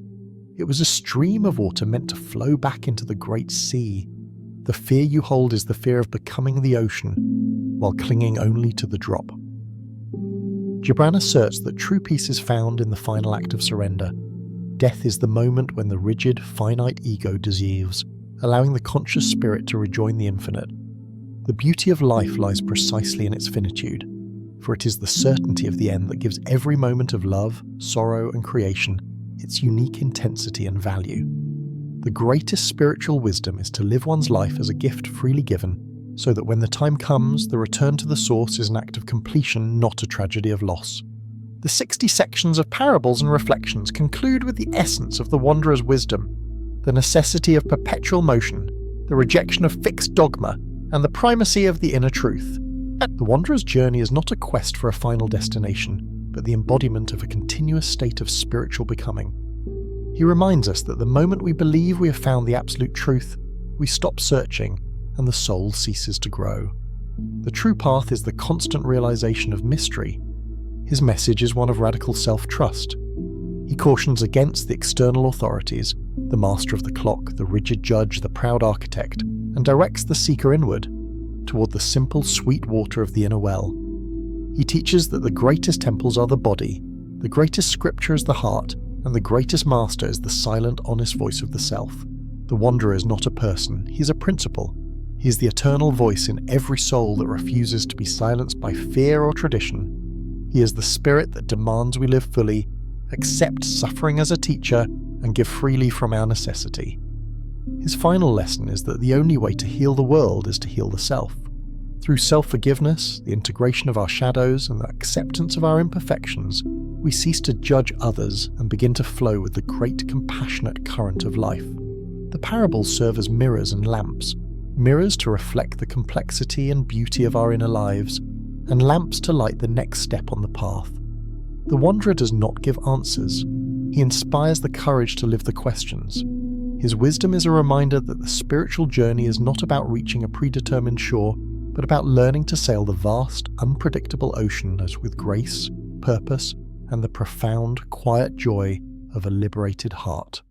It was a stream of water meant to flow back into the great sea. The fear you hold is the fear of becoming the ocean, while clinging only to the drop. Gibran asserts that true peace is found in the final act of surrender. Death is the moment when the rigid, finite ego dissolves, allowing the conscious spirit to rejoin the infinite. The beauty of life lies precisely in its finitude, for it is the certainty of the end that gives every moment of love, sorrow, and creation its unique intensity and value. The greatest spiritual wisdom is to live one's life as a gift freely given, so that when the time comes, the return to the source is an act of completion, not a tragedy of loss. The 60 sections of parables and reflections conclude with the essence of the wanderer's wisdom, the necessity of perpetual motion, the rejection of fixed dogma, and the primacy of the inner truth. The wanderer's journey is not a quest for a final destination, but the embodiment of a continuous state of spiritual becoming. He reminds us that the moment we believe we have found the absolute truth, we stop searching, and the soul ceases to grow. The true path is the constant realization of mystery. His message is one of radical self-trust. He cautions against the external authorities, the master of the clock, the rigid judge, the proud architect, and directs the seeker inward, toward the simple, sweet water of the inner well. He teaches that the greatest temples are the body, the greatest scripture is the heart, and the greatest master is the silent, honest voice of the self. The wanderer is not a person, he is a principle. He is the eternal voice in every soul that refuses to be silenced by fear or tradition. He is the spirit that demands we live fully, accept suffering as a teacher, and give freely from our necessity. His final lesson is that the only way to heal the world is to heal the self. Through self-forgiveness, the integration of our shadows, and the acceptance of our imperfections, we cease to judge others and begin to flow with the great compassionate current of life. The parables serve as mirrors and lamps, mirrors to reflect the complexity and beauty of our inner lives, and lamps to light the next step on the path. The wanderer does not give answers. He inspires the courage to live the questions. His wisdom is a reminder that the spiritual journey is not about reaching a predetermined shore, but about learning to sail the vast, unpredictable ocean as with grace, purpose, and the profound, quiet joy of a liberated heart.